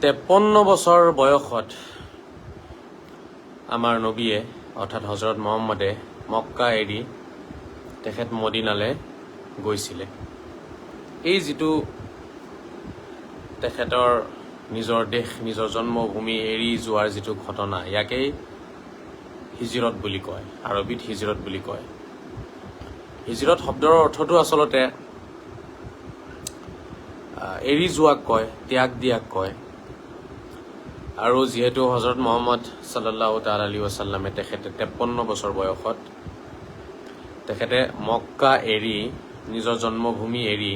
53 বছৰ বয়সত আমাৰ নবীয়ে অৰ্থাৎ হজৰত মুহাম্মদে মক্কা এৰি তেখেত মদিনালৈ গৈছিলে। এই যিটো তেখেতৰ নিজৰ দেশ নিজৰ জন্মভূমি এৰি যোৱাৰ যিটো ঘটনা, ইয়াকেই হিজৰত বুলি কয়, আৰবীত হিজৰত বুলি কয়। হিজৰত শব্দৰ অৰ্থটো আচলতে এৰি যোৱাক কয়, ত্যাগ দিয়াক কয়। আৰু যিহেতু হজৰত মুহাম্মদ সাল্লাল্লাহু তাআলা আলাইহি ওয়াসাল্লামে তেখেতে 53 বছৰ বয়সত তেখেতে মক্কা এৰি নিজৰ জন্মভূমি এৰি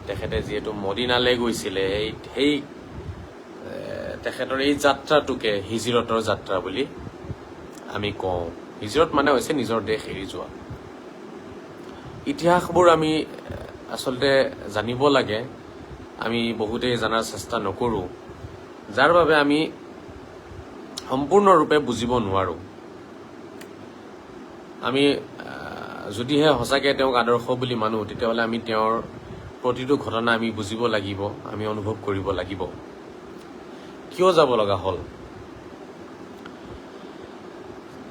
তেখেতে যিহেতু মদিনালৈ গৈছিলে, সেই তেখেতৰ এই যাত্ৰাটোকে হিজৰতৰ যাত্ৰা বুলি আমি কওঁ। হিজৰত মানে হৈছে নিজৰ দেশ এৰি যোৱা। ইতিহাসবোৰ আমি আচলতে জানিব লাগে, আমি বহুতেই জনাৰ চেষ্টা নকৰোঁ, যাৰ বাবে আমি সম্পূৰ্ণৰূপে বুজিব নোৱাৰোঁ। আমি যদিহে সঁচাকৈ তেওঁক আদৰ্শ বুলি মানো, তেতিয়াহ'লে আমি তেওঁৰ প্ৰতিটো ঘটনা আমি বুজিব লাগিব, আমি অনুভৱ কৰিব লাগিব। কিয় যাব লগা হ'ল?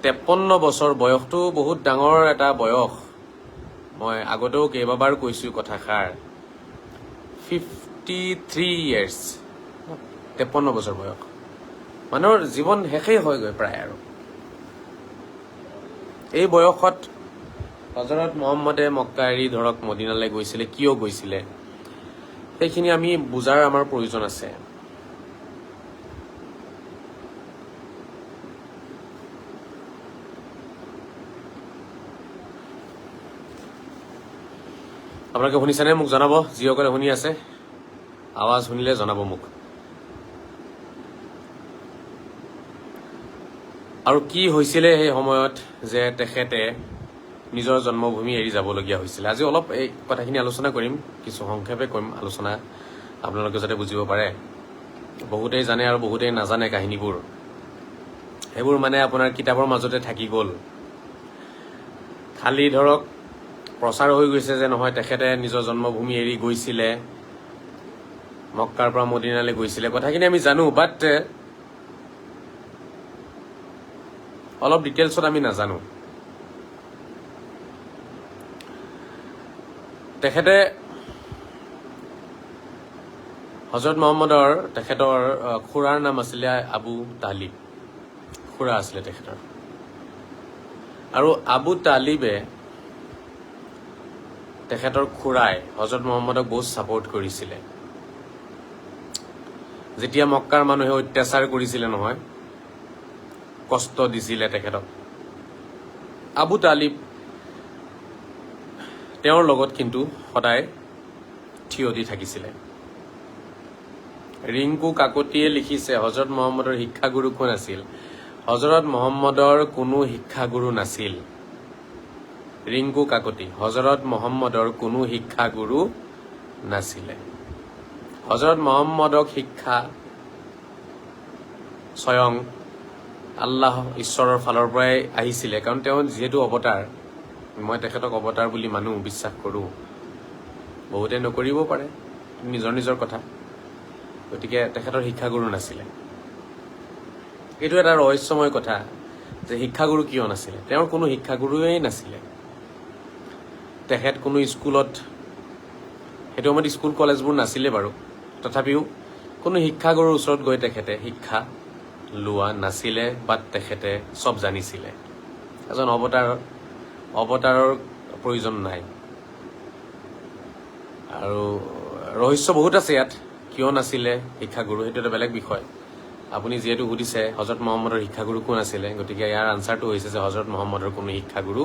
53 বছৰ বয়সটো বহুত ডাঙৰ এটা বয়স। মই আগতেও কেইবাবাৰ কৈছোঁ কথাষাৰ, 53 years, 53 বছৰ বয়স। মানুহৰ জীৱন শেষেই হয়গৈ প্ৰায়। আৰু এই বয়সত হজৰত মুহাম্মদে মক্কা এৰি ধৰক মদিনালৈ গৈছিলে, কিয় গৈছিলে, সেইখিনি আমি বুজাৰ আমাৰ প্ৰয়োজন আছে। আপোনালোকে শুনিছেনে? মোক জনাব, যিসকলে শুনি আছে আৱাজ শুনিলে জনাব মোক। আৰু কি হৈছিলে সেই সময়ত যে তেখেতে নিজৰ জন্মভূমি এৰি যাবলগীয়া হৈছিলে। আজি অলপ এই কথাখিনি আলোচনা কৰিম, কিছু সংক্ষেপে কৰিম আলোচনা, আপোনালোকে যাতে বুজিব পাৰে। বহুতেই জানে আৰু বহুতেই নাজানে কাহিনীবোৰ, সেইবোৰ মানে আপোনাৰ কিতাপৰ মাজতে থাকি গ'ল। খালি ধৰক প্ৰচাৰ হৈ গৈছে যে নহয় তেখেতে নিজৰ জন্মভূমি এৰি গৈছিলে, মক্কাৰ পৰা মদিনালৈ গৈছিলে, কথাখিনি আমি জানো, বাট অলপ ডিটেইলছত আমি নাজানো। তেখেতে হজৰত মুহাম্মদৰ তেখেতৰ খুৰাৰ নাম আছিলে আবু তালিব, খুৰা আছিলে তেখেতৰ। আৰু আবু তালিবে তেখেতৰ খুৰাই হজৰত মুহাম্মদক বহুত ছাপোৰ্ট কৰিছিলে। যেতিয়া মক্কাৰ মানুহে অত্যাচাৰ কৰিছিলে নহয়, কষ্ট দিছিলে তেখেতক, আবু তালিব তেওঁৰ লগত কিন্তু সদায় থিয় দি থাকিছিলে। ৰিংকু কাকতিয়ে লিখিছে, হজৰত মুহাম্মদৰ শিক্ষাগুৰু কোন আছিল? হজৰত মুহাম্মদৰ কোনো শিক্ষাগুৰু নাছিল। ৰিংকু কাকতি, হজৰত মুহাম্মদৰ কোনো শিক্ষাগুৰু নাছিলে। হজৰত মুহাম্মদক শিক্ষা স্বয়ং আল্লাহ ঈশ্বৰৰ ফালৰ পৰাই আহিছিলে, কাৰণ তেওঁ যিহেতু অৱতাৰ, মই তেখেতক অৱতাৰ বুলি মানো, বিশ্বাস কৰোঁ। বহুতে নকৰিব পাৰে, নিজৰ নিজৰ কথা। গতিকে তেখেতৰ শিক্ষাগুৰু নাছিলে। এইটো এটা ৰহস্যময় কথা যে শিক্ষাগুৰু কিয় নাছিলে। তেওঁৰ কোনো শিক্ষাগুৰুৱেই নাছিলে। তেখেত কোনো স্কুলত, সেইটো সময়ত স্কুল কলেজবোৰ নাছিলে বাৰু, তথাপিও কোনো শিক্ষাগুৰুৰ ওচৰত গৈ তেখেতে শিক্ষা লোৱা নাছিলে, বাট তেখেতে চব জানিছিলে। এজন অৱতাৰৰ প্ৰয়োজন নাই। আৰু ৰহস্য বহুত আছে ইয়াত, কিয় নাছিলে শিক্ষাগুৰু, সেইটো এটা বেলেগ বিষয়। আপুনি যিহেতু সুধিছে হজৰত মুহাম্মদৰ শিক্ষাগুৰু কোন আছিলে, গতিকে ইয়াৰ আনচাৰটো হৈছে যে হজৰত মুহাম্মদৰ কোনো শিক্ষাগুৰু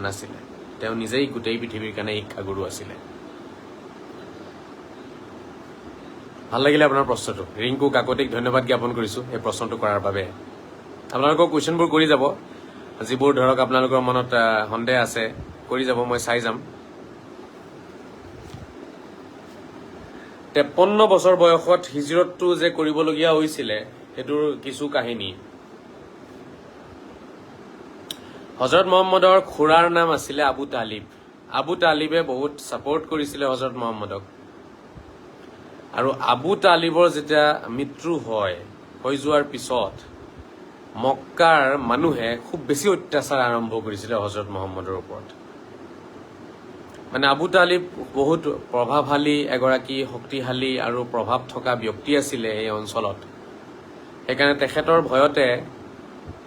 নাছিলে। তেওঁ নিজেই গোটেই পৃথিৱীৰ কাৰণে শিক্ষাগুৰু আছিলে। ভাল লাগিলে আপোনাৰ প্ৰশ্নটো। ৰিংকু কাকতিক ধন্যবাদ জ্ঞাপন কৰিছোঁ এই প্ৰশ্নটো কৰাৰ বাবে। আপোনালোকৰ কুৱেশ্যনবোৰ কৰি যাব, যিবোৰ ধৰক আপোনালোকৰ মনত সন্দেহ আছে কৰি যাব, মই চাই যাম। 53 বছৰ বয়সত হিজৰতটো যে কৰিবলগীয়া হৈছিলে, সেইটোৰ কিছু কাহিনী। হজৰত মুহাম্মদৰ খুৰাৰ নাম আছিলে আবু তালিব। আবু তালিবে বহুত ছাপোৰ্ট কৰিছিলে হজৰত মুহাম্মদক। আৰু আবু তালিবৰ যেতিয়া মৃত্যু হৈ যোৱাৰ পিছত মক্কাৰ মানুহে খুব বেছি অত্যাচাৰ আৰম্ভ কৰিছিলে হজৰত মুহাম্মদৰ ওপৰত। মানে আবু তালিব বহুত প্ৰভাৱশালী এগৰাকী শক্তিশালী আৰু প্ৰভাৱ থকা ব্যক্তি আছিলে এই অঞ্চলত। সেইকাৰণে তেখেতৰ ভয়তে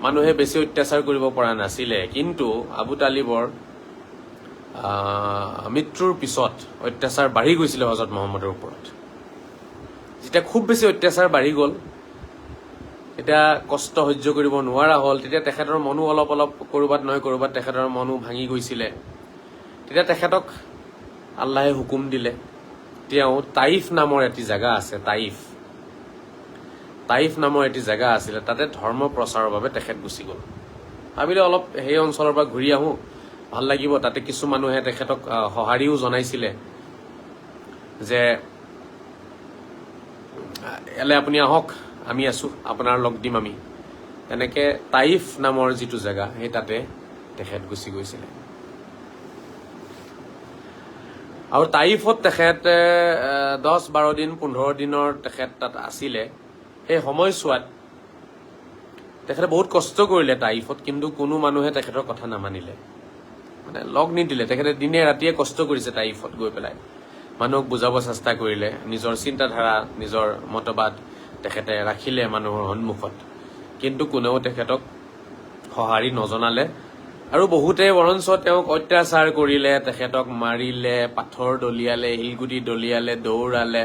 মানুহে বেছি অত্যাচাৰ কৰিব পৰা নাছিলে। কিন্তু আবু তালিবৰ মৃত্যুৰ পিছত অত্যাচাৰ বাঢ়ি গৈছিলে হজৰত মুহাম্মদৰ ওপৰত। যেতিয়া খুব বেছি অত্যাচাৰ বাঢ়ি গ'ল, এতিয়া কষ্ট সহ্য কৰিব নোৱাৰা হ'ল, তেতিয়া তেখেতৰ মনো অলপ ক'ৰবাত নহয় ক'ৰবাত তেখেতৰ মনো ভাঙি গৈছিলে। তেতিয়া তেখেতক আল্লাহে হুকুম দিলে, তেওঁ তাইফ নামৰ এটি জেগা আছে, তাইফ নামৰ এটি জেগা আছিলে, তাতে ধৰ্ম প্ৰচাৰৰ বাবে তেখেত গুচি গ'ল। ভাবিলে অলপ সেই অঞ্চলৰ পৰা ঘূৰি আহোঁ, ভাল লাগিব। তাতে কিছু মানুহে তেখেতক সঁহাৰিও জনাইছিলে যে ইয়ালৈ আপুনি আহক, আমি আছোঁ, আপোনাৰ লগ দিম আমি। তেনেকৈ তাইফ নামৰ যিটো জেগা, সেই তাতে তেখেত গুচি গৈছিলে। আৰু তাইফত তেখেত 10-12 দিন 15 দিনৰ তেখেত তাত আছিলে। সেই সময়ছোৱাত তেখেতে বহুত কষ্ট কৰিলে তাইফত, কিন্তু কোনো মানুহে তেখেতৰ কথা নামানিলে, মানে লগ নিদিলে। তেখেতে দিনে ৰাতিয়ে কষ্ট কৰিছে তাইফত গৈ পেলাই, মানুহক বুজাব চেষ্টা কৰিলে, নিজৰ চিন্তাধাৰা নিজৰ মতবাদ তেখেতে ৰাখিলে মানুহৰ সন্মুখত, কিন্তু কোনেও তেখেতক সঁহাৰি নজনালে। আৰু বহুতে বৰঞ্চ তেওঁক অত্যাচাৰ কৰিলে, তেখেতক মাৰিলে, পাথৰ দলিয়ালে, শিলগুটি দলিয়ালে, দৌৰালে।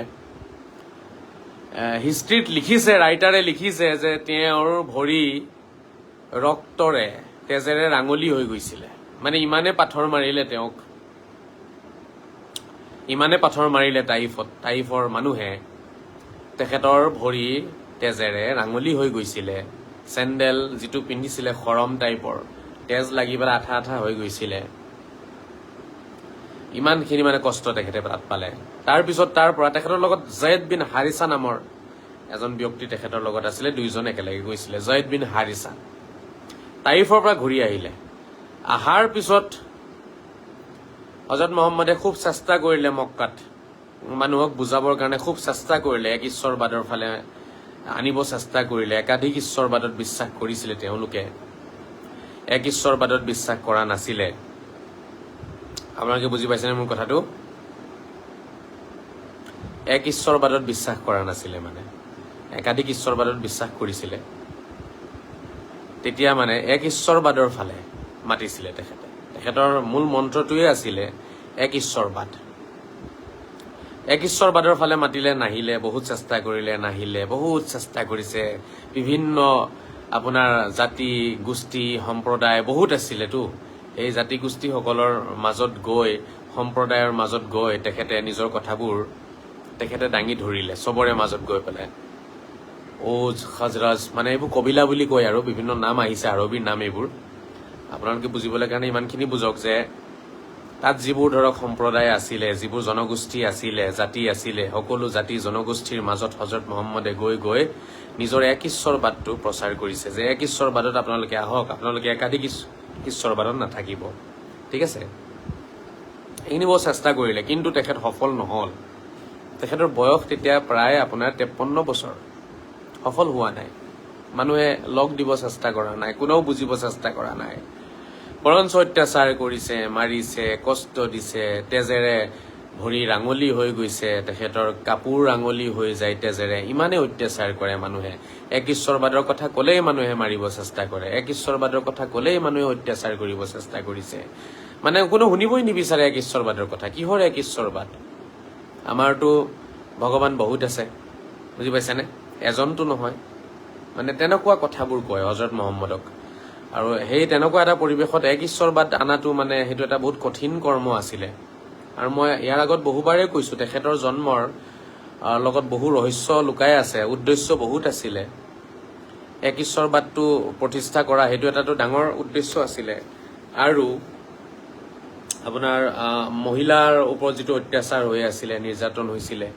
হিষ্ট্ৰীত লিখিছে, ৰাইটাৰে লিখিছে যে তেওঁৰ ভৰি ৰক্তৰে তেজেৰে ৰাঙলী হৈ গৈছিলে। মানে ইমানে পাথৰ মাৰিলে তেওঁক, ইমানে পাথৰ মাৰিলে তাইফৰ মানুহে, তেখেতৰ ভৰি তেজেৰে ৰাঙলী হৈ গৈছিলে। চেণ্ডেল যিটো পিন্ধিছিলে খৰম টাইপৰ, তেজ লাগি পেলাই আঠা আঠা হৈ গৈছিলে। ইমানখিনি মানে কষ্ট তেখেতে তাত পালে। তাৰপিছত তাৰ পৰা তেখেতৰ লগত জয়েদ বিন হাৰিছা নামৰ এজন ব্যক্তি তেখেতৰ লগত আছিলে, দুইজন একেলগে গৈছিলে। জয়েদ বিন হাৰিছা তাইফৰ পৰা ঘূৰি আহিলে। অহাৰ পিছত হজৰত মুহাম্মদে খুব চেষ্টা কৰিলে, মক্কাত মানুহক বুজাবৰ কাৰণে খুব চেষ্টা কৰিলে, এক ঈশ্বৰবাদৰ ফালে আনিব চেষ্টা কৰিলে। একাধিক ঈশ্বৰবাদত বিশ্বাস কৰিছিলে তেওঁলোকে, এক ঈশ্বৰবাদত বিশ্বাস কৰা নাছিলে। আপোনালোকে বুজি পাইছেনে মোৰ কথাটো? এক ঈশ্বৰবাদত বিশ্বাস কৰা নাছিলে, মানে একাধিক ঈশ্বৰবাদত বিশ্বাস কৰিছিলে। তেতিয়া মানে এক ঈশ্বৰবাদৰ ফালে মাতিছিলে তেখেতে। তেখেতৰ মূল মন্ত্ৰটোৱে আছিলে এক ঈশ্বৰবাদ। এক ঈশ্বৰবাদৰ ফালে মাতিলে, নাহিলে। বহুত চেষ্টা কৰিলে, নাহিলে। বহুত চেষ্টা কৰিছে। বিভিন্ন আপোনাৰ জাতি গোষ্ঠী সম্প্ৰদায় বহুত আছিলেতো। এই জাতি গোষ্ঠীসকলৰ মাজত গৈ, সম্প্ৰদায়ৰ মাজত গৈ তেখেতে নিজৰ কথাবোৰ তেখেতে দাঙি ধৰিলে, চবৰে মাজত গৈ পেলাই। ওজ খাজৰাজ, মানে এইবোৰ কবিলা বুলি কয় আৰু বিভিন্ন নাম আহিছে, আৰবীৰ নাম এইবোৰ। আপোনালোকে বুজিবলৈ কাৰণে ইমানখিনি বুজক যে তাত যিবোৰ ধৰক সম্প্ৰদায় আছিলে, যিবোৰ জনগোষ্ঠী আছিলে, জাতি আছিলে, সকলো জাতি জনগোষ্ঠীৰ মাজত হজৰত মুহাম্মদে গৈ গৈ নিজৰ এক ঈশ্বৰবাদটো প্ৰচাৰ কৰিছে যে এক ঈশ্বৰবাদত আপোনালোকে আহক, আপোনালোকে একাধিক ঈশ্বৰবাদত নাথাকিব। ঠিক আছে, এইখিনি বহু চেষ্টা কৰিলে, কিন্তু তেখেত সফল নহ'ল। তেখেতৰ বয়স তেতিয়া প্ৰায় আপোনাৰ 53 বছৰ। সফল হোৱা নাই। মানুহে লগ দিব চেষ্টা কৰা নাই, কোনেও বুজিব চেষ্টা কৰা নাই। বৰঞ্চ অত্যাচাৰ কৰিছে, মাৰিছে, কষ্ট দিছে, তেজেৰে ভৰি ৰাঙলী হৈ গৈছে, তেখেতৰ কাপোৰ ৰাঙলী হৈ যায় তেজেৰে। ইমানেই অত্যাচাৰ কৰে মানুহে। এক ঈশ্বৰবাদৰ কথা ক'লেই মানুহে মাৰিব চেষ্টা কৰে, এক ঈশ্বৰবাদৰ কথা ক'লেই মানুহে অত্যাচাৰ কৰিব চেষ্টা কৰিছে। মানে কোনো শুনিবই নিবিচাৰে এক ঈশ্বৰবাদৰ কথা। কিহৰ এক ঈশ্বৰবাদ? আমাৰতো ভগৱান বহুত আছে, বুজি পাইছেনে? এজনটো নহয়। মানে তেনেকুৱা কথাবোৰ কয় হজৰত মুহাম্মদক। আৰু সেই তেনেকুৱা এটা পৰিৱেশত এক ঈশ্বৰবাদ আনাটো মানে সেইটো এটা বহুত কঠিন কৰ্ম আছিলে। আৰু মই ইয়াৰ আগত বহুবাৰেই কৈছোঁ, তেখেতৰ জন্মৰ লগত বহু ৰহস্য লুকাই আছে, উদ্দেশ্য বহুত আছিলে। এক ঈশ্বৰবাদটো প্ৰতিষ্ঠা কৰা সেইটো এটাতো ডাঙৰ উদ্দেশ্য আছিলে। আৰু আপোনাৰ মহিলাৰ ওপৰত যিটো অত্যাচাৰ হৈ আছিলে, নিৰ্যাতন হৈছিলে,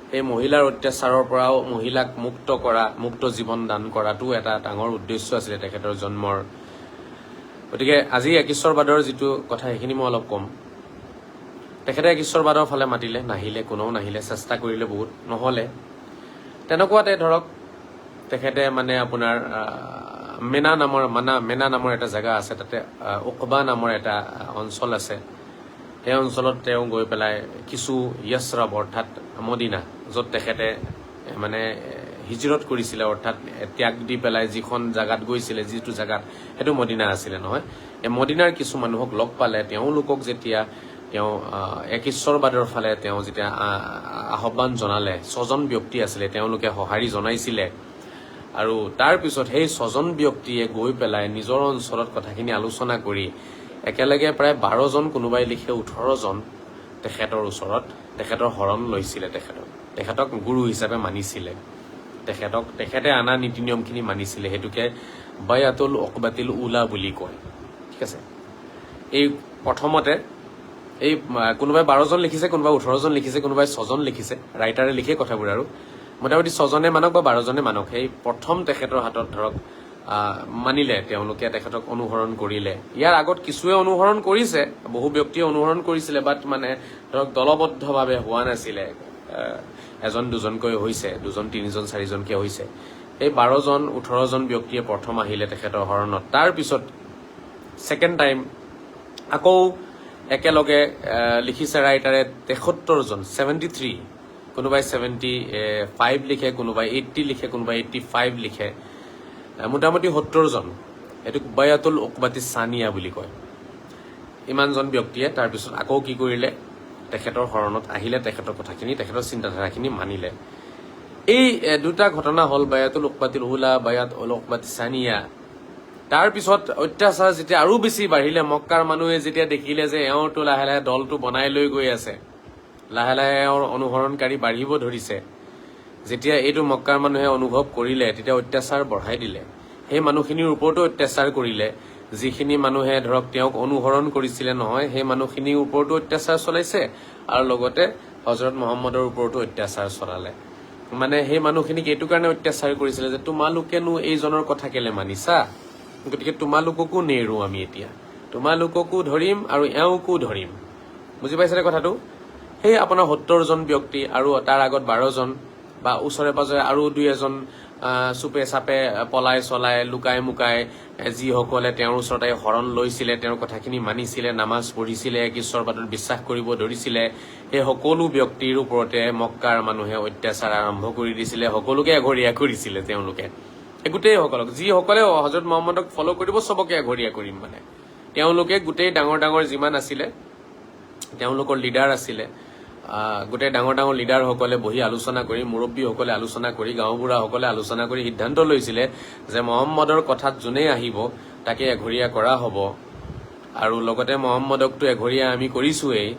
সেই মহিলাৰ অত্যাচাৰৰ পৰাও মহিলাক মুক্ত কৰা, মুক্ত জীৱন দান কৰাটো এটা ডাঙৰ উদ্দেশ্য আছিলে তেখেতৰ জন্মৰ। গতিকে আজি এক ঈশ্বৰবাদৰ যিটো কথা, সেইখিনি মই অলপ ক'ম। তেখেতে ঈশ্বৰবাদৰ ফালে মাতিলে, নাহিলে, কোনেও নাহিলে, চেষ্টা কৰিলে বহুত, নহ'লে। তেনেকুৱাতে ধৰক তেখেতে মানে আপোনাৰ মেনা নামৰ এটা জেগা আছে, তাতে উকবা নামৰ এটা অঞ্চল আছে। সেই অঞ্চলত তেওঁ গৈ পেলাই কিছু য়াছৰব অৰ্থাৎ মদিনা, য'ত তেখেতে মানে হিজৰত কৰিছিলে, অৰ্থাৎ ত্যাগ দি পেলাই যিখন জাগাত গৈছিলে, যিটো জাগাত, সেইটো মদিনা আছিলে নহয়। এই মদিনাৰ কিছু মানুহক লগ পালে। তেওঁলোকক যেতিয়া তেওঁ এক ঈশ্বৰবাদৰ ফালে তেওঁ যেতিয়া আহ্বান জনালে, 6জন ব্যক্তি আছিলে, তেওঁলোকে সঁহাৰি জনাইছিলে। আৰু তাৰপিছত সেই 6জন ব্যক্তিয়ে গৈ পেলাই নিজৰ অঞ্চলত কথাখিনি আলোচনা কৰি একেলগে প্ৰায় 12জন, কোনোবাই লিখে 18জন তেখেতৰ ওচৰত তেখেতৰ শৰণ লৈছিলে। তেখেতক গুৰু হিচাপে মানিছিলে। তেখেতে আনা নীতি নিয়মখিনি মানিছিলে। সেইটোকে বায়াতুল উকবাতিল উলা বুলি কয়। ঠিক আছে। এই প্ৰথমতে এই কোনোবাই 12জন লিখিছে, কোনোবাই 18জন লিখিছে, কোনোবাই 6জন লিখিছে, ৰাইটাৰে লিখে কথাবোৰ। আৰু মোটামুটি 6জনে মানক বা 12জনে মানক সেই প্ৰথম তেখেতৰ হাতত ধৰক মানিলে, তেওঁলোকে তেখেতক অনুসৰণ কৰিলে। ইয়াৰ আগত কিছুৱে অনুসৰণ কৰিছে, বহু ব্যক্তিয়ে অনুসৰণ কৰিছিলে, বাট মানে ধৰক দলবদ্ধভাৱে হোৱা নাছিলে। এজন দুজনকৈ হৈছে, 2জন 3জন 4জনকৈ হৈছে। এই 12জন 18জন ব্যক্তিয়ে প্ৰথম আহিলে তেখেতৰ শৰণত। তাৰপিছত ছেকেণ্ড টাইম আকৌ একেলগে লিখিছে ৰাইটাৰে 73জন, 73, কোনোবাই 75 লিখে, কোনোবাই 80 লিখে, কোনোবাই 85 লিখে, মোটামুটি 70জন। এইটোক বায়াতুল উকবাতি সানিয়া বুলি কয়। ইমানজন ব্যক্তিয়ে তাৰপিছত আকৌ কি কৰিলে, তেখেতৰ শৰণত আহিলে, তেখেতৰ কথাখিনি, তেখেতৰ চিন্তাধাৰাখিনি মানিলে। এই দুটা ঘটনা হ'ল বায়াতুল উকবাতিল উলা, বায়াতুল উকবাতি সানিয়া। তাৰপিছত অত্যাচাৰ যেতিয়া আৰু বেছি বাঢ়িলে, মক্কাৰ মানুহে যেতিয়া দেখিলে যে এওঁতো লাহে লাহে দলটো বনাই লৈ গৈ আছে, লাহে লাহে এওঁৰ অনুসৰণকাৰী বাঢ়িব ধৰিছে, যেতিয়া এইটো মক্কাৰ মানুহে অনুভৱ কৰিলে, তেতিয়া অত্যাচাৰ বঢ়াই দিলে। সেই মানুহখিনিৰ ওপৰতো অত্যাচাৰ কৰিলে। যিখিনি মানুহে ধৰক তেওঁক অনুসৰণ কৰিছিলে নহয়, সেই মানুহখিনিৰ ওপৰতো অত্যাচাৰ চলাইছে, আৰু লগতে হজৰত মহম্মদৰ ওপৰতো অত্যাচাৰ চলালে। মানে সেই মানুহখিনিক এইটো কাৰণে অত্যাচাৰ কৰিছিলে যে তোমালোকেনো এইজনৰ কথা কেলে মানিছা, গতিকে তোমালোককো নেৰো আমি, এতিয়া তোমালোককো ধৰিম আৰু এওঁকো ধৰিম। বুজি পাইছেনে কথাটো? সেই আপোনাৰ 70জন ব্যক্তি আৰু তাৰ আগত 12জন বা ওচৰে পাজৰে আৰু 2-এজন চুপে চাপে পলাই চলাই লুকাই মুকাই যিসকলে তেওঁৰ ওচৰতে শৰণ লৈছিলে, তেওঁৰ কথাখিনি মানিছিলে, নামাজ পঢ়িছিলে, এক ঈশ্বৰবাদত বিশ্বাস কৰিব ধৰিছিলে, সেই সকলো ব্যক্তিৰ ওপৰতে মক্কাৰ মানুহে অত্যাচাৰ আৰম্ভ কৰি দিছিলে। সকলোকে এঘৰীয়া কৰিছিলে তেওঁলোকে, গোটেই সকলক, যিসকলে হজৰত মহম্মদক ফল' কৰিব চবকে এঘৰীয়া কৰিম। মানে তেওঁলোকে গোটেই ডাঙৰ ডাঙৰ যিমান আছিলে, তেওঁলোকৰ লিডাৰ আছিলে, গোটেই ডাঙৰ ডাঙৰ লিডাৰসকলে বহি আলোচনা কৰি, মুৰব্বীসকলে আলোচনা কৰি, গাঁওবুঢ়াসকলে আলোচনা কৰি সিদ্ধান্ত লৈছিলে যে মহম্মদৰ কথাত যোনেই আহিব তাকে এঘৰীয়া কৰা হ'ব। আৰু লগতে মহম্মদকতো এঘৰীয়া আমি কৰিছোৱেই,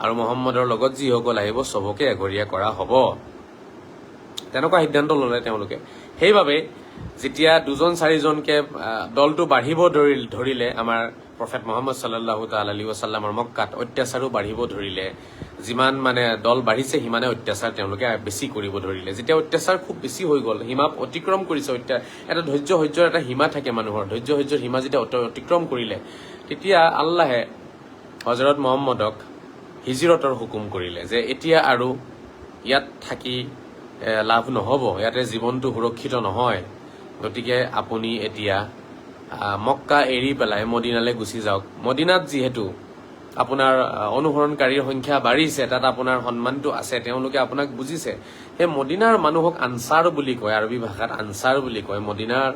আৰু মহম্মদৰ লগত যিসকল আহিব চবকে এঘৰীয়া কৰা হ'ব। তেনেকুৱা সিদ্ধান্ত ল'লে তেওঁলোকে। সেইবাবে যেতিয়া 2-4জনকে দলটো বাঢ়িব ধৰিলে, আমাৰ প্ৰফেট মহম্মদ সাল্লাল্লাহু তাআলা আলাইহি ওয়াসাল্লামৰ মক্কাত অত্যাচাৰো বাঢ়িব ধৰিলে। যিমান মানে দল বাঢ়িছে সিমানে অত্যাচাৰ তেওঁলোকে বেছি কৰিব ধৰিলে। যেতিয়া অত্যাচাৰ খুব বেছি হৈ গ'ল, সীমা অতিক্ৰম কৰিছে, এটা ধৈৰ্যৰ এটা সীমা থাকে মানুহৰ, ধৈৰ্যৰ সীমা যেতিয়া অতিক্ৰম কৰিলে, তেতিয়া আল্লাহে হজৰত মহম্মদক হিজৰতৰ হুকুম কৰিলে যে এতিয়া আৰু ইয়াত থাকি লাভ নহ'ব, ইয়াতে জীৱনটো সুৰক্ষিত নহয়, গতিকে আপুনি এতিয়া মক্কা এৰি পেলাই মদিনালৈ গুচি যাওক। মদিনাত যিহেতু আপোনাৰ অনুসৰণকাৰীৰ সংখ্যা বাঢ়িছে, তাত আপোনাৰ সন্মানটো আছে, তেওঁলোকে আপোনাক বুজিছে। সেই মদিনাৰ মানুহক আনচাৰ বুলি কয়, আৰবী ভাষাত আনচাৰ বুলি কয়। মদিনাৰ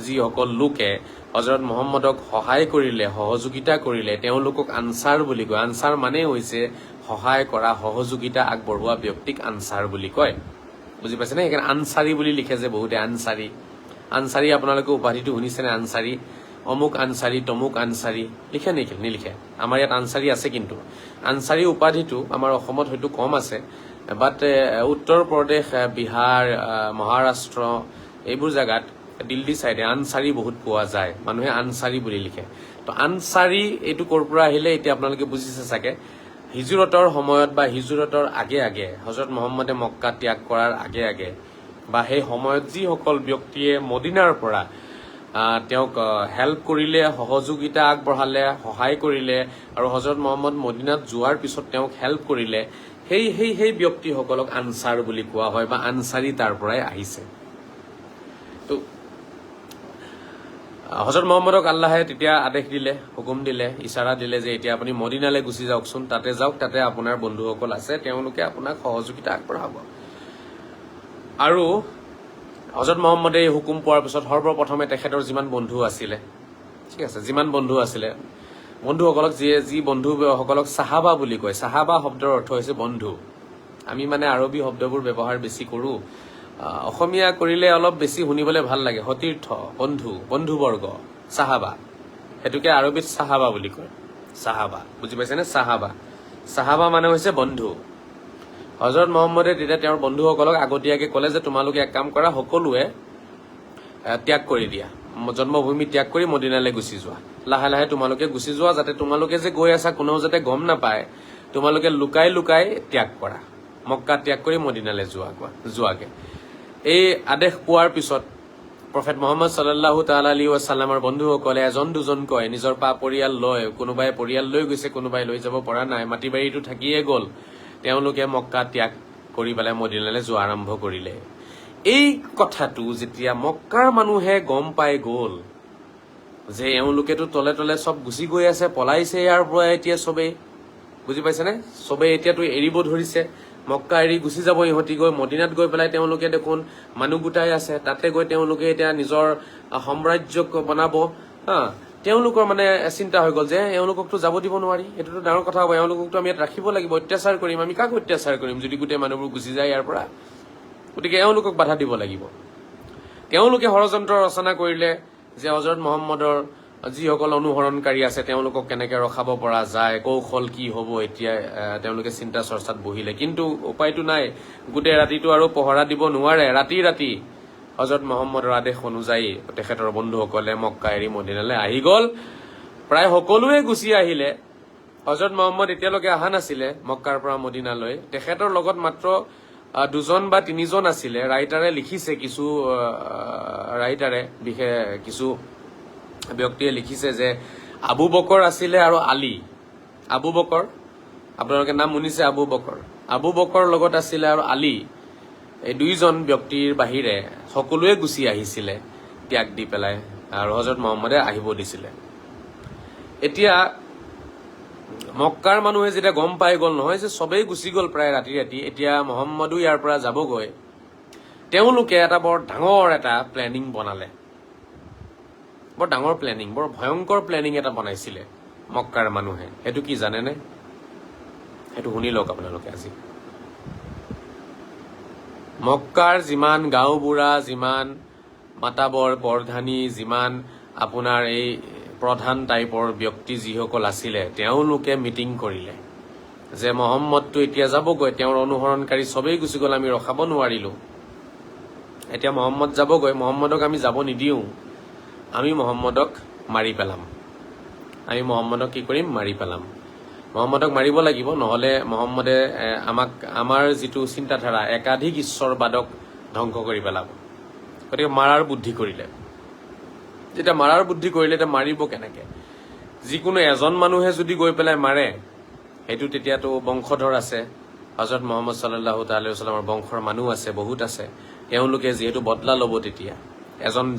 যিসকল লোকে হজৰত মহম্মদক সহায় কৰিলে, সহযোগিতা কৰিলে, তেওঁলোকক আনচাৰ বুলি কয়। আনচাৰ মানে হৈছে সহায় কৰা, সহযোগিতা আগবঢ়োৱা ব্যক্তিক আনচাৰ বুলি কয়। বুজি পাইছেনে? সেইকাৰণে আনচাৰী বুলি লিখে যে বহুতে, আনচাৰী আপোনালোকে উপাধিটো শুনিছেনে? আনচাৰী, অমুক আনচাৰী, তমুক আনচাৰী লিখে নেকি? নিলিখে। আমাৰ ইয়াত আনচাৰী আছে, কিন্তু আনচাৰী উপাধিটো আমাৰ অসমত হয়তো কম আছে, বাট উত্তৰ প্ৰদেশ, বিহাৰ, মহাৰাষ্ট্ৰ এইবোৰ জেগাত, দিল্লী চাইডে আনচাৰী বহুত পোৱা যায়। মানুহে আনচাৰী বুলি লিখে। তো আনচাৰী এইটো ক'ৰ পৰা আহিলে এতিয়া আপোনালোকে বুজিছে চাগে। হিজৰতৰ সময়ত বা হিজৰতৰ আগে আগে, হজৰত মহম্মদে মক্কা ত্যাগ কৰাৰ আগে আগে বা সেই সময়ত যিসকল ব্যক্তিয়ে মদিনাৰ পৰা তেওঁক হেল্প কৰিলে, সহযোগিতা আগবঢ়ালে, সহায় কৰিলে, আৰু হজৰত মহম্মদ মদিনাত যোৱাৰ পিছত তেওঁক হেল্প কৰিলে, সেই ব্যক্তিসকলক আনচাৰ বুলি কোৱা হয়, বা আনচাৰী তাৰ পৰাই আহিছে। তো হজৰত মহম্মদক আল্লাহে তেতিয়া আদেশ দিলে, হুকুম দিলে, ইচাৰা দিলে যে এতিয়া আপুনি মদিনালৈ গুচি যাওকচোন, তাতে যাওক, তাতে আপোনাৰ বন্ধুসকল আছে, তেওঁলোকে আপোনাক সহযোগিতা আগবঢ়াব। আৰু হজৰত মহম্মদে এই হুকুম পোৱাৰ পিছত সৰ্বপ্ৰথমে তেখেতৰ যিমান বন্ধু আছিলে, ঠিক আছে, যিমান বন্ধু আছিলে, বন্ধুসকলক যি বন্ধুসকলক চাহাবা বুলি কয়, চাহাবা শব্দৰ অৰ্থ হৈছে বন্ধু। আমি মানে আৰবী শব্দবোৰ ব্যৱহাৰ বেছি কৰোঁ, অসমীয়া কৰিলে অলপ বেছি শুনিবলৈ ভাল লাগে। সতীৰ্থ, বন্ধু, বন্ধুবৰ্গ, চাহাবা, সেইটোকে আৰবীত চাহাবা বুলি কয়। চাহাবা, বুজি পাইছেনে? চাহাবা, চাহাবা মানে হৈছে বন্ধু। হজৰত মহম্মদে তেতিয়া তেওঁৰ বন্ধুসকলক আগতীয়াকৈ ক'লে যে তোমালোকে এক কাম কৰা, সকলোৱে ত্যাগ কৰি দিয়া, জন্মভূমি ত্যাগ কৰি মদিনালৈ গুচি যোৱা, লাহে লাহে তোমালোকে গুচি যোৱা, যাতে তোমালোকে যে গৈ আছা কোনেও যাতে গম নাপায়, তোমালোকে লুকাই লুকাই ত্যাগ কৰা, মক্কা ত্যাগ কৰি মদিনালৈ যোৱাগে। এই আদেশ পোৱাৰ পিছত প্ৰফেট মহম্মদ সাল্লাল্লাহু তাআলা আলাইহি ওয়াসাল্লামৰ বন্ধুসকলে এজন দুজনকৈ নিজৰ পৰিয়াল লৈ, কোনোবাই পৰিয়াল লৈ গৈছে, কোনোবাই লৈ যাব পৰা নাই, মাটি বাৰীটো থাকিয়ে গ'ল, তেওঁলোকে মক্কা ত্যাগ কৰি পেলাই মদিনালৈ যোৱা আৰম্ভ কৰিলে। এই কথাটো যেতিয়া মক্কাৰ মানুহে গম পাই গ'ল যে এওঁলোকেতো তলে তলে চব গুচি গৈ আছে, পলাইছে ইয়াৰ পৰা, এতিয়া চবেই বুজি পাইছেনে, চবেই এতিয়াতো এৰিব ধৰিছে, মক্কা এৰি গুচি যাব ইহঁতি, গৈ মদিনাত গৈ পেলাই তেওঁলোকে দেখোন মানুহ গোটাই আছে, তাতে গৈ তেওঁলোকে এতিয়া নিজৰ সাম্ৰাজ্য বনাব। তেওঁলোকৰ মানে চিন্তা হৈ গ'ল যে এওঁলোককতো যাব দিব নোৱাৰি, এইটোতো ডাঙৰ কথা হ'ব, এওঁলোককতো আমি ইয়াত ৰাখিব লাগিব, অত্যাচাৰ কৰিম, আমি কাক অত্যাচাৰ কৰিম যদি গোটেই মানুহবোৰ গুচি যায় ইয়াৰ পৰা, গতিকে এওঁলোকক বাধা দিব লাগিব। তেওঁলোকে ষড়যন্ত্ৰ ৰচনা কৰিলে যে হজৰত মহম্মদৰ যিসকল অনুসৰণকাৰী আছে তেওঁলোকক কেনেকে ৰখাব পৰা যায়, কৌশল কি হ'ব, এতিয়া তেওঁলোকে চিন্তা চৰ্চাত বহিলে। কিন্তু উপায়তো নাই, গোটেই ৰাতিটো আৰু পহৰা দিব নোৱাৰে, ৰাতি ৰাতি হজৰত মহম্মদৰ আদেশ অনুযায়ী তেখেতৰ বন্ধুসকলে মক্কা এৰি মদিনালৈ আহি গ'ল। প্ৰায় সকলোৱে গুচি আহিলে। হজৰত মহম্মদ এতিয়ালৈকে অহা নাছিলে মক্কাৰ পৰা মদিনালৈ, তেখেতৰ লগত মাত্ৰ 2জন বা 3জন আছিলে। ৰাইটাৰে লিখিছে, কিছু ব্যক্তিয়ে লিখিছে যে আবু বকৰ আছিলে আৰু আলী। আবু বকৰ, আপোনালোকে নাম শুনিছে, আবু বকৰ লগত আছিলে আৰু আলী, এই 2জন ব্যক্তিৰ বাহিৰে সকলোৱে গুচি আহিছিলে ত্যাগ দি পেলাই, আৰু হজৰত মহম্মদে আহিব দিছিলে। এতিয়া মক্কাৰ মানুহে যেতিয়া গম পাই গ'ল নহয় যে চবেই গুচি গ'ল প্ৰায় ৰাতি ৰাতি, এতিয়া মহম্মদো ইয়াৰ পৰা যাবগৈ, তেওঁলোকে এটা বৰ ডাঙৰ এটা প্লেনিং বনালে, বৰ ডাঙৰ প্লেনিং, বৰ ভয়ংকৰ প্লেনিং এটা বনাইছিলে মক্কাৰ মানুহে। সেইটো কি জানেনে? সেইটো শুনি লওক আপোনালোকে আজি। মক্কাৰ যিমান গাঁওবুঢ়া, যিমান মাতাবৰ বৰধানী, যিমান আপোনাৰ এই প্ৰধান টাইপৰ ব্যক্তি যিসকল আছিলে, তেওঁলোকে মিটিং কৰিলে যে মহম্মদটো এতিয়া যাবগৈ, তেওঁৰ অনুসৰণকাৰী চবেই গুচি গ'ল, আমি ৰখাব নোৱাৰিলো, এতিয়া মহম্মদ যাবগৈ, মহম্মদক আমি যাব নিদিওঁ, আমি মহম্মদক মাৰি পেলাম, আমি মহম্মদক কি কৰিম, মাৰি পেলাম, মহম্মদক মাৰিব লাগিব, নহ'লে মহম্মদে আমাৰ যিটো চিন্তাধাৰা একাধিক ঈশ্বৰবাদক ধ্বংস কৰি পেলাব। গতিকে মাৰাৰ বুদ্ধি কৰিলে। যেতিয়া মাৰাৰ বুদ্ধি কৰিলে, এতিয়া মাৰিব কেনেকে? যিকোনো এজন মানুহে যদি গৈ পেলাই মাৰে, সেইটো তেতিয়াতো বংশধৰ আছে, হজৰত মহম্মদ সাল্লাল্লাহু আলাইহি ওয়াসাল্লামৰ বংশৰ মানুহ আছে, বহুত আছে, তেওঁলোকে যিহেতু বদলা ল'ব, তেতিয়া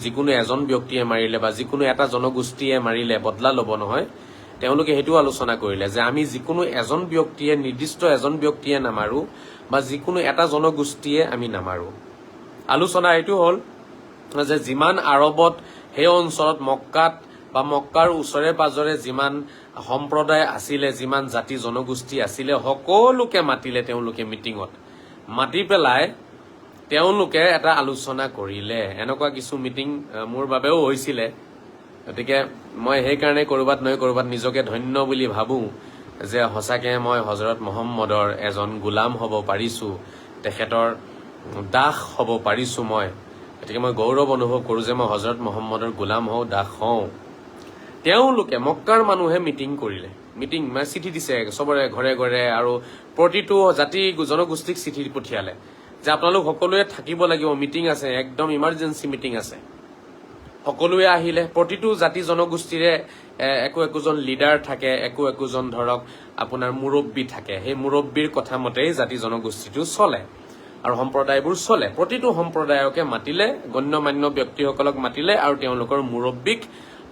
যিকোনো এজন ব্যক্তিয়ে মাৰিলে বা যিকোনো এটা জনগোষ্ঠীয়ে মাৰিলে বদলা ল'ব নহয়, তেওঁলোকে সেইটো আলোচনা কৰিলে যে আমি যিকোনো এজন ব্যক্তিয়ে, নিৰ্দিষ্ট এজন ব্যক্তিয়ে নামাৰো, বা যিকোনো এটা জনগোষ্ঠীয়ে আমি নামাৰো। আলোচনা এইটো হ'ল যে যিমান আৰবত, সেই অঞ্চলত মক্কাত বা মক্কাৰ ওচৰে পাজৰে যিমান সম্প্ৰদায় আছিলে, যিমান জাতি জনগোষ্ঠী আছিলে, সকলোকে মাতিলে তেওঁলোকে মিটিঙত, মাতি পেলাই তেওঁলোকে এটা আলোচনা কৰিলে। এনেকুৱা কিছু মিটিং মোৰ বাবেও হৈছিলে, গতিকে মই সেইকাৰণে ক'ৰবাত নহয় ক'ৰবাত নিজকে ধন্য বুলি ভাবোঁ যে সঁচাকে মই হজৰত মহম্মদৰ এজন গোলাম হ'ব পাৰিছোঁ, তেখেতৰ দাস হ'ব পাৰিছোঁ মই। গতিকে মই গৌৰৱ অনুভৱ কৰোঁ যে মই হজৰত মহম্মদৰ গোলাম হওঁ, দাস হওঁ। তেওঁলোকে মক্কাৰ মানুহে মিটিং কৰিলে, মিটিং মানে চিঠি দিছে চবৰে ঘৰে ঘৰে, আৰু প্ৰতিটো জাতি জনগোষ্ঠীক চিঠি পঠিয়ালে যে আপোনালোক সকলোৱে থাকিব লাগিব, মিটিং আছে, একদম ইমাৰ্জেঞ্চি মিটিং আছে। সকলোৱে আহিলে। প্ৰতিটো জাতি জনগোষ্ঠীৰে একোজন লিডাৰ থাকে, একোজন ধৰক আপোনাৰ মুৰব্বী থাকে। সেই মুৰব্বীৰ কথা মতেই জাতি জনগোষ্ঠীটো চলে আৰু সম্প্ৰদায়বোৰ চলে। প্ৰতিটো সম্প্ৰদায়কে মাতিলে, গণ্যমান্য ব্যক্তিসকলক মাতিলে আৰু তেওঁলোকৰ মুৰব্বীক,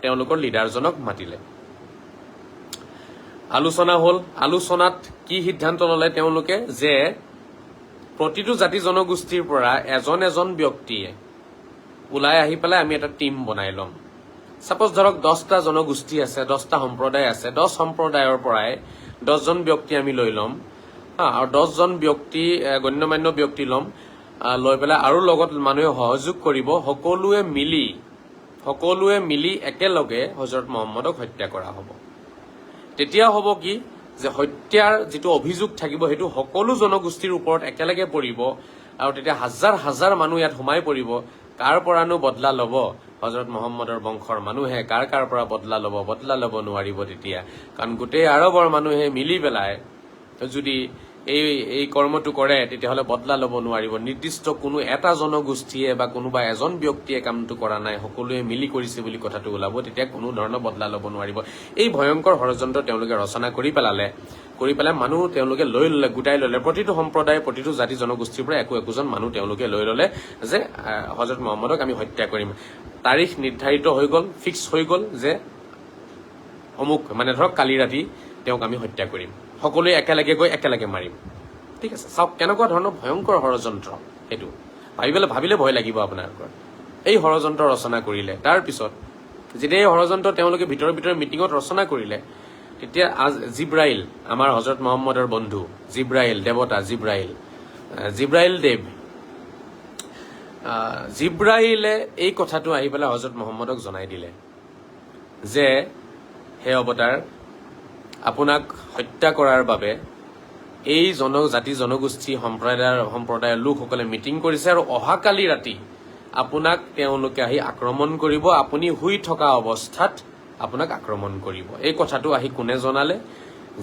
তেওঁলোকৰ লিডাৰজনক মাতিলে। আলোচনা হ'ল। আলোচনাত কি সিদ্ধান্ত ললে তেওঁলোকে, যে প্ৰতিটো জাতি জনগোষ্ঠীৰ পৰা এজন ব্যক্তিয়ে ওলাই আহি পেলাই আমি এটা টিম বনাই ল'ম। সাপোজ ধৰক 10টা জনগোষ্ঠী আছে, 10টা সম্প্ৰদায় আছে, 10 সম্প্ৰদায়ৰ পৰাই 10জন ব্যক্তি আমি লৈ ল'ম আৰু 10জন ব্যক্তি, গণ্যমান্য ব্যক্তি ল'ম, লৈ পেলাই আৰু লগত মানুহে সহযোগ কৰিব। সকলোৱে মিলি একেলগে হজৰত মহম্মদক হত্যা কৰা হ'ব। তেতিয়া হ'ব কি, যে হত্যাৰ যিটো অভিযোগ থাকিব সেইটো সকলো জনগোষ্ঠীৰ ওপৰত একেলগে পৰিব আৰু তেতিয়া হাজাৰ হাজাৰ মানুহ ইয়াত সোমাই পৰিব। কাৰ পৰানো বদলা ল'ব? হজৰত মহম্মদৰ বংশৰ মানুহে কাৰ পৰা বদলা ল'ব নোৱাৰিব তেতিয়া। কাৰণ গোটেই আৰবৰ মানুহে মিলি পেলাই যদি এই কৰ্মটো কৰে তেতিয়াহ'লে বদলা ল'ব নোৱাৰিব। নিৰ্দিষ্ট কোনো এটা জনগোষ্ঠীয়ে বা কোনোবা এজন ব্যক্তিয়ে কামটো কৰা নাই, সকলোৱে মিলি কৰিছে বুলি কথাটো ওলাব, তেতিয়া কোনো ধৰণৰ বদলা ল'ব নোৱাৰিব। এই ভয়ংকৰ ষড়যন্ত্ৰ তেওঁলোকে ৰচনা কৰি পেলাই মানুহ তেওঁলোকে লৈ ল'লে, গোটাই ল'লে। প্ৰতিটো সম্প্ৰদায়, প্ৰতিটো জাতি জনগোষ্ঠীৰ পৰা একোজন মানুহ তেওঁলোকে লৈ ল'লে যে হজৰত মহম্মদক আমি হত্যা কৰিম। তাৰিখ নিৰ্ধাৰিত হৈ গ'ল, ফিক্স হৈ গ'ল যে অমুক, মানে ধৰক কালি ৰাতি তেওঁক আমি হত্যা কৰিম, সকলোৱে একেলগে গৈ একেলগে মাৰিম। ঠিক আছে, চাওক কেনেকুৱা ধৰণৰ ভয়ংকৰ ষড়যন্ত্ৰ সেইটো। ভাবিলে ভয় লাগিব আপোনালোকৰ। এই ষড়যন্ত্ৰ ৰচনা কৰিলে। তাৰপিছত যেতিয়া এই ষড়যন্ত্ৰ তেওঁলোকে ভিতৰে মিটিঙত ৰচনা কৰিলে, তেতিয়া জিব্ৰাইল, আমাৰ হজৰত মহম্মদৰ বন্ধু জিব্ৰাইল, দেৱতা জিব্ৰাইল দেৱ, জিব্ৰাইলে এই কথাটো আহি পেলাই হজৰত মহম্মদক জনাই দিলে যে হে অৱতাৰ, আপোনাক হত্যা কৰাৰ বাবে এই জাতি জনগোষ্ঠী সম্প্ৰদায়ৰ লোকসকলে মিটিং কৰিছে আৰু অহাকালি ৰাতি আপোনাক তেওঁলোকে আহি আক্ৰমণ কৰিব। আপুনি শুই থকা অৱস্থাত আপোনাক আক্ৰমণ কৰিব। এই কথাটো আহি কোনে জনালে?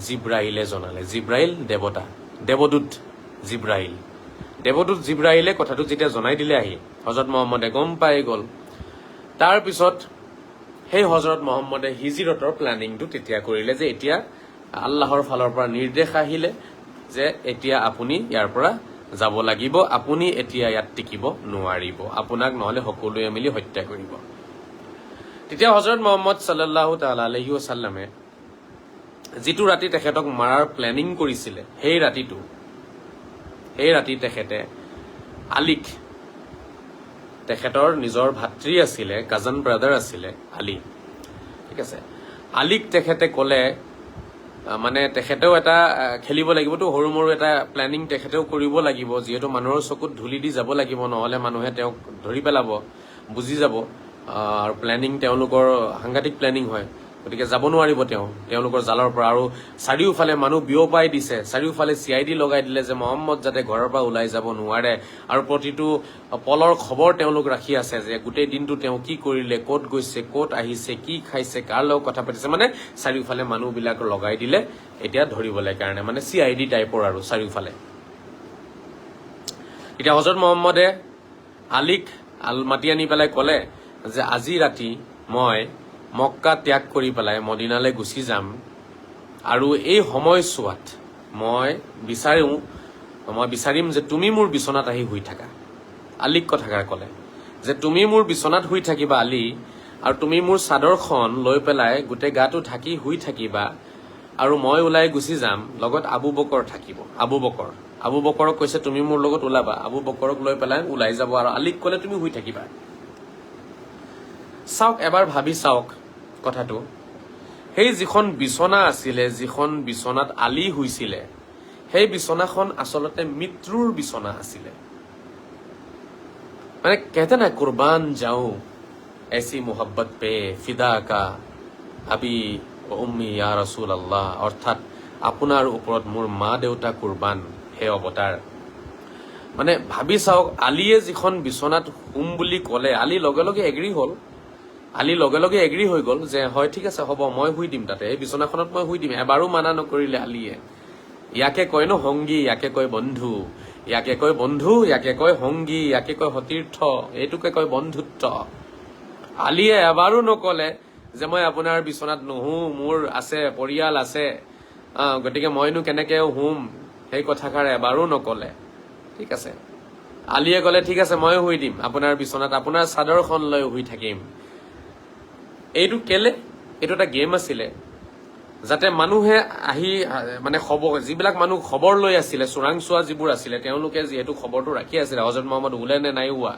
জিব্ৰাইলে জনালে। জিব্ৰাইল দেৱতা, দেৱদূত জিব্ৰাইলে কথাটো যেতিয়া জনাই দিলে আহি, হজৰত মহম্মদে গম পাই গ'ল। তাৰপিছত সেই হজৰত মহম্মদে হিজৰতৰ প্লেনিংটো তেতিয়া কৰিলে যে এতিয়া আল্লাহৰ ফালৰ পৰা নিৰ্দেশ আহিলে যে এতিয়া আপুনি ইয়াৰ পৰা যাব লাগিব, আপুনি এতিয়া ইয়াত টিকিব নোৱাৰিব, আপোনাক নহলে সকলোৱে মিলি হত্যা কৰিব। তেতিয়া হজৰত মহম্মদ সাল্লাল্লাহু তাআলা আলাইহি ওয়াসাল্লামে যিটো ৰাতি তেখেতক মাৰাৰ প্লেনিং কৰিছিলে, সেই ৰাতি তেখেতে আলীক, তেখেতৰ নিজৰ ভাতৃ আছিলে, কাজন ব্ৰাদাৰ আছিলে আলী, ঠিক আছে, আলীক তেখেতে ক'লে, মানে তেখেতেও এটা খেলিব লাগিবতো, সৰু মৰু এটা প্লেনিং তেখেতেও কৰিব লাগিব, যিহেতু মানুহৰ চকুত ধূলি দি যাব লাগিব, নহলে মানুহে তেওঁক ধৰি পেলাব, বুজি যাব। আৰু প্লেনিং তেওঁলোকৰ সাংঘাতিক প্লেনিং হয়, গতিকে যাব নোৱাৰিব তেওঁলোকৰ জালৰ পৰা। আৰু চাৰিওফালে মানুহ বিয়পাই দিছে, চাৰিওফালে CID লগাই দিলে যে মহম্মদ যাতে ঘৰৰ পৰা ওলাই যাব নোৱাৰে, আৰু প্ৰতিটো পলৰ খবৰ তেওঁলোক ৰাখি আছে যে গোটেই দিনটো তেওঁ কি কৰিলে, ক'ত গৈছে, ক'ত আহিছে, কি খাইছে, কাৰ লগত কথা পাতিছে, মানে চাৰিওফালে মানুহবিলাক লগাই দিলে এতিয়া ধৰিবলৈ কাৰণে, মানে CID টাইপৰ আৰু চাৰিওফালে। এতিয়া হজৰত মহম্মদে আলীক মাতি আনি পেলাই ক'লে যে আজি ৰাতি মই মক্কা ত্যাগ কৰি পেলাই মদিনালৈ গুচি যাম, আৰু এই সময়ছোৱাত মই বিচাৰিম যে তুমি মোৰ বিচনাত আহি শুই থাকা। আলীক কথাষাৰ ক'লে যে তুমি মোৰ বিচনাত শুই থাকিবা আলী, আৰু তুমি মোৰ চাদৰখন লৈ পেলাই গোটেই গাটো ঢাকি শুই থাকিবা, আৰু মই ওলাই গুচি যাম, লগত আবু বকৰ থাকিব। আবু বকৰক কৈছে তুমি মোৰ লগত ওলাবা, আবু বকৰক লৈ পেলাই ওলাই যাব, আৰু আলীক ক'লে তুমি শুই থাকিবা। চাওক, এবাৰ ভাবি চাওক কথাটো, সেই যিখন বিচনা আছিলে, যিখন বিচনাত আলী শুইছিলে, সেই বিচনাখন আচলতে মৃত্যুৰ বিচনা আছিলে। মানে कहते ना कुर्बान जाऊं ऐसी मोहब्बत पे फिदा का अभी उम्मी या रसूल अल्लाह, অৰ্থাৎ আপোনাৰ ওপৰত মোৰ মা দেউতা কুৰবান হে অৱতাৰ। মানে ভাবি চাওক, আলীয়ে যিখন বিচনাত শুম বুলি ক'লে, আলী লগে লগে এগ্ৰী হৈ গ'ল যে হয় ঠিক আছে, হ'ব, মই শুই দিম তাতে, এই বিচনাখনত মই শুই দিম। এবাৰো মানা নকৰিলে আলীয়ে। ইয়াকে কয় ন সংগী, ইয়াকে কয় বন্ধু, ইয়াকে কয় সংগী, ইয়াকে কয় সতীৰ্থ, এইটোকে কয় বন্ধুত্ব। আলীয়ে এবাৰো নকলে যে মই আপোনাৰ বিচনাত নুহো, মোৰ আছে পৰিয়াল আছে, গতিকে মইনো কেনেকে হুম, সেই কথাষাৰ এবাৰো নকলে। ঠিক আছে, আলীয়ে কলে ঠিক আছে মই শুই দিম আপোনাৰ বিচনাত, আপোনাৰ চাদৰখন লৈ শুই থাকিম। এইটো কেলে, এইটো এটা গেম আছিলে, যাতে মানুহে আহি মানে খবৰ, যিবিলাক মানুহ খবৰ লৈ আছিলে, চোৰাংচোৱা যিবোৰ আছিলে, তেওঁলোকে যিহেতু খবৰটো ৰাখি আছিলে হজৰত মহম্মদ ওলে নে নাই হোৱা,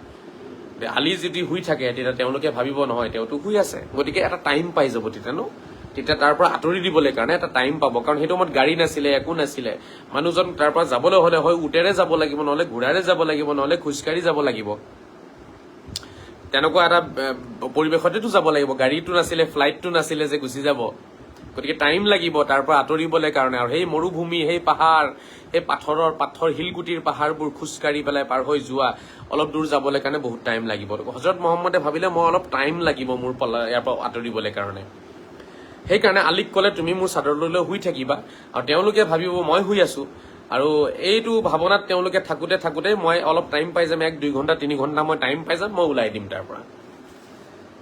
আলী যদি শুই থাকে তেতিয়া তেওঁলোকে ভাবিব নহয় তেওঁতো শুই আছে, গতিকে এটা টাইম পাই যাব তেতিয়া তাৰ পৰা আঁতৰি দিবলৈ কাৰণে এটা টাইম পাব। কাৰণ সেইটো সময়ত গাড়ী নাছিলে, একো নাছিলে, মানুহজন তাৰ পৰা যাবলৈ হলে হয় উটেৰে যাব লাগিব, নহলে ঘোঁৰাৰে যাব লাগিব, নহলে খোজকাঢ়ি যাব লাগিব, তেনেকুৱা এটা পৰিৱেশতেতো যাব লাগিব। গাড়ীটো নাছিলে, ফ্লাইটটো নাছিলে যে গুচি যাব, গতিকে টাইম লাগিব তাৰ পৰা আঁতৰিবলৈ কাৰণে। আৰু সেই মৰুভূমি, সেই পাহাৰ, সেই পাথৰ শিলগুটিৰ পাহাৰবোৰ খোজকাঢ়ি পেলাই পাৰ হৈ যোৱা, অলপ দূৰ যাবলৈ কাৰণে বহুত টাইম লাগিব। হজৰত মহম্মদে ভাবিলে মই অলপ টাইম লাগিব মোৰ ইয়াৰ পৰা আঁতৰিবলৈ কাৰণে, সেইকাৰণে আলীক কলে তুমি মোৰ চাদৰলৈ লৈ শুই থাকিবা, আৰু তেওঁলোকে ভাবিব মই শুই আছো, আৰু এইটো ভাৱনাত তেওঁলোকে থাকোতে থাকোতে মই অলপ টাইম পাই যাম, 1-2 ঘণ্টা 3 ঘণ্টা মই টাইম পাই যাম, মই ওলাই দিম তাৰ পৰা।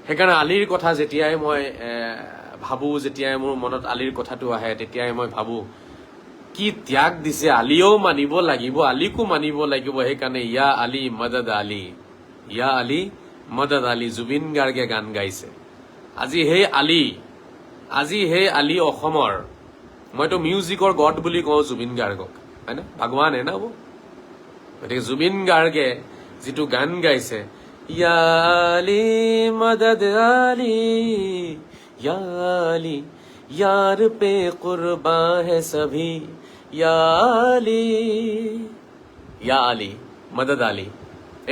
সেইকাৰণে আলীৰ কথা যেতিয়াই মই ভাবো, যেতিয়াই মোৰ মনত আলীৰ কথাটো আহে, তেতিয়াই মই ভাবো কি ত্যাগ দিছে, আলীও মানিব লাগিব, আলীকো মানিব লাগিব। সেইকাৰণে ইয়া আলী মদদ আলী, ইয়া আলী মদদ আলী, জুবিন গাৰ্গে গান গাইছে। আজি সেই আলী অসমৰ, মইতো মিউজিকৰ গড বুলি কওঁ জুবিন গাৰ্গক, হয় না, ভগৱান হে না वो। গতিকে জুবিন গাৰ্গে যিটো গান গাইছে, ইয়া আলী মদদ আলী, ইয়া আলী यार पे कुर्बा है सभी, या আলী মদদ আলী,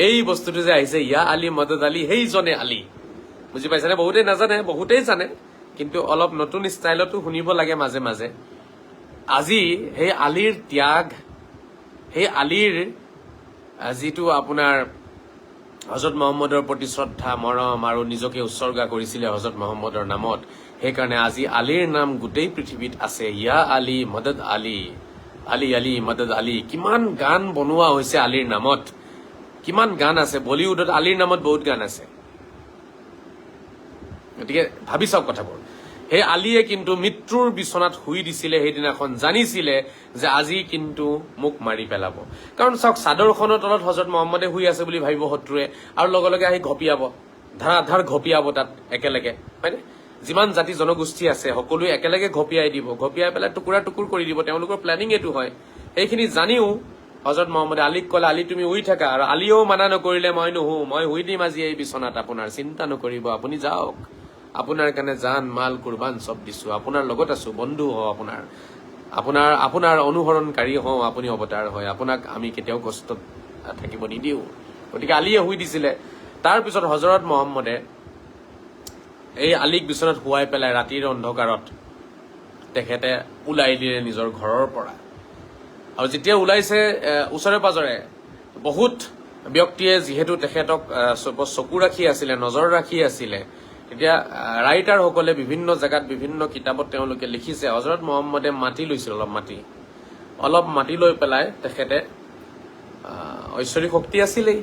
এই বস্তুটো যে আহিছে ইয়া আলী মদদ আলী, সেইজনে আলী, বুজি পাইছেনে? বহুতেই নাজানে, বহুতেই জানে, কিন্তু অলপ নতুন ষ্টাইলতো শুনিব লাগে মাজে মাজে। আজি সেই আলীৰ ত্যাগ, সেই আলীৰ যিটো আপোনাৰ হজৰত মহম্মদৰ প্ৰতি শ্ৰদ্ধা মৰম আৰু নিজকে উৎসৰ্গা কৰিছিলে হজৰত মহম্মদৰ নামত, সেইকাৰণে আজি আলীৰ নাম গোটেই পৃথিৱীত আছে, ইয়া আলী মদদ আলী, আলী আলী মদদ আলী। কিমান গান বনোৱা হৈছে আলীৰ নামত, কিমান গান আছে বলিউডত, আলীৰ নামত বহুত গান আছে। গতিকে ভাবি চাওক কথাবোৰ। সেই আলীয়ে কিন্তু মৃত্যুৰ বিচনাত শুই দিছিলে সেইদিনাখন, জানিছিলে যে আজি কিন্তু মোক মাৰি পেলাব। কাৰণ চাওক, চাদৰখনৰ তলত হজৰত মহম্মদে শুই আছে বুলি ভাবিব শত্ৰুৱে, আৰু লগে লগে আহি ঘপিয়াব, ধাৰাধাৰ ঘপিয়াব তাত একেলগে, হয়নে? যিমান জাতি জনগোষ্ঠী আছে সকলোৱে একেলগে ঘপিয়াই দিব, ঘপিয়াই পেলাই টুকুৰা টুকুৰ কৰি দিব, তেওঁলোকৰ প্লেনিং এইটো হয়। সেইখিনি জানিও হজৰত মহম্মদে আলীক কলে, আলী তুমি শুই থাকা, আৰু আলীয়েও মানা নকৰিলে, মই নুহো, মই শুই দিম আজি এই বিচনাত, আপোনাৰ চিন্তা নকৰিব, আপুনি যাওক, আপোনাৰ কাৰণে জান মাল কুৰবান চব দিছো, আপোনাৰ লগত আছো, বন্ধু হওঁ আপোনাৰ অনুসৰণকাৰী হওঁ, আপুনি অৱতাৰ হয়, আপোনাক আমি কেতিয়াও কষ্টত থাকিব নিদিও। গতিকে আলীয়ে শুই দিছিলে। তাৰ পিছত হজৰত মহম্মদে এই আলীক বিচনাত শুৱাই পেলাই ৰাতিৰ অন্ধকাৰত তেখেতে ওলাই দিলে নিজৰ ঘৰৰ পৰা। আৰু যেতিয়া ওলাইছে, ওচৰে পাজৰে বহুত ব্যক্তিয়ে যিহেতু তেখেতক চকু ৰাখি আছিলে, নজৰ ৰাখি আছিলে, তেতিয়া ৰাইটাৰসকলে বিভিন্ন জেগাত বিভিন্ন কিতাপত তেওঁলোকে লিখিছে, হজৰত মহম্মদে মাটি লৈছিল, অলপ মাটি লৈ পেলাই তেখেতে ঐশ্বৰিক শক্তি আছিলেই,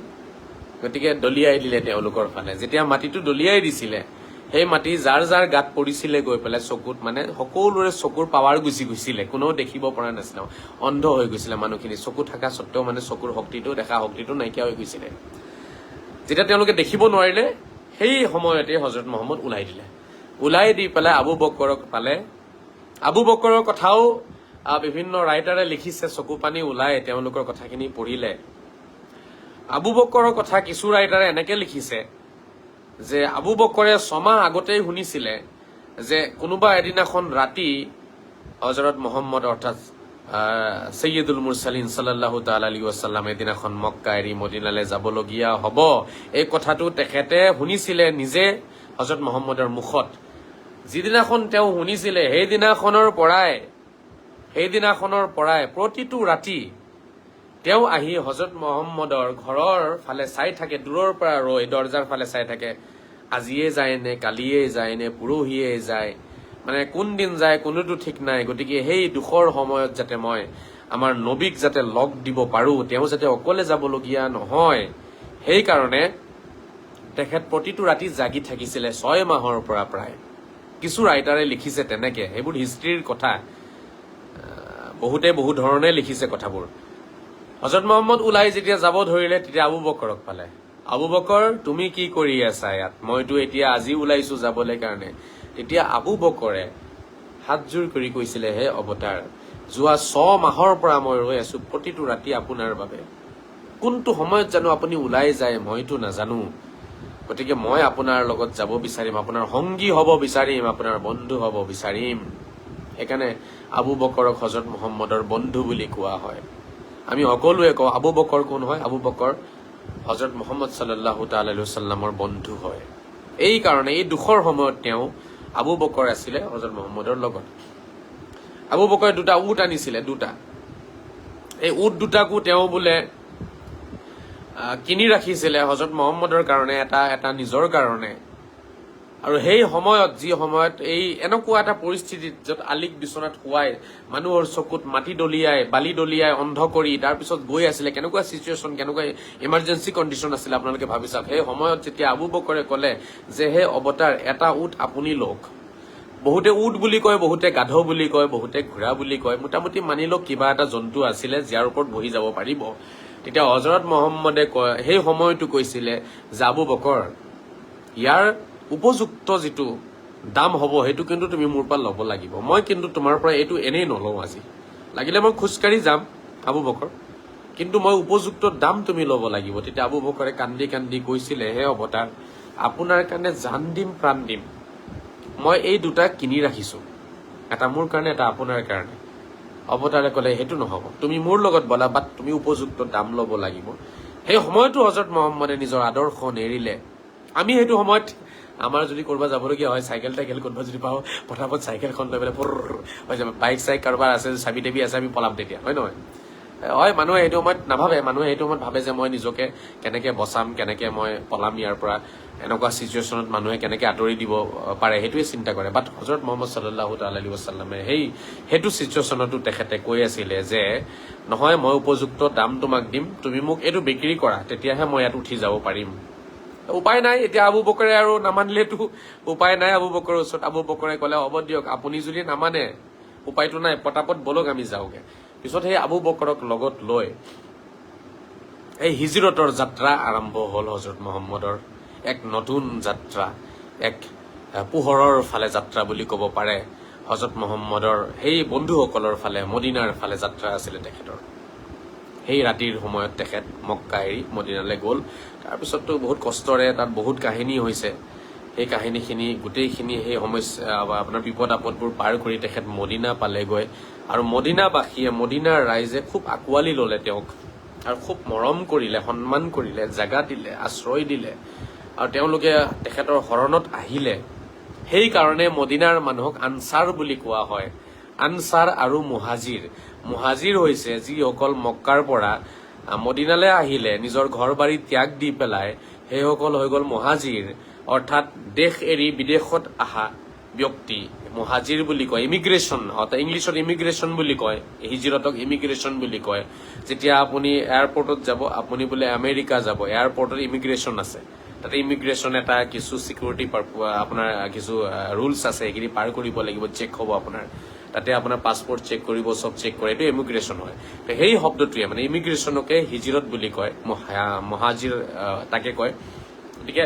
গতিকে দলিয়াই দিলে তেওঁলোকৰ ফালে। যেতিয়া মাটিটো দলিয়াই দিছিলে, সেই মাটি যাৰ যাৰ গাত পৰিছিলে গৈ পেলাই চকুত, মানে সকলোৰে চকুৰ পাৱাৰ গুচি গৈছিলে, কোনেও দেখিব পৰা নাছিলে, অন্ধ হৈ গৈছিলে মানুহখিনি, চকু থকা স্বত্বেও মানে চকুৰ শক্তিটো, দেখা শক্তিটো নাইকিয়া হৈ গৈছিলে। যেতিয়া তেওঁলোকে দেখিব নোৱাৰিলে, সেই সময়তে হজৰত মহম্মদ ওলাই দিলে। ওলাই দি পেলাই আবু বকৰক পালে। আবু বকৰৰ কথাও বিভিন্ন ৰাইটাৰে লিখিছে, চকু পানী ওলাই তেওঁলোকৰ কথাখিনি পঢ়িলে। আবু বকৰৰ কথা কিছু ৰাইটাৰে এনেকে লিখিছে যে আবু বকৰে 6 মাহ আগতেই শুনিছিলে যে কোনোবা এদিনাখন ৰাতি হজৰত মহম্মদ অৰ্থাৎ সৈয়দুল মুৰসালিন সাল্লাল্লাহু তাআলা আলাইহি ওয়াসাল্লাম এদিনাখন মক্কা এৰি মদিনালৈ যাবলগীয়া হ'ব। এই কথাটো তেখেতে শুনিছিলে নিজে হজৰত মহম্মদৰ মুখত। যিদিনাখন তেওঁ শুনিছিলে সেইদিনাখনৰ পৰাই প্ৰতিটো ৰাতি তেওঁ আহি হজৰত মহম্মদৰ ঘৰৰ ফালে চাই থাকে, দূৰৰ পৰা ৰৈ দৰজাৰ ফালে চাই থাকে, আজিয়ে যায় নে কালিয়ে যায় নে পৰহিয়ে যায়, মানে কোন দিন যায় কোনোটো ঠিক নাই। গতিকে সেই দুখৰ সময়ত যাতে মই আমাৰ নবীক যাতে লগ দিব পাৰো, তেওঁ যাতে অকলে যাবলগীয়া নহয়, সেইকাৰণে তেখেত প্ৰতিটো ৰাতি জাগি থাকিছিলে 6 মাহৰ পৰা প্ৰায়। কিছু ৰাইটাৰে লিখিছে তেনেকে, সেইবোৰ হিষ্ট্ৰীৰ কথা, বহুতে বহু ধৰণে লিখিছে কথাবোৰ। হজৰত মহম্মদ ওলাই যেতিয়া যাব ধৰিলে তেতিয়া আবু বকৰক পালে। আবু বকৰ তুমি কি কৰি আছা ইয়াত? মইতো এতিয়া আজি ওলাইছো যাবলৈ কাৰণে। তেতিয়া আবু বকৰে হাতযোৰ কৰি কৈছিলে, হে অৱতাৰ, যোৱা 6 মাহৰ পৰা মই ৰৈ আছো প্ৰতিটো ৰাতি আপোনাৰ বাবে। কোনটো সময়ত জানো আপুনি ওলাই যায় মইতো নাজানো। গতিকে মই আপোনাৰ লগত যাব বিচাৰিম, আপোনাৰ সংগী হ'ব বিচাৰিম, আপোনাৰ বন্ধু হ'ব বিচাৰিম। সেইকাৰণে আবু বকৰক হজৰত মুহাম্মদৰ বন্ধু বুলি কোৱা হয়। আমি সকলোৱে কওঁ আবু বকৰ কোন হয়? আবু বকৰ হজৰত মুহাম্মদ সাল্লাল্লাহু তাআলা আলাইহি ওয়াসাল্লামৰ বন্ধু হয়। এই কাৰণে এই দুখৰ সময়ত তেওঁ আবু বকৰ আছিলে হজৰত মুহাম্মদৰ লগত। আবু বকৰে 2টা উট আনিছিলে, 2টা। এই উট 2টাকো তেওঁ বোলে কিনি ৰাখিছিলে হজৰত মুহাম্মদৰ কাৰণে, এটা নিজৰ কাৰণে। আৰু সেই সময়ত, যি সময়ত এই এনেকুৱা এটা পৰিস্থিতিত য'ত আলিক বিচনাত শুৱাই মানুহৰ চকুত মাটি দলিয়াই, বালি দলিয়াই, অন্ধ কৰি তাৰপিছত গৈ আছিলে, কেনেকুৱা চিচুৱেশ্যন, কেনেকুৱা ইমাৰ্জেঞ্চি কণ্ডিশ্যন আছিলে আপোনালোকে ভাবি চাওক। সেই সময়ত যেতিয়া আবু বকৰে ক'লে যে হে অৱতাৰ, এটা উট আপুনি লওক। বহুতে উট বুলি কয়, বহুতে গাধ বুলি কয়, বহুতে ঘোঁৰা বুলি কয়, মোটামুটি মানি লওক কিবা এটা জন্তু আছিলে যাৰ ওপৰত বহি যাব পাৰিব। তেতিয়া হজৰত মহম্মদে কয়, সেই সময়টো কৈছিলে যে আবু বকৰ, ইয়াৰ উপযুক্ত যিটো দাম হ'ব সেইটো কিন্তু তুমি মোৰ পৰা ল'ব লাগিব। মই কিন্তু তোমাৰ পৰা এইটো এনেই নলওঁ আজি। লাগিলে মই খোজকাঢ়ি যাম আবু বকৰ, কিন্তু মই উপযুক্ত দাম তুমি ল'ব লাগিব। তেতিয়া আবু বকৰে কান্দি কান্দি কৈছিলে, হে অৱতাৰ, আপোনাৰ কাৰণে জান দিম, প্ৰাণ দিম। মই এই 2টা কিনি ৰাখিছো, এটা মোৰ কাৰণে, এটা আপোনাৰ কাৰণে। অৱতাৰে ক'লে, সেইটো নহ'ব, তুমি মোৰ লগত বলা, বাট তুমি উপযুক্ত দাম ল'ব লাগিব। সেই সময়তো হজৰত মহম্মদে নিজৰ আদৰ্শ নেৰিলে। আমি সেইটো সময়ত আমাৰ যদি ক'ৰবাত যাবলগীয়া হয়, চাইকেল ক'ৰবাত যদি পাওঁ, পটাপট চাইকেলখন লৈ পেলাই হৈ যাব। বাইক কাৰোবাৰ আছে, চাবি তাবি আছে, আমি পলাম তেতিয়া, হয় নহয়? হয়, মানুহে সেইটো সময়ত নাভাবে। মানুহে সেইটো সময়ত ভাবে যে মই নিজকে কেনেকে বচাম, কেনেকে মই পলাম ইয়াৰ পৰা, এনেকুৱা চিচুৱেশ্যনত মানুহে কেনেকে আঁতৰি দিব পাৰে, সেইটোৱে চিন্তা কৰে। বাট হজৰত মুহাম্মদ সাল্লাল্লাহু তাআলা আলাইহি ওয়াসাল্লামে সেইটো চিচুৱেশ্যনতো তেখেতে কৈ আছিলে যে নহয়, মই উপযুক্ত দাম তোমাক দিম, তুমি মোক এইটো বিক্ৰী কৰা, তেতিয়াহে মই ইয়াত উঠি যাব পাৰিম। উপায় নাই। এতিয়া আবু বকৰে আৰু নামানিলেতো উপায় নাই আবু বকৰৰ ওচৰত। আবু বকৰে ক'লে, হ'ব দিয়ক, আপুনি যদি নামানে উপায়টো নাই, পটাপট বলক আমি যাওঁগে। পিছত সেই আবু বকৰক লগত লৈ এই হিজৰতৰ যাত্ৰা আৰম্ভ হ'ল। হজৰত মুহাম্মদৰ এক নতুন যাত্ৰা, এক পোহৰৰ ফালে যাত্ৰা বুলি ক'ব পাৰে। হজৰত মুহাম্মদৰ সেই বন্ধুসকলৰ ফালে, মদিনাৰ ফালে যাত্ৰা আছিলে তেখেতৰ। সেই ৰাতিৰ সময়ত তেখেত মক্কা এৰি মদিনালৈ গ'ল। তাৰপিছততো বহুত কষ্টৰে তাত বহুত কাহিনী হৈছে। সেই কাহিনীখিনি গোটেইখিনি সেই সমস্যা আপোনাৰ বিপদ আপদবোৰ পাৰ কৰি তেখেত মদিনা পালেগৈ। আৰু মদিনাবাসীয়ে, মদিনাৰ ৰাইজে খুব আঁকোৱালি ল'লে তেওঁক, আৰু খুব মৰম কৰিলে, সন্মান কৰিলে, জাগা দিলে, আশ্ৰয় দিলে, আৰু তেওঁলোকে তেখেতৰ শৰণত আহিলে। সেইকাৰণে মদিনাৰ মানুহক আনচাৰ বুলি কোৱা হয়। আনচাৰ আৰু মুহাজিৰ। মুহাজিৰ হৈছে যিসকল মক্কাৰ পৰা মদিনালৈ আহিলে, নিজৰ ঘৰ বাৰী ত্যাগ দি পেলাই, সেইসকল হৈ গ'ল মুহাজিৰ, অৰ্থাৎ দেশ এৰি বিদেশত অহা ব্যক্তি। মুহাজিৰ বুলি কয়। ইমিগ্ৰেশ্যন, ইংলিছত ইমিগ্ৰেশ্যন বুলি কয়, হিজৰতক ইমিগ্ৰেশ্যন বুলি কয়। যেতিয়া আপুনি এয়াৰপৰ্টত যাব, আপুনি বোলে আমেৰিকা যাব, এয়াৰপৰ্টত ইমিগ্ৰেশ্যন আছে, তাতে ইমিগ্ৰেশ্যন এটা কিছু চিকিউৰিটি আপোনাৰ কিছু ৰুলছ আছে, সেইখিনি পাৰ কৰিব লাগিব, চেক হ'ব আপোনাৰ। তাতে আপোনাৰ পাছপৰ্ট চেক কৰিব, চব চেক কৰে, এইটো ইমিগ্ৰেশ্যন হয়। সেই শব্দটোৱে মানে ইমিগ্ৰেশ্যনকে হিজৰত বুলি কয়, মুহাজিৰ তাকে কয়। গতিকে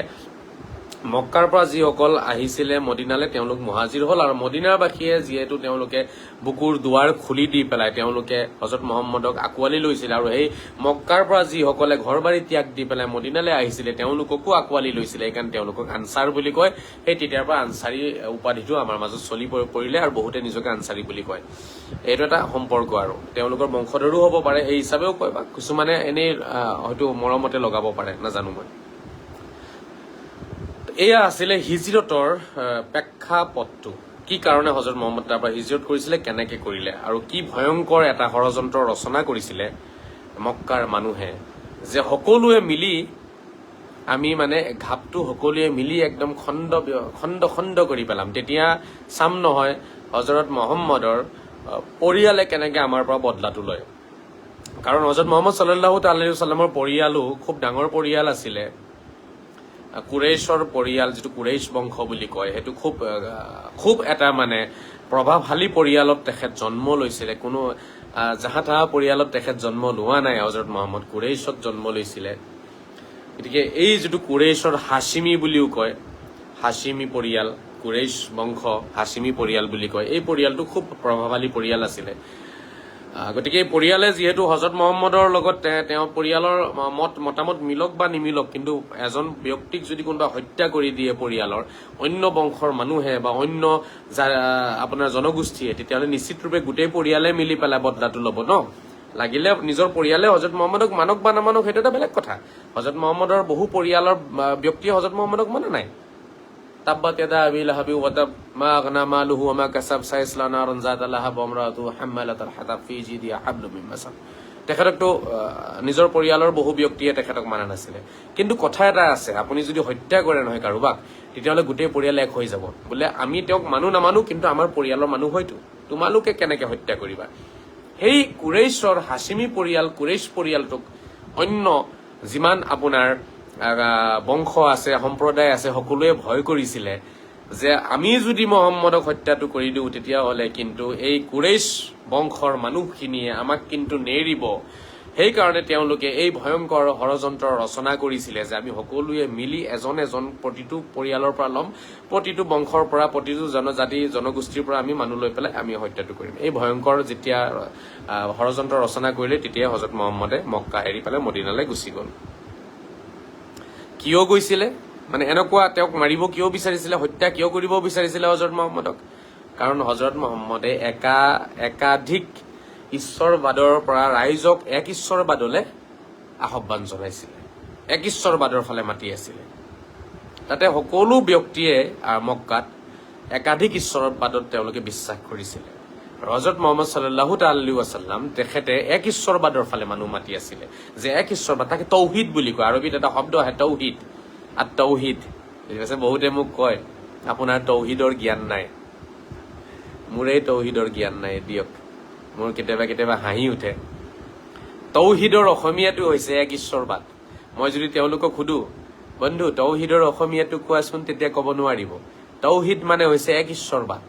মক্কাৰ পৰা যিসকল আহিছিলে মদিনালে, তেওঁলোক মুহাজিৰ হ'ল। আৰু মদিনাবাসীয়ে যিহেতু তেওঁলোকে বুকুৰ দুৱাৰ খুলি দি পেলাই তেওঁলোকে হজৰত মুহাম্মদক আঁকোৱালি লৈছিলে, আৰু সেই মক্কাৰ পৰা যিসকলে ঘৰ বাৰী ত্যাগ দি পেলাই মদিনালৈ আহিছিলে তেওঁলোককো আঁকোৱালি লৈছিলে, সেইকাৰণে তেওঁলোকক আনচাৰ বুলি কয়। সেই তেতিয়াৰ পৰা আনচাৰী উপাধিটো আমাৰ মাজত চলি পৰিলে, আৰু বহুতে নিজকে আনচাৰী বুলি কয়। এইটো এটা সম্পৰ্ক, আৰু তেওঁলোকৰ বংশধৰো হ'ব পাৰে, সেই হিচাপেও কয়, বা কিছুমানে এনেই হয়তো মৰমতে লগাব পাৰে, নাজানো মই। এয়া আছিলে হিজৰতৰ প্ৰেক্ষাপটটো। কি কাৰণে হজৰত মুহাম্মদ তাৰ পৰা হিজৰত কৰিছিলে, কেনেকে কৰিলে, আৰু কি ভয়ংকৰ এটা ষড়যন্ত্ৰ ৰচনা কৰিছিলে মক্কাৰ মানুহে, যে সকলোৱে মিলি আমি মানে ঘাপটো সকলোৱে মিলি একদম খণ্ড খণ্ড কৰি পেলাম, তেতিয়া চাম নহয় হজৰত মুহাম্মদৰ পৰিয়ালে কেনেকে আমাৰ পৰা বদলাটো লয়। কাৰণ হজৰত মুহাম্মদ সাল্লাল্লাহু তাআলা আলাইহি ওয়াসাল্লামৰ পৰিয়ালো খুব ডাঙৰ পৰিয়াল আছিলে। কুৰেইশৰ পৰিয়াল যিটো কুৰেইশ বংশ বুলি কয় সেইটো খুব এটা মানে প্ৰভাৱশালী পৰিয়ালত তেখেত জন্ম লৈছিলে কোনো জাহা তাহা পৰিয়ালত তেখেত জন্ম লোৱা নাই হযৰত মুহাম্মদ কুৰেইশত জন্ম লৈছিলে গতিকে এই যিটো কুৰেইশৰ হাশিমি বুলিও কয় হাশিমি পৰিয়াল কুৰেইশ বংশ হাশিমি পৰিয়াল বুলি কয় এই পৰিয়ালটো খুব প্ৰভাৱশালী পৰিয়াল আছিলে গতিকে এই পৰিয়ালে যিহেতু হযৰত মুহাম্মদৰ লগত তেওঁ পৰিয়ালৰ মতামত মিলক বা নিমিলক কিন্তু এজন ব্যক্তিক যদি কোনোবা হত্যা কৰি দিয়ে পৰিয়ালৰ অন্য বংশৰ মানুহে বা অন্য আপোনাৰ জনগোষ্ঠীয়ে তেতিয়াহ'লে নিশ্চিতৰূপে গোটেই পৰিয়ালে মিলি পেলাই বদলাটো ল'ব ন লাগিলে নিজৰ পৰিয়ালে হযৰত মুহাম্মদক মানক বা নামানক সেইটো এটা বেলেগ কথা হযৰত মুহাম্মদৰ বহু পৰিয়ালৰ ব্যক্তিয়ে হযৰত মুহাম্মদক মানে নাই তাব্বাত ইয়াদা আবি লাহাবি ওয়া তাব মা আগনা মালুহু ওয়া মা কাসাব সাইসলা নারুন যাতা লাহাব ওয়া ইমরাতুহু হাম্মালাতাল হাতাব ফি জিদিহা হাবলুম মিন মাসাদ তেখেতকতো নিজৰ পৰিয়ালৰ বহু ব্যক্তিয়ে তেখেতক মানা নাছিলে কিন্তু কথা এটা আছে আপুনি যদি হত্যা কৰে নহয় কাৰোবাক তেতিয়াহ'লে গোটেই পৰিয়াল এক হৈ যাব বোলে আমি তেওঁক মানুহ নামানো কিন্তু আমাৰ পৰিয়ালৰ মানুহ হয়তো তোমালোকে কেনেকে হত্যা কৰিবা সেই কুৰেইশৰ হাশিমি পৰিয়াল কুৰেইশ পৰিয়ালটোক অন্য যিমান আপোনাৰ বংশ আছে সম্প্ৰদায় আছে সকলোৱে ভয় কৰিছিলে যে আমি যদি মুহাম্মদক হত্যাটো কৰি দিওঁ তেতিয়াহ'লে কিন্তু এই কুৰেইশ বংশৰ মানুহখিনিয়ে আমাক কিন্তু নেৰিব সেইকাৰণে তেওঁলোকে এই ভয়ংকৰ ষড়যন্ত্ৰ ৰচনা কৰিছিলে যে আমি সকলোৱে মিলি এজন প্ৰতিটো পৰিয়ালৰ পৰা ল'ম প্ৰতিটো বংশৰ পৰা প্ৰতিটো জনজাতি জনগোষ্ঠীৰ পৰা আমি মানুহ লৈ পেলাই আমি হত্যাটো কৰিম এই ভয়ংকৰ যেতিয়া ষড়যন্ত্ৰ ৰচনা কৰিলে তেতিয়া হযৰত মুহাম্মদে মক্কা এৰি পেলাই মদিনালৈ গুচি গ'ল কিয় গৈছিলে মানে এনেকুৱা তেওঁক মাৰিব কিয় বিচাৰিছিলে হত্যা কিয় কৰিব বিচাৰিছিলে হযৰত মুহাম্মদক কাৰণ হযৰত মুহাম্মদে একাধিক ঈশ্বৰবাদৰ পৰা ৰাইজক এক ঈশ্বৰবাদলৈ আহ্বান জনাইছিলে এক ঈশ্বৰবাদৰ ফালে মাতি আছিলে তাতে সকলো ব্যক্তিয়ে মক্কাত একাধিক ঈশ্বৰবাদত তেওঁলোকে বিশ্বাস কৰিছিলে হযৰত মুহাম্মদ সাল্লাল্লাহু আলাইহি ওয়াসাল্লাম তেখেতে এক ঈশ্বৰবাদৰ ফালে মানুহ মাতি আছিলে যে এক ঈশ্বৰবাদ তাকে তৌহিদ বুলি কয় আৰবীত এটা শব্দ আছে তৌহিদ আৰ তৌহিদ ঠিক আছে বহুতে মোক কয় আপোনাৰ তৌহিদৰ জ্ঞান নাই মোৰে তৌহিদৰ জ্ঞান নাই দিয়ক মোৰ কেতিয়াবা হাঁহি উঠে তৌহিদৰ অসমীয়াটো হৈছে এক ঈশ্বৰবাদ মই যদি তেওঁলোকক সুধো বন্ধু তৌহিদৰ অসমীয়াটো কোৱাচোন তেতিয়া ক'ব নোৱাৰিব তৌহিদ মানে হৈছে এক ঈশ্বৰবাদ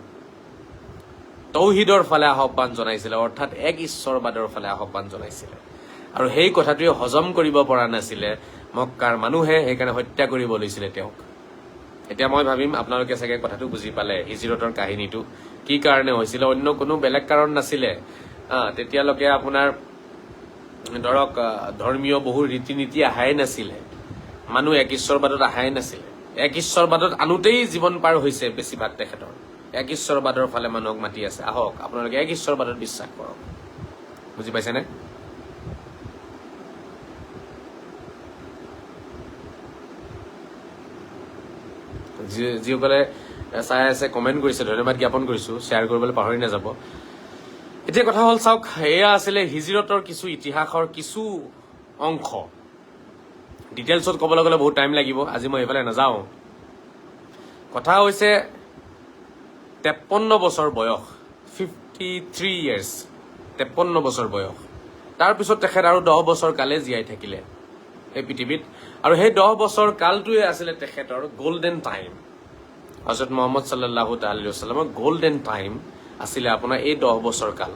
তৌহিদৰ ফালে আহ্বান জনাইছিলে অৰ্থাৎ এক ঈশ্বৰবাদৰ ফালে আহ্বান জনাইছিলে আৰু সেই কথাটোৱে হজম কৰিব পৰা নাছিলে মক্কাৰ মানুহে সেইকাৰণে হত্যা কৰিব লৈছিলে তেওঁক এতিয়া মই ভাবিম আপোনালোকে চাগে কথাটো বুজি পালে হিজৰতৰ কাহিনীটো কি কাৰণে হৈছিল অন্য কোনো বেলেগ কাৰণ নাছিলে তেতিয়ালৈকে আপোনাৰ ধৰক ধৰ্মীয় বহু ৰীতি নীতি আহাই নাছিলে মানুহ এক ঈশ্বৰবাদত আহাই নাছিলে এক ঈশ্বৰবাদত আনোতেই জীৱন পাৰ হৈছে বেছিভাগ তেখেতৰ এক ঈশ্বৰবাদৰ ফালে মানুহক মাতি আছে আহক আপোনালোকে এক ঈশ্বৰবাদত বিশ্বাস কৰক বুজি পাইছেনে যিসকলে চাই আছে কমেণ্ট কৰিছে ধন্যবাদ জ্ঞাপন কৰিছো শ্বেয়াৰ কৰিবলৈ পাহৰি নাযাব এতিয়া কথা হ'ল চাওক এয়া আছিলে হিজৰতৰ কিছু ইতিহাসৰ কিছু অংশ ডিটেইলছত ক'বলৈ গ'লে বহুত টাইম লাগিব আজি মই এইফালে নাযাওঁ কথা হৈছে 53 বছৰ বয়স 53 ইয়াৰ্ছ 53 বছৰ বয়স তাৰপিছত তেখেত আৰু 10 বছৰ কালে জীয়াই থাকিলে এই পৃথিৱীত আৰু সেই 10 বছৰ কালটোৱে আছিলে তেখেতৰ গোল্ডেন টাইম হযৰত মুহাম্মদ সাল্লাল্লাহু আলাইহি ওয়াসাল্লামৰ গোল্ডেন টাইম আছিলে আপোনাৰ এই 10 বছৰ কাল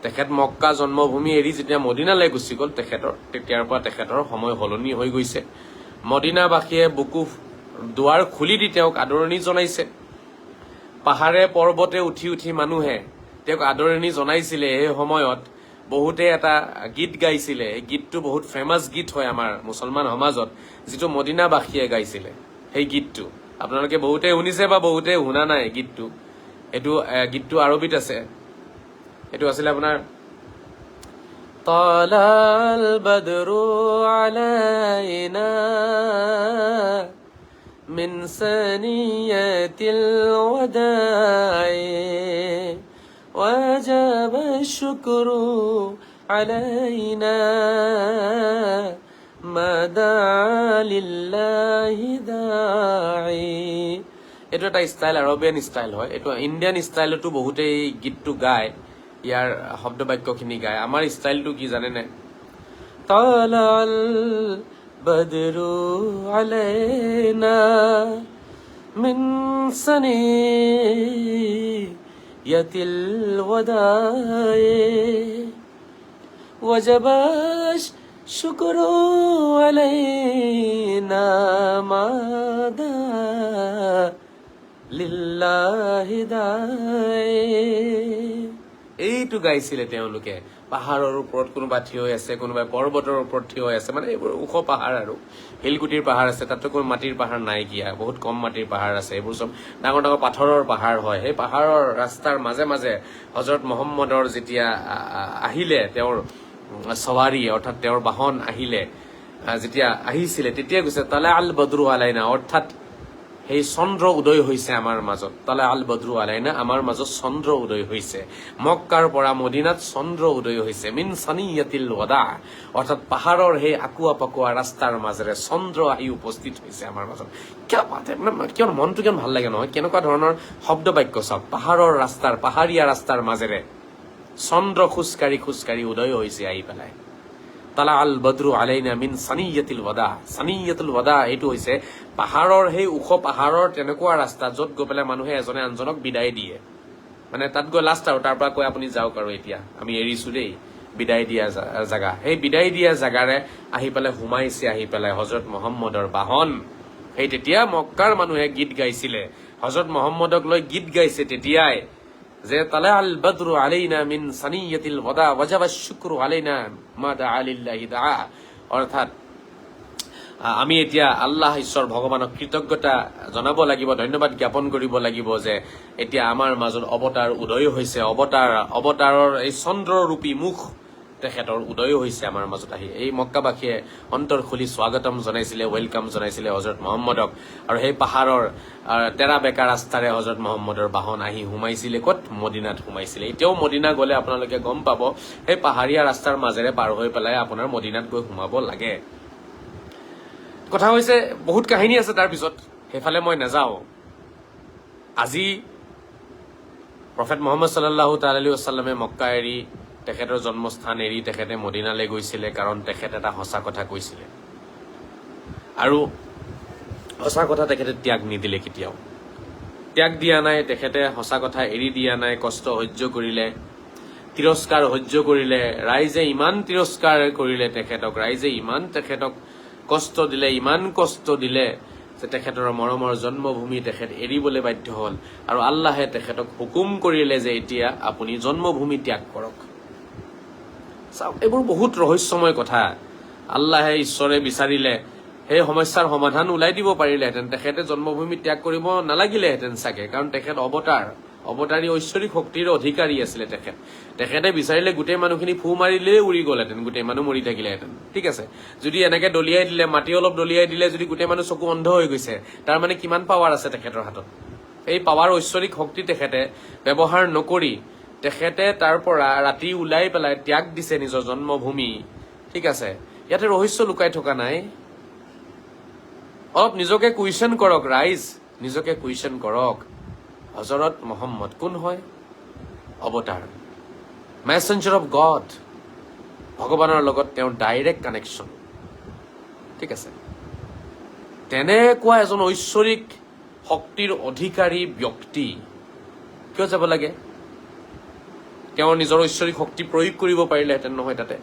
তেখেত মক্কা জন্মভূমি এৰি যেতিয়া মদিনালৈ গুচি গ'ল তেতিয়াৰ পৰা তেখেতৰ সময় সলনি হৈ গৈছে মদিনাবাসীয়ে বুকু দুৱাৰ খুলি দি তেওঁক আদৰণি জনাইছে পাহাৰে পৰ্বতে উঠি উঠি মানুহে তেওঁক আদৰণি জনাইছিলে এই সময়ত বহুতে এটা গীত গাইছিলে এই গীতটো বহুত ফেমাস গীত হয় আমাৰ মুছলমান সমাজত যেটো মদিনাবাসীয়ে গাইছিলে সেই গীতটো আপোনালোকে বহুতে শুনিছে বা বহুতে শুনা নাই গীতটো আৰবিত আছে এটো আছিল আপোনাৰ তালাল বদৰু আলাইনা মিন সানিয়াতিল ওয়াদাই ওয়াজাব শুকৰু আলাইনা মাদা লিল্লাহি দাঈ এটো এটা স্টাইল আৰবিয়ান স্টাইল হয় এটো ইন্ডিয়ান স্টাইলটো বহুতে এই গীতটো গায় ইয়াৰ শব্দ বাক্যখিনি গায় আমাৰ স্টাইলটো কি জানে নে তালাল বদরু আলাইনা মিন সানিয়াতিল ওয়াদায়ে ওয়াজাবাশ শুকরু আলাইনা মাদা লিল্লাহি দায়ে। এইটো গাইছিলে তেওঁলোকে। পাহাৰৰ ওপৰত কোনোবা থিয় হৈ আছে, কোনোবাই পৰ্বতৰ ওপৰত থিয় হৈ আছে, মানে এইবোৰ ওখ পাহাৰ আৰু শিলগুটিৰ পাহাৰ আছে, তাততো কোনো মাটিৰ পাহাৰ নাইকিয়া, বহুত কম মাটিৰ পাহাৰ আছে, এইবোৰ চব ডাঙৰ ডাঙৰ পাথৰৰ পাহাৰ হয়। সেই পাহাৰৰ ৰাস্তাৰ মাজে মাজে হজৰত মহম্মদৰ যেতিয়া আহিলে, তেওঁৰ সৱাৰী অৰ্থাৎ তেওঁৰ বাহন আহিলে, যেতিয়া আহিছিলে তেতিয়া কৈছে তালা আল বদৰু আলাইনা, অৰ্থাৎ সেই চন্দ্ৰ উদয় হৈছে আমাৰ মাজত। তালা আল বদৰু আলাইনা, আমাৰ মাজত চন্দ্ৰ উদয় হৈছে। মক্কাৰ পৰা মদিনাত চন্দ্ৰ উদয় হৈছে। মিন সানিয়াতিল ওয়াদা, অৰ্থাৎ পাহাৰৰ সেই আকুৱা পাকুৱা ৰাস্তাৰ মাজেৰে চন্দ্ৰ আহি উপস্থিত হৈছে আমাৰ মাজত। কিয় মনটো কিয় ভাল লাগে নহয়, কেনেকুৱা ধৰণৰ শব্দ বাক্য চাওক। পাহাৰৰ ৰাস্তাৰ, পাহাৰীয়া ৰাস্তাৰ মাজেৰে চন্দ্ৰ খোজকাঢ়ি খোজকাঢ়ি উদয় হৈছে আহি পেলাই। তালা আল বদৰু আলাইনা মিন সানিয়াতিল ওয়াদা। সানিয়াতুল ওয়াদা এইটো হৈছে পাহাৰৰ সেই ওখ পাহাৰৰ তেনেকুৱা ৰাস্তা য'ত গৈ পেলাই মানুহে এজনে আনজনক বিদায় দিয়ে, মানে তাত গৈ লাষ্ট আৰু তাৰ পৰা কৈ আপুনি যাওক আৰু এতিয়া আমি এৰিছো দেই, বিদায় দিয়া জাগা। সেই বিদায় দিয়া জাগাৰে আহি পেলাই সোমাইছে, আহি পেলাই হজৰত মহম্মদৰ বাহন। সেই তেতিয়া মক্কাৰ মানুহে গীত গাইছিলে, হজৰত মহম্মদক লৈ গীত গাইছে তেতিয়াই যে তালা আল বদরু আলাইনা মিন সানিয়াতিল ওয়াদা ওয়াজাবাশ শুকরু আলাইনা মা দাআ লিল্লাহি দাআ, অৰ্থাৎ আমি এতিয়া আল্লাহ ঈশ্বৰ ভগৱানক কৃতজ্ঞতা জনাব লাগিব, ধন্যবাদ জ্ঞাপন কৰিব লাগিব যে এতিয়া আমাৰ মাজত অৱতাৰ উদয় হৈছে। অৱতাৰৰ এই চন্দ্ৰৰূপী মুখ তেখেতৰ উদয় হৈছে আমাৰ মাজত আহি। এই মক্কাবাসীয়ে অন্তৰ খুলি স্বাগতম জনাইছিলে, ৱেলকাম জনাইছিলে হজৰত মহম্মদক। আৰু সেই পাহাৰৰ তেৰা বেকা ৰাস্তাৰে হজৰত মহম্মদৰ বাহন আহি সোমাইছিলে ক'ত? মদিনাত সোমাইছিলে। এতিয়াও মদিনা গ'লে আপোনালোকে গম পাব সেই পাহাৰীয়া ৰাস্তাৰ মাজেৰে পাৰ হৈ পেলাই আপোনাৰ মদিনাত গৈ সোমাব লাগে। কথা হৈছে বহুত কাহিনী আছে, তাৰ পিছত সেইফালে মই নাযাওঁ। আজি প্ৰফেট মহম্মদ সাল্লাল্লাহু তাআলা আলাইহি ওয়াসাল্লামে মক্কা এৰি, তেখেতৰ জন্মস্থান এৰি তেখেতে মদিনালৈ গৈছিলে, কাৰণ তেখেতে এটা সঁচা কথা কৈছিলে আৰু সঁচা কথা তেখেতে ত্যাগ নিদিলে, কেতিয়াও ত্যাগ দিয়া নাই। তেখেতে সঁচা কথা এৰি দিয়া নাই, কষ্ট সহ্য কৰিলে, তিৰস্কাৰ সহ্য কৰিলে। ৰাইজে ইমান তিৰস্কাৰ কৰিলে তেখেতক, ৰাইজে ইমান তেখেতক কষ্ট দিলে, ইমান কষ্ট দিলে যে তেখেতৰ মৰমৰ জন্মভূমি তেখেত এৰিবলৈ বাধ্য হল। আৰু আল্লাহে তেখেতক হুকুম কৰিলে যে এতিয়া আপুনি জন্মভূমি ত্যাগ কৰক। চাওক, এইবোৰ বহুত ৰহস্যময় কথা। আল্লাহে ঈশ্বৰে বিচাৰিলে সেই সমস্যাৰ সমাধান ওলাই দিব পাৰিলেহেঁতেন, তেখেতে জন্মভূমি ত্যাগ কৰিব নালাগিলেহেঁতেন চাগে, কাৰণ তেখেত অৱতাৰী ঐশ্বৰিক শক্তিৰ অধিকাৰী আছিলে তেখেতে বিচাৰিলে গোটেই মানুহখিনি ফু মাৰিলেই উৰি গলহেঁতেন, গোটেই মানুহ মৰি থাকিলেহেঁতেন। ঠিক আছে, যদি এনেকে দলিয়াই দিলে, মাটি অলপ দলিয়াই দিলে, যদি গোটেই মানুহ চকু অন্ধ হৈ গৈছে, তাৰ মানে কিমান পাৱাৰ আছে তেখেতৰ হাতত। এই পাৱাৰ ঐশ্বৰিক শক্তি তেখেতে ব্যৱহাৰ নকৰি তেখেতে তাৰ পৰা ৰাতি ওলাই পেলাই ত্যাগ দিছে নিজৰ জন্মভূমি। ঠিক আছে, ইয়াতে ৰহস্য লুকাই থকা নাই। অলপ নিজকে কুৱেশ্যন কৰক ৰাইজ, নিজকে কুৱেশ্যন কৰক। হজৰত মহম্মদ কোন হয়? অৱতাৰ, মেছেঞ্জাৰ অফ গড, ভগৱানৰ লগত তেওঁৰ ডাইৰেক্ট কানেকশ্যন। ঠিক আছে, তেনেকুৱা এজন ঐশ্বৰিক শক্তিৰ অধিকাৰী ব্যক্তি কিয় যাব লাগে? তেওঁ নিজৰ ঐশ্বৰিক শক্তি প্ৰয়োগ কৰিব পাৰিলেহেঁতেন নহয় তাতে,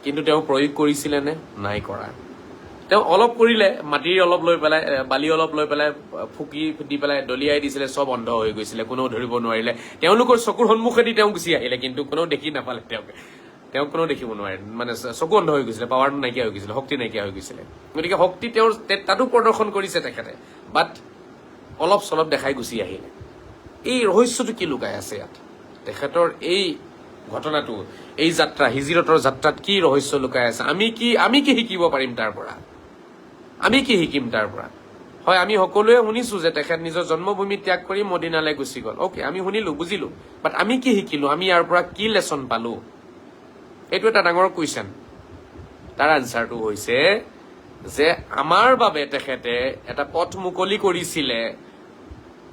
কিন্তু তেওঁ প্ৰয়োগ কৰিছিলে নে? নাই কৰা। তেওঁ অলপ কৰিলে, মাটি অলপ লৈ পেলাই, বালি অলপ লৈ পেলাই ফুকি দি পেলাই দলিয়াই দিছিলে, চব অন্ধ হৈ গৈছিলে, কোনেও ধৰিব নোৱাৰিলে। তেওঁলোকৰ চকুৰ সন্মুখেদি তেওঁ গুচি আহিলে, কিন্তু কোনেও দেখি নাপালে তেওঁক কোনেও দেখিব নোৱাৰে, মানে চকু অন্ধ হৈ গৈছিলে, পাৱাৰ নাইকিয়া হৈ গৈছিলে, শক্তি নাইকিয়া হৈ গৈছিলে। গতিকে শক্তি তেওঁৰ তাতো প্ৰদৰ্শন কৰিছে তেখেতে, বাট অলপ চলপ দেখাই গুচি আহিলে। এই ৰহস্যটো কি লুকাই আছে ইয়াত? তেখেতৰ এই ঘটনাটো, এই যাত্ৰা, হিজিৰতৰ যাত্ৰাত কি ৰহস্য লুকাই আছে? আমি কি শিকিব পাৰিম তাৰ পৰা? আমি কি শিকিম তাৰ পৰা? হয়, আমি সকলোৱে শুনিছো যে তেখেত নিজৰ জন্মভূমি ত্যাগ কৰি মদিনালৈ গুচি গল। অকে, আমি শুনিলো, বুজিলো, বাট আমি কি শিকিলো? আমি ইয়াৰ পৰা কি লেচন পালো? এইটো এটা ডাঙৰ কুৱেশ্যন। তাৰ আনচাৰটো হৈছে যে আমাৰ বাবে তেখেতে এটা পথ মুকলি কৰিছিলে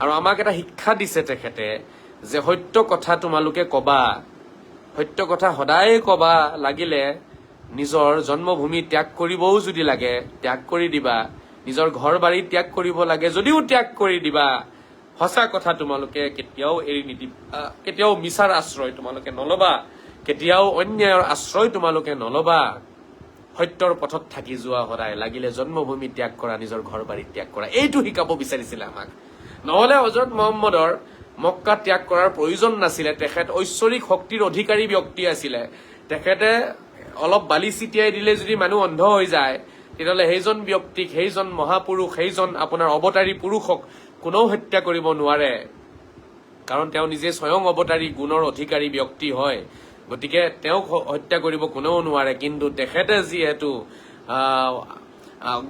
আৰু আমাক এটা শিক্ষা দিছে তেখেতে, যে সত্য কথা তোমালোকে কবা, সত্য কথা সদায় কবা, লাগিলে নিজৰ জন্মভূমি ত্যাগ কৰিবও যদি লাগে ত্যাগ কৰি দিবা, নিজৰ ঘৰ বাৰী ত্যাগ কৰিব লাগে যদিও ত্যাগ কৰি দিবা। সঁচা কথা তোমালোকে কেতিয়াও এৰি নিদিবা, কেতিয়াও মিছাৰ আশ্ৰয় তোমালোকে নলবা, কেতিয়াও অন্যায়ৰ আশ্ৰয় তোমালোকে নলবা। সত্যৰ পথত থাকি যোৱা সদায়, লাগিলে জন্মভূমি ত্যাগ কৰা, নিজৰ ঘৰ বাৰী ত্যাগ কৰা। এইটো শিকাব বিচাৰিছিলে আমাক। নহলে হজৰত মহম্মদৰ মক্কা ত্যাগ কৰাৰ প্ৰয়োজন নাছিলে। তেখেত ঐশ্বৰিক শক্তিৰ অধিকাৰী ব্যক্তি আছিলে। তেখেতে অলপ বালি ছিটিয়াই দিলে যদি মানুহ অন্ধ হৈ যায়, তেতিয়াহ'লে সেইজন ব্যক্তিক, সেইজন মহাপুৰুষ, সেইজন আপোনাৰ অৱতাৰী পুৰুষক কোনেও হত্যা কৰিব নোৱাৰে, কাৰণ তেওঁ নিজে স্বয়ং অৱতাৰী গুণৰ অধিকাৰী ব্যক্তি হয়। গতিকে তেওঁক হত্যা কৰিব কোনেও নোৱাৰে। কিন্তু তেখেতে যিহেতু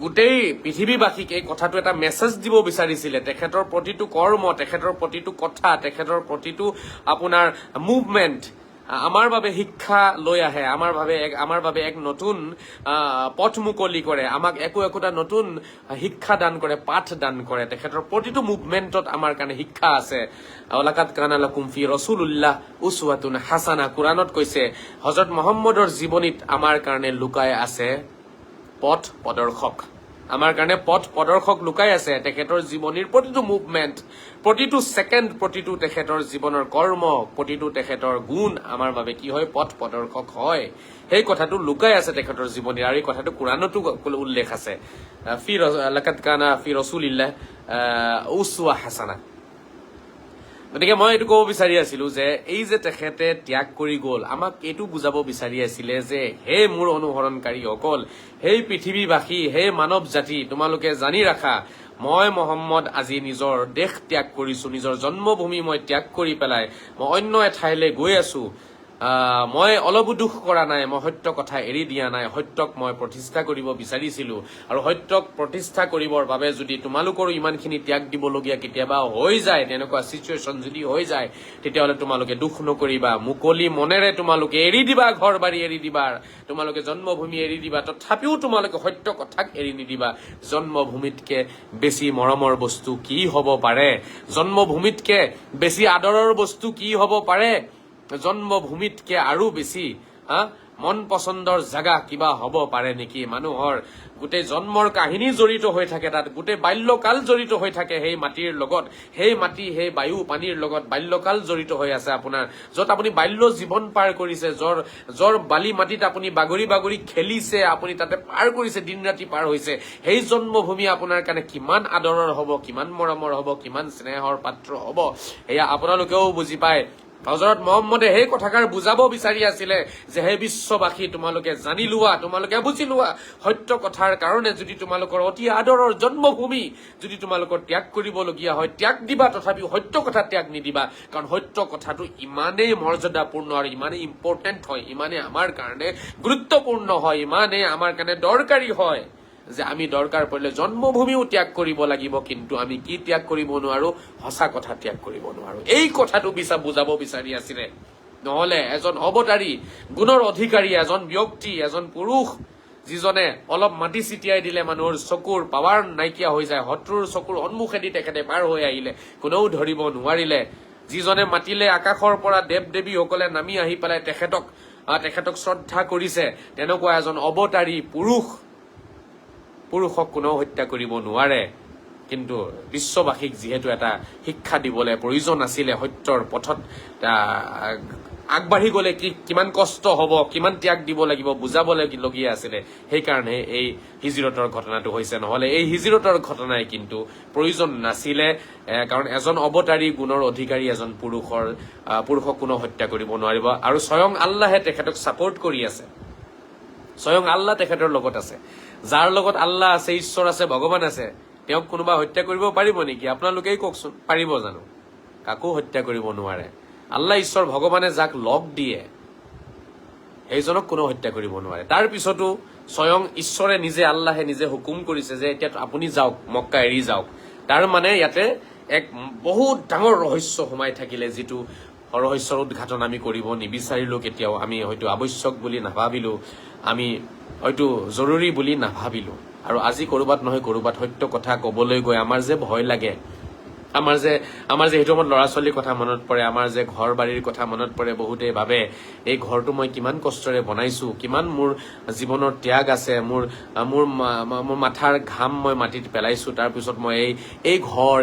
গোটেই পৃথিৱীবাসীক এই কথাটো এটা মেছেজ দিব বিচাৰিছিলে, তেখেতৰ প্ৰতিটো কৰ্ম, তেখেতৰ প্ৰতিটো কথা, তেখেতৰ প্ৰতিটো আপোনাৰ মুভমেণ্ট আমাৰ বাবে শিক্ষা লৈ আহে, আমাৰ বাবে এক নতুন পথ মুকলি কৰে, আমাক একোটা নতুন শিক্ষা দান কৰে, পাঠ দান কৰে। তেখেতৰ প্ৰতিটো মুভমেণ্টত আমাৰ কাৰণে শিক্ষা আছে। লাকাদ কানা লাকুম ফি ৰাসূলিল্লাহ উছৱাতুন হাসানা, কোৰাণত কৈছে হযৰত মুহাম্মদৰ জীৱনীত আমাৰ কাৰণে লুকাই আছে পথ প্ৰদৰ্শক। আমাৰ কাৰণে পথ প্ৰদৰ্শক লুকাই আছে। তেখেতৰ জীৱনীৰ প্ৰতিটো মুভমেণ্ট, প্ৰতিটো ছেকেণ্ড, প্ৰতিটো তেখেতৰ জীৱনৰ কৰ্ম, প্ৰতিটো তেখেতৰ গুণ আমাৰ বাবে কি হয়? পথ প্ৰদৰ্শক হয়। সেই কথাটো লুকাই আছে তেখেতৰ জীৱনী, আৰু এই কথাটো কোৰাণতো উল্লেখ আছে, লাকাদ কানা ফি ৰাসূলিল্লাহ উছৱা হাসানা। গতিকে মই এইটো ক'ব বিচাৰি আছিলো যে এই যে তেখেতে ত্যাগ কৰি গ'ল, আমাক এইটো বুজাব বিচাৰি আছিলে যে হে মোৰ অনুসৰণকাৰীসকল, সেই পৃথিৱীবাসী, হে মানৱ জাতি, তোমালোকে জানি ৰাখা, মই মহম্মদ আজি নিজৰ দেশ ত্যাগ কৰিছো, নিজৰ জন্মভূমি মই ত্যাগ কৰি পেলাই মই অন্য এঠাইলৈ গৈ আছো। মই অলপো দুখ কৰা নাই, মই সত্য কথা এৰি দিয়া নাই, সত্যক মই প্ৰতিষ্ঠা কৰিব বিচাৰিছিলো। আৰু সত্যক প্ৰতিষ্ঠা কৰিবৰ বাবে যদি তোমালোকৰো ইমানখিনি ত্যাগ দিবলগীয়া কেতিয়াবা হৈ যায়, তেনেকুৱা চিচুৱেশ্যন যদি হৈ যায়, তেতিয়াহ'লে তোমালোকে দুখ নকৰিবা, মুকলি মনেৰে তোমালোকে এৰি দিবা, ঘৰ বাৰী এৰি দিবা, তোমালোকে জন্মভূমি এৰি দিবা, তথাপিও তোমালোকে সত্য কথাক এৰি নিদিবা। জন্মভূমিতকে বেছি মৰমৰ বস্তু কি হ'ব পাৰে? জন্মভূমিতকে বেছি আদৰৰ বস্তু কি হ'ব পাৰে? জন্মভূমিতকে আৰু বেছি মন পচন্দৰ জাগা কিবা হ'ব পাৰে নেকি? মানুহৰ গোটেই জন্মৰ কাহিনী জড়িত হৈ থাকে, তাত গোটেই বাল্যকাল জড়িত হৈ থাকে সেই মাটিৰ লগত, সেই মাটি, সেই বায়ু পানীৰ লগত বাল্যকাল জড়িত হৈ আছে আপোনাৰ, য'ত আপুনি বাল্য জীৱন পাৰ কৰিছে, জ্বৰ বালি মাটিত আপুনি বাগৰি বাগৰি খেলিছে, আপুনি তাতে পাৰ কৰিছে, দিন ৰাতি পাৰ হৈছে। সেই জন্মভূমি আপোনাৰ কাৰণে কিমান আদৰৰ হ'ব, কিমান মৰমৰ হ'ব, কিমান স্নেহৰ পাত্ৰ হ'ব, এয়া আপোনালোকেও বুজি পায়। হযৰত মহম্মদে সেই কথাষাৰ বুজাব বিচাৰি আছিলে যে হে বিশ্ববাসী, তোমালোকে জানি লোৱা, তোমালোকে বুজি লোৱা, সত্য কথাৰ কাৰণে যদি তোমালোকৰ অতি আদৰৰ জন্মভূমি যদি তোমালোকৰ ত্যাগ কৰিবলগীয়া হয়, ত্যাগ দিবা, তথাপিও সত্য কথা ত্যাগ নিদিবা। কাৰণ সত্য কথাটো ইমানেই মৰ্যাদাপূৰ্ণ আৰু ইমানেই ইম্পৰ্টেণ্ট হয়, ইমানেই আমাৰ কাৰণে গুৰুত্বপূৰ্ণ হয়, ইমানেই আমাৰ কাৰণে দৰকাৰী হয় যে আমি দৰকাৰ পৰিলে জন্মভূমিও ত্যাগ কৰিব লাগিব, কিন্তু আমি কি ত্যাগ কৰিব নোৱাৰো? সঁচা কথা ত্যাগ কৰিব নোৱাৰো। এই কথাটো বুজাব বিচাৰি আছিলে। নহলে এজন অৱতাৰী গুণৰ অধিকাৰী এজন ব্যক্তি, এজন পুৰুষ, যিজনে অলপ মাটি ছিটিয়াই দিলে মানুহৰ চকুৰ পাৱাৰ নাইকিয়া হৈ যায়, শত্ৰুৰ চকুৰ সন্মুখেদি তেখেতে পাৰ হৈ আহিলে, কোনেও ধৰিব নোৱাৰিলে, যিজনে মাতিলে আকাশৰ পৰা দেৱ দেৱীসকলে নামি আহি পেলাই তেখেতক শ্ৰদ্ধা কৰিছে, তেনেকুৱা এজন অৱতাৰী পুৰুষক কোনেও হত্যা কৰিব নোৱাৰে। কিন্তু বিশ্ববাসীক যিহেতু এটা শিক্ষা দিবলৈ প্ৰয়োজন আছিলে, সত্যৰ পথত আগবাঢ়ি গ'লে কিমান কষ্ট হ'ব, কিমান ত্যাগ দিব লাগিব, বুজাবলগীয়া আছিলে, সেইকাৰণে এই হিজৰতৰ ঘটনাটো হৈছে। নহলে এই হিজৰতৰ ঘটনাই কিন্তু প্ৰয়োজন নাছিলে, কাৰণ এজন অৱতাৰী গুণৰ অধিকাৰী এজন পুৰুষক কোনেও হত্যা কৰিব নোৱাৰিব। আৰু স্বয়ং আল্লাহে তেখেতক ছাপোৰ্ট কৰি আছে, স্বয়ং আল্লাহ তেখেতৰ লগত আছে। যাৰ লগত আল্লাহ আছে, ঈশ্বৰ আছে, ভগৱান আছে, তেওঁক কোনোবা হত্যা কৰিব পাৰিব নেকি? আপোনালোকেই কওকচোন, পাৰিব জানো? কাকো হত্যা কৰিব নোৱাৰে। আল্লাহ, ঈশ্বৰ, ভগৱানে যাক লগ দিয়ে সেইজনক কোনেও হত্যা কৰিব নোৱাৰে। তাৰ পিছতো স্বয়ং ঈশ্বৰে নিজে, আল্লাহে নিজে হুকুম কৰিছে যে এতিয়া আপুনি যাওক, মক্কা এৰি যাওক। তাৰ মানে ইয়াতে এক বহুত ডাঙৰ ৰহস্য সোমাই থাকিলে, যিটো ৰহস্যৰ উদ্ঘাটন আমি কৰিব নিবিচাৰিলো কেতিয়াও, আমি হয়তো আৱশ্যক বুলি নাভাবিলো, আমি হয়তো জৰুৰী বুলি নাভাবিলো। আৰু আজি কৰবাত নহয় কৰবাত সত্য কথা কবলৈ গৈ আমাৰ যে ভয় লাগে, আমাৰ যে সেইটো সময়ত ল'ৰা ছোৱালীৰ কথা মনত পৰে, আমাৰ যে ঘৰ বাৰীৰ কথা মনত পৰে। বহুতে ভাবে এই ঘৰটো মই কিমান কষ্টৰে বনাইছো, কিমান মোৰ জীৱনৰ ত্যাগ আছে, মোৰ মাথাৰ ঘাম মই মাটিত পেলাইছো, তাৰপিছত মই এই ঘৰ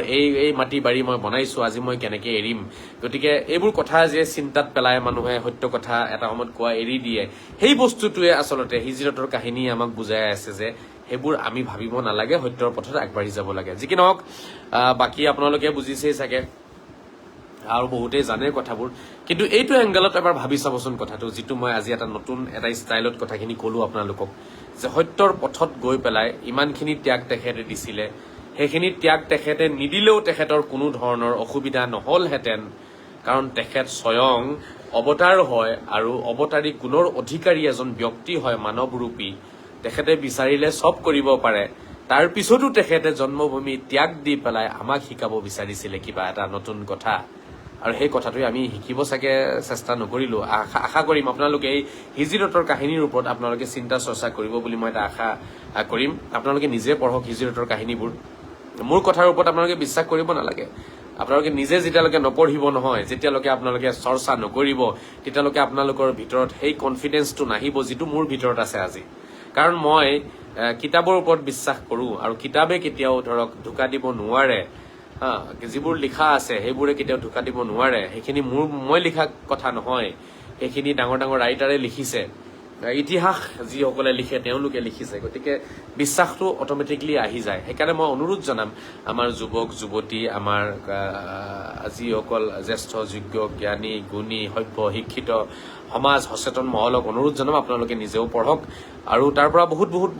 এই মাটি বাৰী মই বনাইছো, আজি মই কেনেকে এৰিম। গতিকে এইবোৰ কথা যে চিন্তাত পেলাই মানুহে সত্য কথা এটা সময়ত কোৱা এৰি দিয়ে, সেই বস্তুটোৱে আচলতে হিজৰতৰ কাহিনী আমাক বুজাই আছে যে সেইবোৰ আমি ভাবিব নালাগে, সত্যৰ পথত আগবাঢ়ি যাব লাগে। যি কি নহওক, বাকী আপোনালোকে বুজিছেই চাগে আৰু বহুতেই জানে কথাবোৰ, কিন্তু এইটো এংগেলত এবাৰ ভাবি চাবচোন কথাটো, যিটো মই আজি নতুন এটা ষ্টাইলত কথাখিনি কলো আপোনালোকক, যে সত্যৰ পথত গৈ পেলাই ইমানখিনি ত্যাগ তেখেতে দিছিলে, সেইখিনি ত্যাগ তেখেতে নিদিলেও তেখেতৰ কোনো ধৰণৰ অসুবিধা নহলহেঁতেন, কাৰণ তেখেত স্বয়ং অৱতাৰ হয় আৰু অৱতাৰী গুণৰ অধিকাৰী এজন ব্যক্তি হয়, মানৱৰূপী। তেখেতে বিচাৰিলে চব কৰিব পাৰে, তাৰ পিছতো তেখেতে জন্মভূমি ত্যাগ দি পেলাই আমাক শিকাব বিচাৰিছিলে কিবা এটা নতুন কথা, আৰু সেই কথাটোৱে আমি শিকিব চাগে চেষ্টা নকৰিলো। আশা কৰিম আপোনালোকে এই হিজৰতৰ কাহিনীৰ ওপৰত আপোনালোকে চিন্তা চৰ্চা কৰিব বুলি মই এটা আশা কৰিম। আপোনালোকে নিজে পঢ়ক হিজৰতৰ কাহিনীবোৰ, মোৰ কথাৰ ওপৰত আপোনালোকে বিশ্বাস কৰিব নালাগে। আপোনালোকে নিজে যেতিয়ালৈকে নপঢ়িব নহয়, যেতিয়ালৈকে আপোনালোকে চৰ্চা নকৰিব, তেতিয়ালৈকে আপোনালোকৰ ভিতৰত সেই কনফিডেন্সটো নাহিব যিটো মোৰ ভিতৰত আছে আজি। কাৰণ মই কিতাপৰ ওপৰত বিশ্বাস কৰো, আৰু কিতাপে কেতিয়াও ধৰক ধোকা দিব নোৱাৰে। যিবোৰ লিখা আছে সেইবোৰে কেতিয়াও ধোকা দিব নোৱাৰে। সেইখিনি মই লিখা কথা নহয়, সেইখিনি ডাঙৰ ডাঙৰ ৰাইটাৰে লিখিছে, ইতিহাস যিসকলে লিখে তেওঁলোকে লিখিছে। গতিকে বিশ্বাসটো অট'মেটিকলি আহি যায়। সেইকাৰণে মই অনুৰোধ জনাম আমাৰ যুৱক যুৱতী, আমাৰ যিসকল জ্যেষ্ঠ যোগ্য জ্ঞানী গুণী সভ্য শিক্ষিত সমাজ সচেতন মহলক অনুৰোধ জনাম আপোনালোকে নিজেও পঢ়ক, আৰু তাৰ পৰা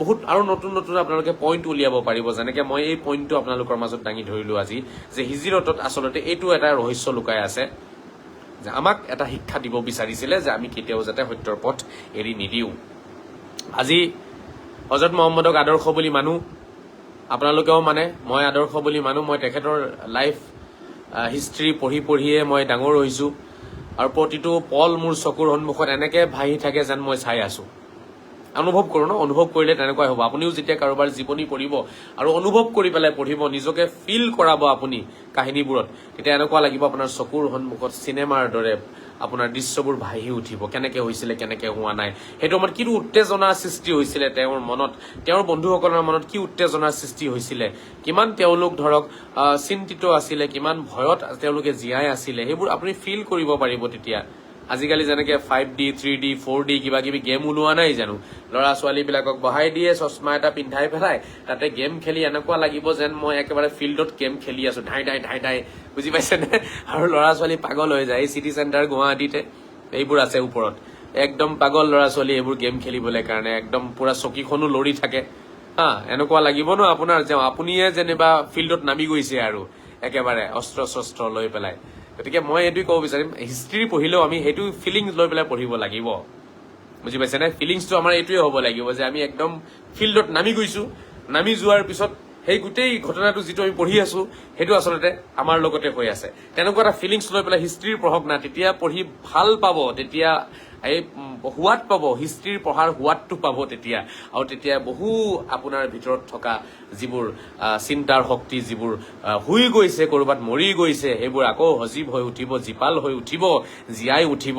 বহুত আৰু নতুন নতুন আপোনালোকে পইণ্ট উলিয়াব পাৰিব। যেনেকে মই এই পইণ্টটো আপোনালোকৰ মাজত দাঙি ধৰিলো আজি, যে হিজৰতত আচলতে এইটো এটা ৰহস্য লুকাই আছে, যে আমাক এটা শিক্ষা দিব বিচাৰিছিলে যে আমি কেতিয়াও যাতে সত্যৰ পথ এৰি নিদিওঁ। আজি হজৰত মহম্মদক আদৰ্শ বুলি মানো, আপোনালোকেও মানে, মই আদৰ্শ বুলি মানো। মই তেখেতৰ লাইফ হিষ্ট্ৰী পঢ়িয়ে মই ডাঙৰ হৈছো, আৰু প্ৰতিটো পল মোৰ চকুৰ সন্মুখত এনেকে ভাহি থাকে যেন মই চাই আছো। অনুভৱ কৰো ন, অনুভৱ কৰিলে তেনেকুৱাই হ'ব। আপুনিও যেতিয়া কাৰোবাৰ জীৱনী পঢ়িব আৰু অনুভৱ কৰি পেলাই পঢ়িব, নিজকে ফিল কৰাব আপুনি কাহিনীবোৰত, তেতিয়া এনেকুৱা লাগিব আপোনাৰ চকুৰ সন্মুখত চিনেমাৰ দৰে আপোনাৰ দৃশ্যবোৰ ভাহি উঠিব, কেনেকে হৈছিলে কেনেকে হোৱা নাই, সেইটো সময়ত কি উত্তেজনাৰ সৃষ্টি হৈছিলে তেওঁৰ মনত, তেওঁৰ বন্ধুসকলৰ মনত কি উত্তেজনাৰ সৃষ্টি হৈছিলে, কিমান তেওঁলোক ধৰক চিন্তিত আছিলে, কিমান ভয়ত তেওঁলোকে জীয়াই আছিলে, সেইবোৰ আপুনি ফিল কৰিব পাৰিব তেতিয়া। আজিকালি যেনেকে 5D 3D 4D কিবা কিবি গেম ওলোৱা নাই জানো, ল'ৰা ছোৱালী বিলাকক বহাই দিয়ে, চশমা এটা পিন্ধাই পেলাই তাতে গেম খেলি এনেকুৱা লাগিব যেন মই একেবাৰে ফিল্ডত গেম খেলি আছো, ঢাই ঢাই, বুজি পাইছেনে? আৰু ল'ৰা ছোৱালী পাগল হৈ যায়। চিটি চেণ্টাৰ গুৱাহাটীতে এইবোৰ আছে ওপৰত, একদম পাগল ল'ৰা ছোৱালী এইবোৰ গেম খেলিবলৈ কাৰণে, একদম পুৰা চকীখনো লৰি থাকে। এনেকুৱা লাগিব ন আপোনাৰ যে আপুনিয়ে যেনিবা ফিল্ডত নামি গৈছে আৰু একেবাৰে অস্ত্ৰ শস্ত্ৰ লৈ পেলাই। গতিকে মই এইটোৱে ক'ব বিচাৰিম, হিষ্ট্ৰী পঢ়িলেও আমি সেইটো ফিলিংছ লৈ পেলাই পঢ়িব লাগিব, বুজি পাইছে নে? ফিলিংছটো আমাৰ এইটোৱে হ'ব লাগিব যে আমি একদম ফিল্ডত নামি গৈছো, নামি যোৱাৰ পিছত সেই গোটেই ঘটনাটো যিটো আমি পঢ়ি আছো সেইটো আচলতে আমাৰ লগতে হৈ আছে। তেনেকুৱা এটা ফিলিংছ লৈ পেলাই হিষ্ট্ৰীৰ পঢ়ক না, তেতিয়া পঢ়ি ভাল পাব, তেতিয়া এই সোৱাদ পাব, হিষ্ট্ৰীৰ পঢ়াৰ সোৱাদটো পাব তেতিয়া। আৰু তেতিয়া বহু আপোনাৰ ভিতৰত থকা যিবোৰ চিন্তাৰ শক্তি, যিবোৰ শুই গৈছে, কৰবাত মৰি গৈছে, সেইবোৰ আকৌ সজীৱ হৈ উঠিব, জীপাল হৈ উঠিব, জীয়াই উঠিব।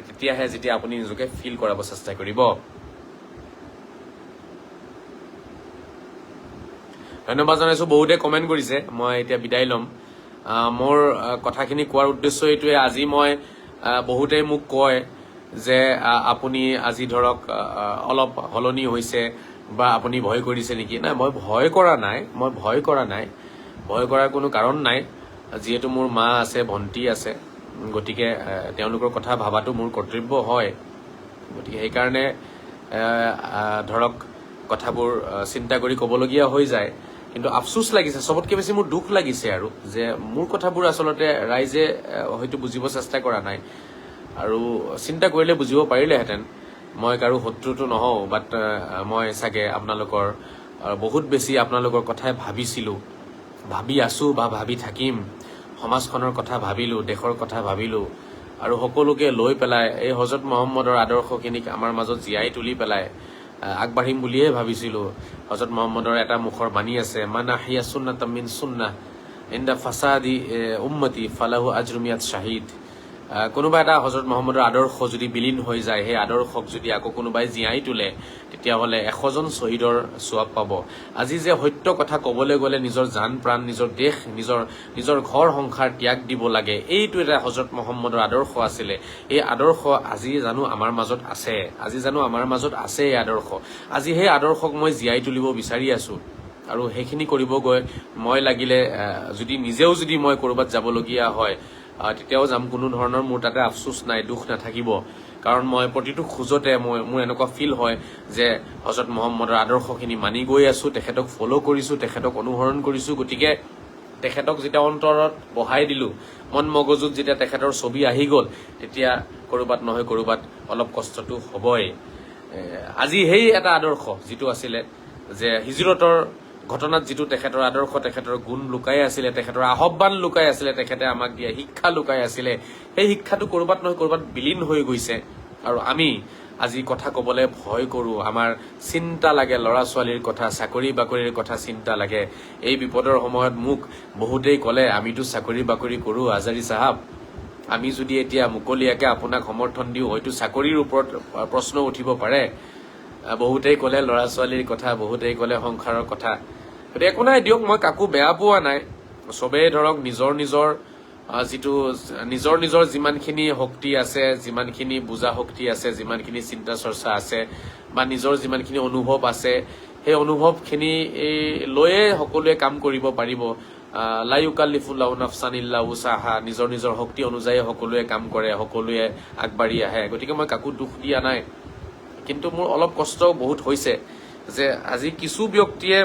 তেতিয়াহে যেতিয়া আপুনি নিজকে ফিল কৰাব চেষ্টা কৰিব। ধন্যবাদ জনাইছো, বহুতে কমেণ্ট কৰিছে। মই এতিয়া বিদায় ল'ম। মোৰ কথাখিনি কোৱাৰ উদ্দেশ্য এইটোৱে, আজি মই বহুতে মোক কয় যে আপুনি আজি ধৰক অলপ সলনি হৈছে বা আপুনি ভয় কৰিছে নেকি। নাই, মই ভয় কৰা নাই, ভয় কৰাৰ কোনো কাৰণ নাই। যিহেতু মোৰ মা আছে, ভণ্টি আছে, গতিকে তেওঁলোকৰ কথা ভাবাটো মোৰ কৰ্তব্য হয়। গতিকে সেইকাৰণে ধৰক কথাবোৰ চিন্তা কৰি ক'বলগীয়া হৈ যায়। কিন্তু আফচোচ লাগিছে, চবতকে বেছি মোৰ দুখ লাগিছে আৰু যে মোৰ কথাবোৰ আচলতে ৰাইজে হয়তো বুজিব চেষ্টা কৰা নাই, আৰু চিন্তা কৰিলে বুজিব পাৰিলেহেঁতেন। মই কাৰো শত্ৰুটো নহওঁ, বাট মই চাগে আপোনালোকৰ বহুত বেছি আপোনালোকৰ কথাই ভাবিছিলো, ভাবি আছো বা ভাবি থাকিম। সমাজখনৰ কথা ভাবিলো, দেশৰ কথা ভাবিলো, আৰু সকলোকে লৈ পেলাই এই হজৰত মহম্মদৰ আদৰ্শখিনিক আমাৰ মাজত জীয়াই তুলি পেলাই আগবাঢ়িম বুলিয়ে ভাবিছিলো। হজৰত মহম্মদৰ এটা মুখৰ বাণী আছে, মান আহিয়া সুন্নাতাম মিন সুন্নাহ, ইন্দা ফাসাদি উম্মতি ফালাহু আজরু মিয়াত শাহিদ। কোনোবা এটা হজৰত মহম্মদৰ আদৰ্শ যদি বিলীন হৈ যায়, সেই আদৰ্শক যদি আকৌ কোনোবাই জীয়াই তোলে, তেতিয়াহ'লে 100জন শ্বহীদৰ সোৱাব পাব। আজি যে সত্য কথা ক'বলৈ গ'লে নিজৰ জান প্ৰাণ, নিজৰ দেশ, নিজৰ ঘৰ সংসাৰ ত্যাগ দিব লাগে, এইটো এটা হজৰত মহম্মদৰ আদৰ্শ আছিলে। এই আদৰ্শ আজি জানো আমাৰ মাজত আছে? আজি জানো আমাৰ মাজত আছে এই আদৰ্শ? আজি সেই আদৰ্শক মই জীয়াই তুলিব বিচাৰি আছো। আৰু সেইখিনি কৰিব গৈ মই লাগিলে যদি নিজেও যদি মই ক'ৰবাত যাবলগীয়া হয়, তেতিয়াও যাম। কোনো ধৰণৰ মোৰ তাতে আফচোচ নাই, দুখ নাথাকিব। কাৰণ মই প্ৰতিটো খোজতে মোৰ এনেকুৱা ফিল হয় যে হজৰত মহম্মদৰ আদৰ্শখিনি মানি গৈ আছো, তেখেতক ফ'ল' কৰিছো, তেখেতক অনুসৰণ কৰিছো। গতিকে তেখেতক যেতিয়া অন্তৰত বহাই দিলো, মন মগজুত যেতিয়া তেখেতৰ ছবি আহি গ'ল, তেতিয়া ক'ৰবাত নহয় ক'ৰবাত অলপ কষ্টটো হ'বই। আজি সেই এটা আদৰ্শ যিটো আছিলে যে হিজৰতৰ ঘটনাত যিটো তেখেতৰ আদৰ্শ, তেখেতৰ গুণ লুকাই আছিলে, তেখেতৰ আহ্বান লুকাই আছিলে, তেখেতে আমাক দিয়া শিক্ষা লুকাই আছিলে, সেই শিক্ষাটো ক'ৰবাত নহয় ক'ৰবাত বিলীন হৈ গৈছে। আৰু আমি আজি কথা ক'বলৈ ভয় কৰোঁ। আমাৰ চিন্তা লাগে, ল'ৰা ছোৱালীৰ কথা, চাকৰি বাকৰিৰ কথা চিন্তা লাগে। এই বিপদৰ সময়ত মোক বহুতেই ক'লে, আমিতো চাকৰি বাকৰি কৰোঁ আজাৰী চাহাব, আমি যদি এতিয়া মুকলিয়াকে আপোনাক সমৰ্থন দিওঁ, হয়তো চাকৰিৰ ওপৰত প্ৰশ্ন উঠিব পাৰে। বহুতেই ক'লে ল'ৰা ছোৱালীৰ কথা, বহুতেই ক'লে সংসাৰৰ কথা। গতিকে একো নাই দিয়ক, মই কাকো বেয়া পোৱা নাই। চবেই ধৰক নিজৰ নিজৰ যিমানখিনি শক্তি আছে, যিমানখিনি বুজা শক্তি আছে, যিমানখিনি চিন্তা চৰ্চা আছে, বা নিজৰ যিমানখিনি অনুভৱ আছে, সেই অনুভৱখিনি লৈয়ে সকলোৱে কাম কৰিব পাৰিব। লা ইউকাল্লিফুল্লাহু নাফছান ইল্লা উছাহা, নিজৰ শক্তি অনুযায়ী সকলোৱে কাম কৰে, সকলোৱে আগবাঢ়ি আহে। গতিকে মই কাকো দুখ দিয়া নাই। কিন্তু মোৰ অলপ কষ্ট বহুত হৈছে যে আজি কিছু ব্যক্তিয়ে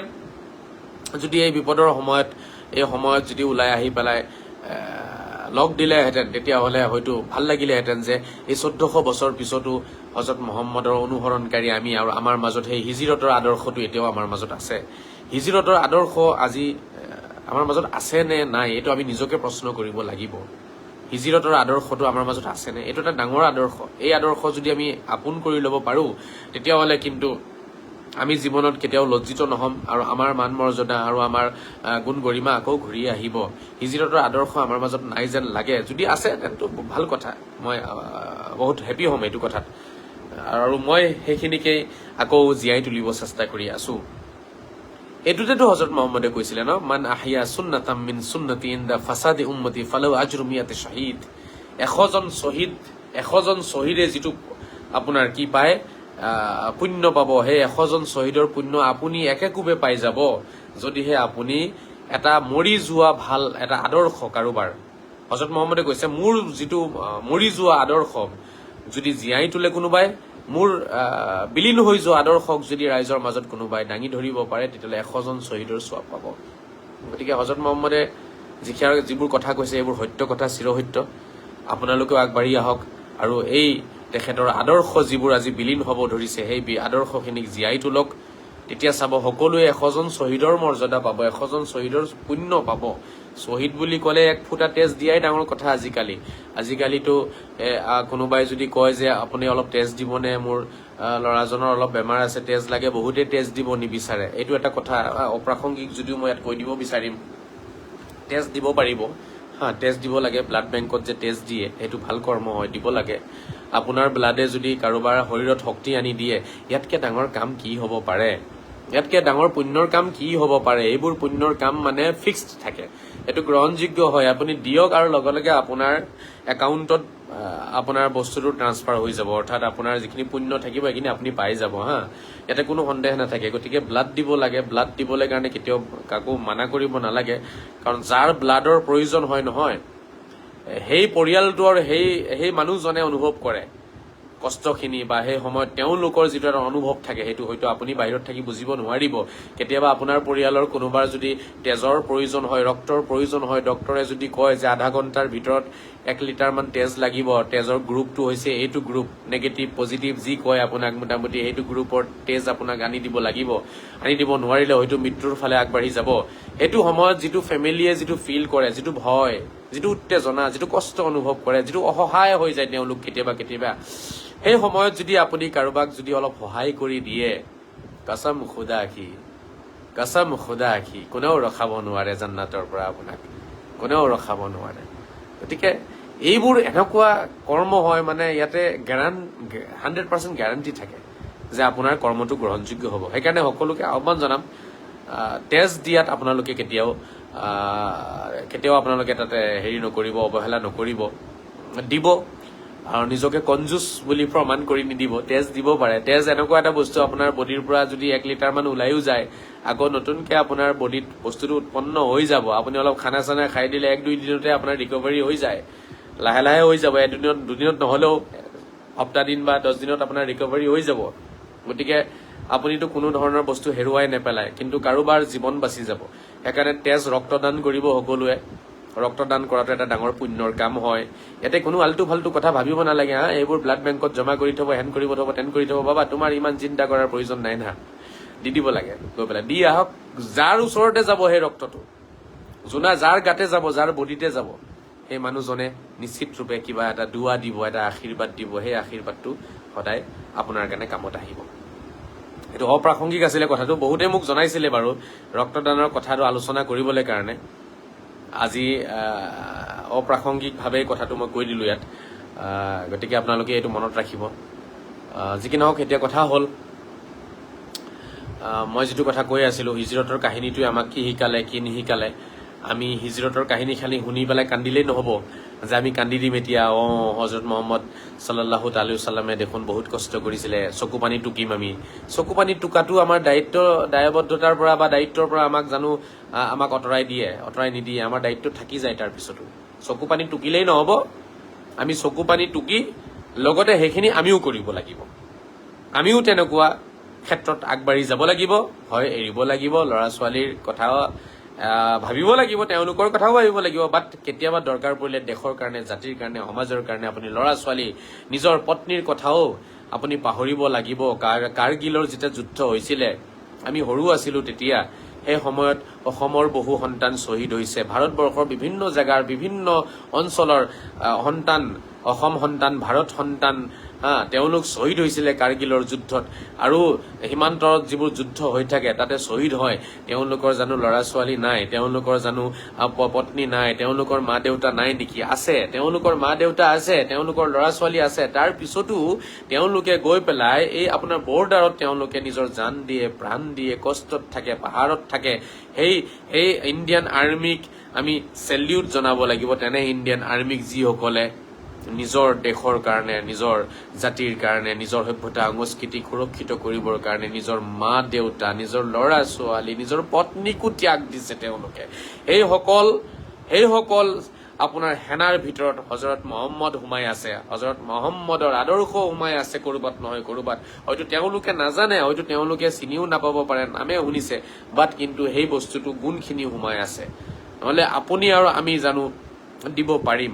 যদি এই বিপদৰ সময়ত যদি ওলাই আহি পেলাই লগ দিলেহেঁতেন, তেতিয়াহ'লে হয়তো ভাল লাগিলেহেঁতেন যে এই 1400 বছৰ পিছতো হজৰত মহম্মদৰ অনুসৰণকাৰী আমি, আৰু আমাৰ মাজত সেই হিজৰতৰ আদৰ্শটো এতিয়াও আমাৰ মাজত আছে। হিজৰতৰ আদৰ্শ আজি আমাৰ মাজত আছে নে নাই, এইটো আমি নিজকে প্ৰশ্ন কৰিব লাগিব। হিজৰতৰ আদৰ্শটো আমাৰ মাজত আছেনে? এইটো এটা ডাঙৰ আদৰ্শ। এই আদৰ্শ যদি আমি আপোন কৰি ল'ব পাৰোঁ, তেতিয়াহ'লে কিন্তু আমি জীৱনত কেতিয়াও লজ্জিত নহ'ম, আৰু আমাৰ মান মৰ্যাদা আৰু আমাৰ গুণ গৰিমা আকৌ ঘূৰি আহিব। হিজৰতৰ আদৰ্শ আমাৰ মাজত নাই যেন লাগে। যদি আছে তেন্তে ভাল কথা, মই বহুত হেপী হ'ম এইটো কথাত। আৰু মই সেইখিনিকেই আকৌ জীয়াই তুলিব চেষ্টা কৰি আছোঁ। এইটোতেতো হজৰত মহম্মদে কৈছিলে ন, মান আহিয়া সুন্নাতাম মিন সুন্নতি ইনদা ফাসাদি উম্মতি ফালাহু আজরু মিয়াতি শাহিদ। 100জন শ্বহীদে যিটো আপোনাৰ কি পায়, পুণ্য পাব, সেই 100জন শ্বহীদৰ পুণ্য আপুনি একেকোবে পাই যাব, যদিহে আপুনি এটা মৰি যোৱা ভাল এটা আদৰ্শ কাৰোবাৰ, হজৰত মহম্মদে কৈছে মোৰ যিটো মৰি যোৱা আদৰ্শ যদি জীয়াই তোলে কোনোবাই, মোৰ বিলীন হৈ যোৱা আদৰ্শক যদি ৰাইজৰ মাজত কোনোবাই দাঙি ধৰিব পাৰে, তেতিয়াহ'লে 100জন শ্বহীদৰ সোৱাব পাব। গতিকে হজৰত মহম্মদে যিবোৰ কথা কৈছে, এইবোৰ সত্য কথা, চিৰসত্য। আপোনালোকেও আগবাঢ়ি আহক, আৰু এই তেখেতৰ আদৰ্শ যিবোৰ আজি বিলীন হ'ব ধৰিছে, সেই আদৰ্শখিনিক জীয়াই তোলক। তেতিয়া চাব সকলোৱে 100জন শ্বহীদৰ মৰ্যাদা পাব, 100জন শ্বহীদৰ পুণ্য পাব। শ্বহীদ বুলি ক'লে এক ফুটা তেজ দিয়াই ডাঙৰ কথা আজিকালিতো কোনোবাই যদি কয় যে আপুনি অলপ তেজ দিবনে, মোৰ ল'ৰাজনৰ অলপ বেমাৰ আছে, তেজ লাগে, বহুতে তেজ দিব নিবিচাৰে। এইটো এটা কথা অপ্ৰাসংগিক যদিও মই ইয়াত কৈ দিব বিচাৰিম। তেজ দিব পাৰিব, তেজ দিব লাগে। ব্লাড বেংকত যে তেজ দিয়ে, সেইটো ভাল কৰ্ম হয়, দিব লাগে। আপোনাৰ ব্লাডে যদি কাৰোবাৰ শৰীৰত শক্তি আনি দিয়ে, ইয়াতকে ডাঙৰ কাম কি হ'ব পাৰে? ইয়াতকে ডাঙৰ পুণ্যৰ কাম কি হ'ব পাৰে? এইবোৰ পুণ্যৰ কাম মানে ফিক্সড থাকে, এইটো গ্ৰহণযোগ্য হয়। আপুনি দিয়ক আৰু লগে লগে আপোনাৰ একাউণ্টত আপোনাৰ বস্তুটো ট্ৰান্সফাৰ হৈ যাব, অৰ্থাৎ আপোনাৰ যিখিনি পুণ্য থাকিব সেইখিনি আপুনি পাই যাব। ইয়াতে কোনো সন্দেহ নাথাকে। গতিকে ব্লাড দিব লাগে। ব্লাড দিবলৈ কাৰণে কেতিয়াও কাকো মানা কৰিব নালাগে, কাৰণ যাৰ ব্লাডৰ প্ৰয়োজন হয় নহয়, সেই পৰিয়ালটোৰ সেই মানুহজনে অনুভৱ কৰে কষ্টখিনি, বা সেই সময়ত তেওঁলোকৰ যিটো এটা অনুভৱ থাকে, সেইটো হয়তো আপুনি বাহিৰত থাকি বুজিব নোৱাৰিব। কেতিয়াবা আপোনাৰ পৰিয়ালৰ কোনোবাৰ যদি তেজৰ প্ৰয়োজন হয়, ৰক্তৰ প্ৰয়োজন হয়, ডক্তৰে যদি কয় যে আধা ঘণ্টাৰ ভিতৰত 1 লিটাৰমান তেজ লাগিব, তেজৰ গ্ৰুপটো হৈছে এইটো গ্ৰুপ, নেগেটিভ পজিটিভ যি কয় আপোনাক, মোটামুটি সেইটো গ্ৰুপৰ তেজ আপোনাক আনি দিব লাগিব। আনি দিব নোৱাৰিলে হয়তো মৃত্যুৰ ফালে আগবাঢ়ি যাব। সেইটো সময়ত যিটো ফেমিলিয়ে যিটো ফিল কৰে, যিটো ভয়, যিটো উত্তেজনা, যিটো কষ্ট অনুভৱ কৰে, যিটো অসহায় হৈ যায় তেওঁলোক কেতিয়াবা, সেই সময়ত যদি আপুনি কাৰোবাক যদি অলপ সহায় কৰি দিয়ে, কসম খুদা কি, কসম খুদা কি কোনেও ৰখাব নোৱাৰে জান্নাতৰ পৰা আপোনাক, কোনেও ৰখাব নোৱাৰে। গতিকে এইবোৰ এনেকুৱা কৰ্ম হয় মানে ইয়াতে 100% গ্যাৰাণ্টি থাকে যে আপোনাৰ কৰ্মটো গ্ৰহণযোগ্য হ'ব। সেইকাৰণে সকলোকে আহ্বান জনাম, তেজ দিয়াত আপোনালোকে কেতিয়াও আপোনালোকে তাতে হেৰি নকৰিব, অৱহেলা নকৰিব, দিব। আৰু নিজকে কনজুচ বুলি প্ৰমাণ কৰি নিদিব, তেজ দিব পাৰে। তেজ এনেকুৱা এটা বস্তু আপোনাৰ বডিৰ পৰা যদি 1 লিটাৰ মান ওলাইও যায়, আকৌ নতুনকে আপোনাৰ বডিত বস্তুটো উৎপন্ন হৈ যাব। আপুনি অলপ খানা চানা খাই দিলে 1-2 দিনতে আপোনাৰ ৰিকভাৰী হৈ যায়, লাহে লাহে হৈ যাব। এদিনত দুদিনত নহলেও সপ্তাহ দিন বা 10 দিনত আপোনাৰ ৰিকভাৰী হৈ যাব। গতিকে আপুনিতো কোনো ধৰণৰ বস্তু হেৰুৱাই নেপেলায়, কিন্তু কাৰোবাৰ জীৱন বাচি যাব। সেইকাৰণে তেজ ৰক্তদান কৰিব সকলোৱে। ৰক্তদান কৰাটো এটা ডাঙৰ পুণ্যৰ কাম হয়। ইয়াতে কোনো আল্টু ফাল্টু কথা ভাবিব নালাগে, এইবোৰ ব্লাড বেংকত জমা কৰি থব, হেন কৰিব থব, তেন কৰি থব। বাবা তোমাৰ ইমান চিন্তা কৰাৰ প্ৰয়োজন নাই না, দি দিব লাগে। গৈ পেলাই দি আহক, যাৰ ওচৰতে যাব সেই ৰক্তটো, যাৰ গাতে যাব, যাৰ বডিতে যাব, সেই মানুহজনে নিশ্চিত ৰূপে কিবা এটা দুৱা দিব, এটা আশীৰ্বাদ দিব। সেই আশীৰ্বাদটো সদায় আপোনাৰ কাৰণে কামত আহিব। এইটো অপ্ৰাসংগিক আছিলে কথাটো, বহুতে মোক জনাইছিলে বাৰু ৰক্তদানৰ কথাটো আলোচনা কৰিবলৈ কাৰণে। আজি অপ্ৰাসংগিকভাৱে কথাটো মই কৈ দিলোঁ ইয়াত। গতিকে আপোনালোকে এইটো মনত ৰাখিব। যি কি নহওক, এতিয়া কথা হ'ল, মই যিটো কথা কৈ আছিলোঁ, হিজৰতৰ কাহিনীটোৱে আমাক কি শিকালে, কি নিশিকালে। আমি হিজৰতৰ কাহিনী খালি শুনি পেলাই কান্দিলেই নহ'ব যে আমি কান্দি দিম এতিয়া, হজৰত মহম্মদ সাল্লাল্লাহু আলাইহি ওয়াসাল্লামে দেখোন বহুত কষ্ট কৰিছিলে, চকু পানী টুকিম আমি। চকু পানী টুকাটো আমাৰ দায়বদ্ধতাৰ পৰা বা দায়িত্বৰ পৰা আমাক অঁতৰাই নিদিয়ে। আমাৰ দায়িত্ব থাকি যায়। তাৰ পিছতো চকু পানী টুকিলেই নহ'ব, আমি চকু পানী টুকি লগতে সেইখিনি আমিও কৰিব লাগিব। আমিও তেনেকুৱা ক্ষেত্ৰত আগবাঢ়ি যাব লাগিব, হয় এৰিব লাগিব, ল'ৰা ছোৱালীৰ কথা ভাবিব লাগিব, তেওঁলোকৰ কথাও ভাবিব লাগিব। বাট কেতিয়াবা দৰকাৰ পৰিলে দেশৰ কাৰণে, জাতিৰ কাৰণে, সমাজৰ কাৰণে আপুনি ল'ৰা ছোৱালী, নিজৰ পত্নীৰ কথাও আপুনি পাহৰিব লাগিব। কাৰ্গিলৰ যেতিয়া যুদ্ধ হৈছিলে, আমি সৰু আছিলো তেতিয়া, সেই সময়ত অসমৰ বহু সন্তান শ্বহীদ হৈছে। ভাৰতবৰ্ষৰ বিভিন্ন জেগাৰ বিভিন্ন অঞ্চলৰ সন্তান, অসম সন্তান, ভাৰত সন্তান, তেওঁলোক শ্বহীদ হৈছিলে কাৰ্গিলৰ যুদ্ধত। আৰু সীমান্তৰত যিবোৰ যুদ্ধ হৈ থাকে তাতে শ্বহীদ হয়, তেওঁলোকৰ জানো ল'ৰা ছোৱালী নাই? তেওঁলোকৰ জানো পত্নী নাই? তেওঁলোকৰ মা দেউতা নাই নেকি? আছে, তেওঁলোকৰ মা দেউতা আছে, তেওঁলোকৰ ল'ৰা ছোৱালী আছে। তাৰ পিছতো তেওঁলোকে গৈ পেলাই এই আপোনাৰ বৰ্ডাৰত তেওঁলোকে নিজৰ জান দিয়ে, প্ৰাণ দিয়ে, কষ্টত থাকে, পাহাৰত থাকে। সেই ইণ্ডিয়ান আৰ্মিক আমি চেলিউট জনাব লাগিব। তেনে ইণ্ডিয়ান আৰ্মিক যিসকলে নিজৰ দেশৰ কাৰণে, নিজৰ জাতিৰ কাৰণে, নিজৰ সভ্যতা সংস্কৃতি সুৰক্ষিত কৰিবৰ কাৰণে নিজৰ মা দেউতা, নিজৰ ল'ৰা ছোৱালী, নিজৰ পত্নীকো ত্যাগ দিছে তেওঁলোকে। সেইসকল আপোনাৰ সেনাৰ ভিতৰত হজৰত মহম্মদ সোমাই আছে। হজৰত মহম্মদৰ আদৰ্শ সোমাই আছে ক'ৰবাত নহয় ক'ৰবাত। হয়তো তেওঁলোকে নাজানে, হয়তো তেওঁলোকে চিনিও নাপাব পাৰে, নামে শুনিছে, বাট কিন্তু সেই বস্তুটো গুণখিনি সোমাই আছে। নহলে আপুনি আৰু আমি জানো দিব পাৰিম?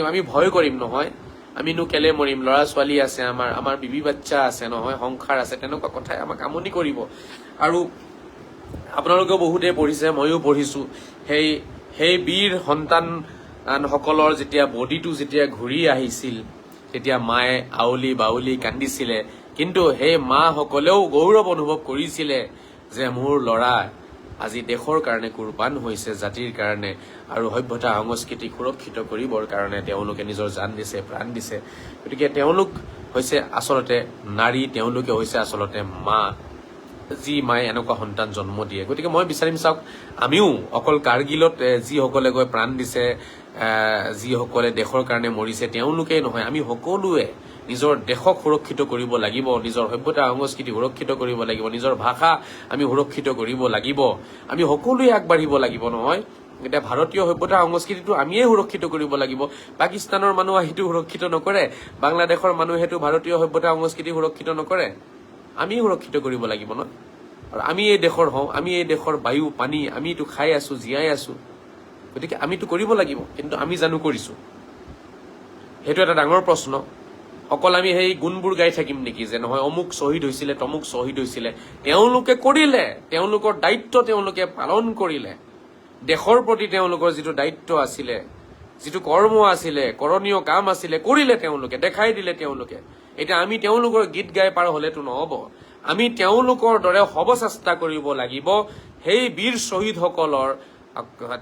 আমি ভয় কৰিম নহয়, আমিনো কেলে মৰিম? ল'ৰা ছোৱালী আছে, আমাৰ বিবি বাচ্চা আছে নহয়, সংসাৰ আছে। তেনেকুৱা কথাই আমাক আমনি কৰিব। আৰু আপোনালোকেও বহুতেই পঢ়িছে, ময়ো পঢ়িছো, সেই বীৰ সন্তানসকলৰ যেতিয়া বডিটো যেতিয়া ঘূৰি আহিছিল, তেতিয়া মায়ে আউলি বাউলি কান্দিছিলে। কিন্তু সেই মাসকলেও গৌৰৱ অনুভৱ কৰিছিলে যে মোৰ ল'ৰা আজি দেশৰ কাৰণে কুৰবান হৈছে, জাতিৰ কাৰণে, আৰু সভ্যতা সংস্কৃতি সুৰক্ষিত কৰিবৰ কাৰণে তেওঁলোকে নিজৰ জান দিছে, প্ৰাণ দিছে। গতিকে তেওঁলোক হৈছে আচলতে নাৰী, তেওঁলোকে হৈছে আচলতে মা, যি মায়ে এনেকুৱা সন্তান জন্ম দিয়ে। গতিকে মই বিচাৰিম, চাওক, আমিও অকল কাৰ্গিলত যিসকলে গৈ প্ৰাণ দিছে, যিসকলে দেশৰ কাৰণে মৰিছে, তেওঁলোকেই নহয়, আমি সকলোৱে নিজৰ দেশক সুৰক্ষিত কৰিব লাগিব, নিজৰ সভ্যতা সংস্কৃতি সুৰক্ষিত কৰিব লাগিব, নিজৰ ভাষা আমি সুৰক্ষিত কৰিব লাগিব। আমি সকলোৱে আগবাঢ়িব লাগিব নহয়। এতিয়া ভাৰতীয় সভ্যতা সংস্কৃতিটো আমিয়ে সুৰক্ষিত কৰিব লাগিব। পাকিস্তানৰ মানুহ সেইটো সুৰক্ষিত নকৰে, বাংলাদেশৰ মানুহেতো ভাৰতীয় সভ্যতা সংস্কৃতি সুৰক্ষিত নকৰে। আমি সুৰক্ষিত কৰিব লাগিব ন। আৰু আমি এই দেশৰ হওঁ, আমি এই দেশৰ বায়ু পানী আমিতো খাই আছো, জীয়াই আছো। গতিকে আমিতো কৰিব লাগিব, কিন্তু আমি জানো কৰিছো? সেইটো এটা ডাঙৰ প্ৰশ্ন। অকল আমি সেই গুণবোৰ গাই থাকিম নেকি যে নহয় অমুক শ্বহীদ হৈছিলে, তমুক শ্বহীদ হৈছিলে? তেওঁলোকে কৰিলে, তেওঁলোকৰ দায়িত্ব তেওঁলোকে পালন কৰিলে। দেশৰ প্ৰতি তেওঁলোকৰ যিটো দায়িত্ব আছিলে, যিটো কৰ্ম আছিলে, কৰণীয় কাম আছিলে, কৰিলে তেওঁলোকে, দেখাই দিলে তেওঁলোকে। এতিয়া আমি তেওঁলোকৰ গীত গাই পাৰ হলেতো নহব, আমি তেওঁলোকৰ দৰে হ'ব চেষ্টা কৰিব লাগিব। সেই বীৰ শ্বহীদসকলৰ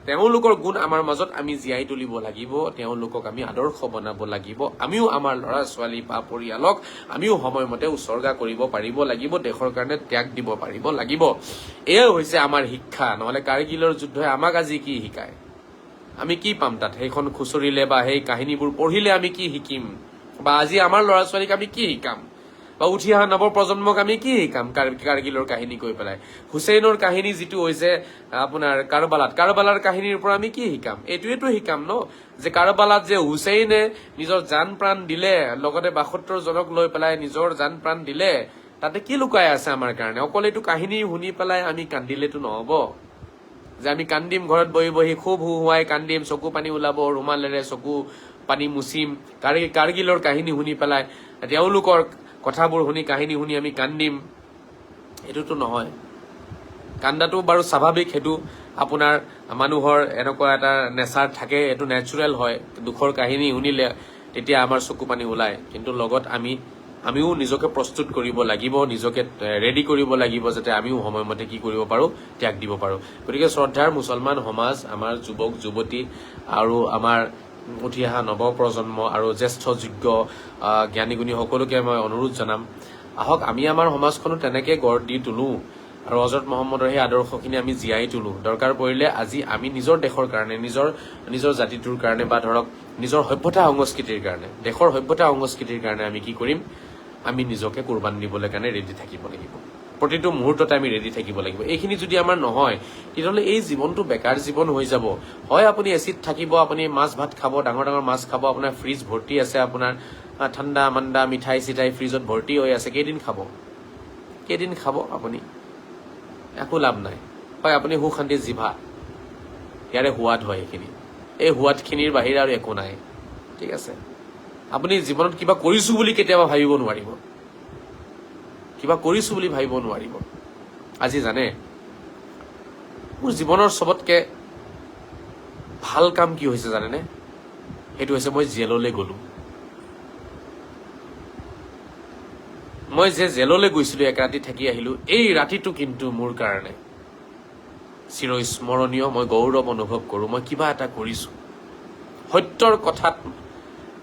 তেওঁলোকৰ গুণ আমাৰ মাজত আমি জীয়াই তুলিব লাগিব, তেওঁলোকক আমি আদৰ্শ বনাব লাগিব। আমিও আমাৰ ল'ৰা ছোৱালী বা পৰিয়ালক আমিও সময়মতে উৎসৰ্গা কৰিব পাৰিব লাগিব, দেশৰ কাৰণে ত্যাগ দিব পাৰিব লাগিব। এয়াই হৈছে আমাৰ শিক্ষা। নহলে কাৰ্গিলৰ যুদ্ধই আমাক আজি কি শিকায়? আমি কি পাম তাত? সেইখন খুচৰিলে বা সেই কাহিনীবোৰ পঢ়িলে আমি কি শিকিম? বা আজি আমাৰ ল'ৰা ছোৱালীক আমি কি শিকাম? বা উঠি অহা নৱপ্ৰজন্মক আমি কি শিকাম কাৰ্গিলৰ কাহিনী কৈ পেলাই? হুছেইনৰ কাহিনী যিটো হৈছে আপোনাৰ কাৰবালাৰ কাহিনীৰ পৰা আমি কি শিকাম? এইটোৱেতো শিকাম ন, যে কাৰবালাত যে হুছেইনে নিজৰ জান প্ৰাণ দিলে, লগতে ৭২ জনক লৈ পেলাই নিজৰ জান প্ৰাণ দিলে, তাতে কি লুকাই আছে আমাৰ কাৰণে? অকল এইটো কাহিনী শুনি পেলাই আমি কান্দিলেতো নহব, যে আমি কান্দিম ঘৰত বহি বহি খুব হুহুৱাই কান্দিম, চকু পানী ওলাব, ৰুমালেৰে চকু পানী মুচিম, কাৰ্গিলৰ কাহিনী শুনি পেলাই তেওঁলোকৰ কথাবোৰ শুনি কাহিনী শুনি আমি কান্দিম। এইটোতো নহয়। কান্দাটো বাৰু স্বাভাৱিক, সেইটো আপোনাৰ মানুহৰ এনেকুৱা এটা নেচাৰ থাকে, এইটো নেচাৰেল হয়। দুখৰ কাহিনী শুনিলে তেতিয়া আমাৰ চকু পানী ওলায়। কিন্তু লগত আমিও নিজকে প্ৰস্তুত কৰিব লাগিব, নিজকে ৰেডি কৰিব লাগিব, যাতে আমিও সময়মতে কি কৰিব পাৰো? ত্যাগ দিব পাৰো। গতিকে শ্ৰদ্ধাৰ মুছলমান সমাজ, আমাৰ যুৱক যুৱতী আৰু আমাৰ উঠি অহা নৱপ্ৰজন্ম আৰু জ্যেষ্ঠ যোগ্য জ্ঞানী গুণী সকলোকে মই অনুৰোধ জনাম, আহক আমি আমাৰ সমাজখনো তেনেকে গঢ় দি তোলো আৰু হজৰত মহম্মদৰ সেই আদৰ্শখিনি আমি জীয়াই তোলো। দৰকাৰ পৰিলে আজি আমি নিজৰ দেশৰ কাৰণে, নিজৰ জাতিটোৰ কাৰণে, বা ধৰক নিজৰ সভ্যতা সংস্কৃতিৰ কাৰণে, দেশৰ সভ্যতা সংস্কৃতিৰ কাৰণে আমি কি কৰিম? আমি নিজকে কোৰবান দিবলৈ কাৰণে ৰেডি থাকিব লাগিব। প্ৰতিটো মুহূৰ্ততে আমি ৰেডি থাকিব লাগিব। এইখিনি যদি আমাৰ নহয়, তেতিয়াহ'লে এই জীৱনটো বেকাৰ জীৱন হৈ যাব। হয় আপুনি এচিড থাকিব, আপুনি মাছ ভাত খাব, ডাঙৰ ডাঙৰ মাছ খাব, আপোনাৰ ফ্ৰিজ ভৰ্তি আছে, আপোনাৰ ঠাণ্ডা মাণ্ডা মিঠাই চিঠাই ফ্ৰিজত ভৰ্তি হৈ আছে, কেইদিন খাব আপুনি? একো লাভ নাই। হয় আপুনি সুখ শান্তি জিভা, ইয়াৰে সোৱাদ হয় এইখিনি, এই সোৱাদখিনিৰ বাহিৰে আৰু একো নাই। ঠিক আছে, আপুনি জীৱনত কিবা কৰিছো বুলি কেতিয়াবা ভাবিব নোৱাৰিব, কিবা কৰিছো বুলি ভাবিব নোৱাৰিব। আজি জানে মোৰ জীৱনৰ চবতকে ভাল কাম কি হৈছে জানেনে? সেইটো হৈছে মই জেললৈ গলো। মই যে জেললৈ গৈছিলো, এক ৰাতি থাকি আহিলো, এই ৰাতিটো কিন্তু মোৰ কাৰণে চিৰস্মৰণীয়। মই গৌৰৱ অনুভৱ কৰো, মই কিবা এটা কৰিছো। সত্যৰ কথাত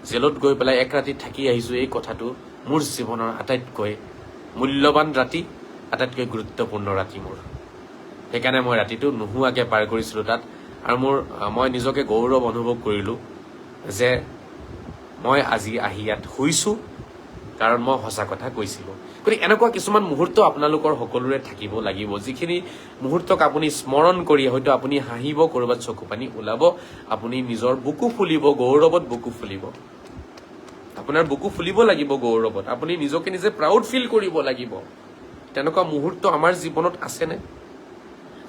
জেলত গৈ পেলাই এক ৰাতি থাকি আহিছো, এই কথাটো মোৰ জীৱনৰ আটাইতকৈ মূল্যৱান ৰাতি, আটাইতকৈ গুৰুত্বপূৰ্ণ ৰাতি মোৰ। সেইকাৰণে মই ৰাতিটো নোহোৱাকে পাৰ কৰিছিলো তাত। আৰু মই নিজকে গৌৰৱ অনুভৱ কৰিলো যে মই আজি আহি ইয়াত শুইছো, কাৰণ মই সঁচা কথা কৈছিলো। গতিকে এনেকুৱা কিছুমান মুহূৰ্ত আপোনালোকৰ সকলোৰে থাকিব লাগিব, যিখিনি মুহূৰ্তক আপুনি স্মৰণ কৰি হয়তো আপুনি হাঁহিব, কৰবাত চকু পানী ওলাব, আপুনি নিজৰ বুকু ফুলিব, গৌৰৱত বুকু ফুলিব। আপোনাৰ বুকু ফুলিব লাগিব গৌৰৱত, আপুনি নিজকে নিজে প্ৰাউড ফিল কৰিব লাগিব। তেনেকুৱা মুহূৰ্ত আমাৰ জীৱনত আছেনে?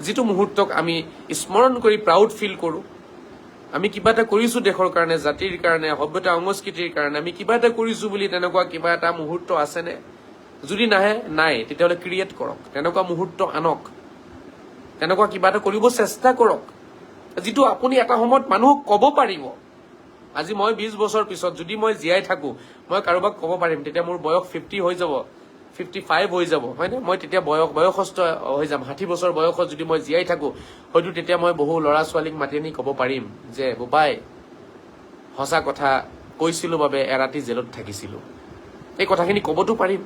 যিটো মুহূৰ্তক আমি স্মৰণ কৰি প্ৰাউড ফিল কৰো, আমি কিবা এটা কৰিছো দেশৰ কাৰণে, জাতিৰ কাৰণে, সভ্যতা সংস্কৃতিৰ কাৰণে আমি কিবা এটা কৰিছো বুলি, তেনেকুৱা কিবা এটা মুহূৰ্ত আছেনে? যদি নাই, তেতিয়াহ'লে ক্ৰিয়েট কৰক, তেনেকুৱা মুহূৰ্ত আনক, তেনেকুৱা কিবা এটা কৰিব চেষ্টা কৰক, যিটো আপুনি এটা সময়ত মানুহক ক'ব পাৰিব। আজি মই 20 বছৰ পিছত যদি মই জীয়াই থাকো, মই কাৰোবাক ক'ব পাৰিম, তেতিয়া মোৰ বয়স 50 হৈ যাব, 55 হৈ যাব, হয়নে? মই তেতিয়া বয়সস্থ হৈ যাম। 60 বছৰ বয়সত যদি মই জীয়াই থাকো, হয়তো তেতিয়া মই বহু ল'ৰা ছোৱালীক মাতি আনি ক'ব পাৰিম যে বোপাই, সঁচা কথা কৈছিলো বাবে এৰাতি জেলত থাকিছিলো। এই কথাখিনি ক'বতো পাৰিম।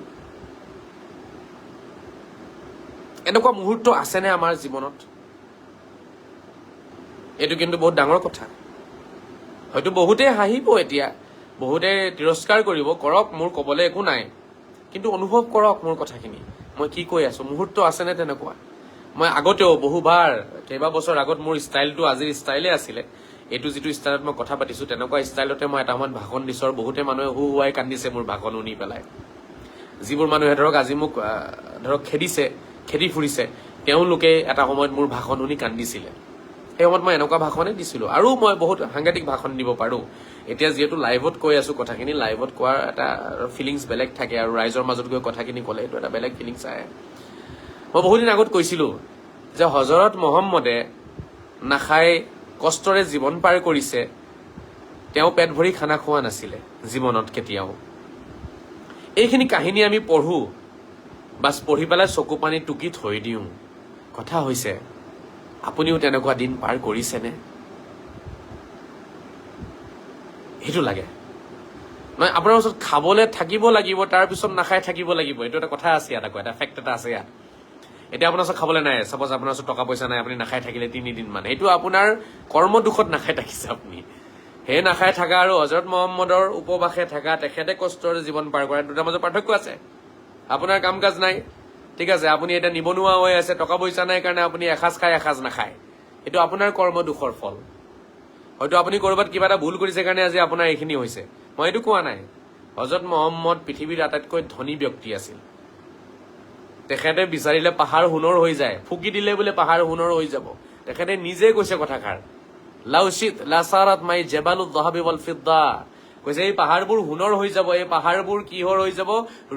এনেকুৱা মুহূৰ্ত আছেনে আমাৰ জীৱনত? এইটো কিন্তু বহুত ডাঙৰ কথা। হয়তো বহুতে হাঁহিব, এতিয়া বহুতে তিৰস্কাৰ কৰিব, কৰক, মোৰ ক'বলৈ একো নাই, কিন্তু অনুভৱ কৰক মোৰ কথাখিনি, মই কি কৈ আছো। মুহূৰ্ত আছেনে তেনেকুৱা? মই আগতেও বহুবাৰ, কেইবা বছৰ আগত মোৰ ষ্টাইলটো আজিৰ ষ্টাইলে আছিলে। এইটো যিটো ষ্টাইলত মই কথা পাতিছো, তেনেকুৱা ষ্টাইলতে মই এটা সময়ত ভাষণ দিছো, আৰু বহুতে মানুহে হুৱাই কান্দিছে মোৰ ভাষণ শুনি পেলাই। যিবোৰ মানুহে ধৰক আজি মোক খেদি ফুৰিছে, তেওঁলোকে এটা সময়ত মোৰ ভাষণ শুনি কান্দিছিলে। সেই সময়ত মই এনেকুৱা ভাষণে দিছিলো, আৰু মই বহুত সাংঘাতিক ভাষণ দিব পাৰো। এতিয়া যিহেতু লাইভত কৈ আছো কথাখিনি, লাইভত কোৱাৰ এটা ফিলিংছ বেলেগ থাকে, আৰু ৰাইজৰ মাজত গৈ কথাখিনি ক'লে এইটো এটা বেলেগ ফিলিংছ আহে। মই বহুদিন আগত কৈছিলো যে হজৰত মহম্মদে নাখাই কষ্টৰে জীৱন পাৰ কৰিছে, তেওঁ পেট ভৰি খানা খোৱা নাছিলে জীৱনত কেতিয়াও। এইখিনি কাহিনী আমি পঢ়ো, বাছ পঢ়ি পেলাই চকু পানী টুকি থৈ দিওঁ। কথা হৈছে আপুনিও তেনেকুৱা দিন পাৰ কৰিছেনে? সেইটো লাগে নহয়। আপোনাৰ ওচৰত খাবলৈ থাকিব লাগিব, তাৰপিছত নাখাই থাকিব লাগিব, এইটো এটা কথা আছে ইয়াত, আকৌ এটা ফেক্ট এটা আছে ইয়াত। এতিয়া আপোনাৰ ওচৰত খাবলৈ নাই, চাপ'জ আপোনাৰ ওচৰত টকা পইচা নাই, আপুনি নাখাই থাকিলে 3 দিন মান, সেইটো আপোনাৰ কৰ্ম দুখত নাখাই থাকিছে আপুনি। সেই নাখাই থকা আৰু হজৰত মহম্মদৰ উপবাসে থকা, তেখেতে কষ্টৰে জীৱন পাৰ কৰা, দুটাৰ মাজত পাৰ্থক্য আছে। আপোনাৰ কাম কাজ নাই, ঠিক আছে, আপুনি এতিয়া নিবনুৱা হৈ আছে, টকা পইচা নাই কাৰণে আপুনি এসাঁজ খাই এসাঁজ নাখায়, এইটো আপোনাৰ কৰ্ম দুখৰ ফল। হয়তো আপুনি ক'ৰবাত কিবা এটা ভুল কৰিছে কাৰণে আজি আপোনাৰ এইখিনি হৈছে, মই এইটো কোৱা নাই। হজৰত মহম্মদ পৃথিৱীৰ আটাইতকৈ ধনী ব্যক্তি আছিল। তেখেতে বিচাৰিলে পাহাৰ সোণৰ হৈ যায়, ফুকি দিলে বোলে পাহাৰ সোণৰ হৈ যাব। তেখেতে নিজে কৈছে কথাষাৰ, লাউচিত লাচাৰাত মাই জেবালু যাহাবি ওয়াল ফিদ্দা, কৈছে এই পাহাৰবোৰ সোণৰ হৈ যাব, এই পাহাৰবোৰ কিহৰ হৈ যাব?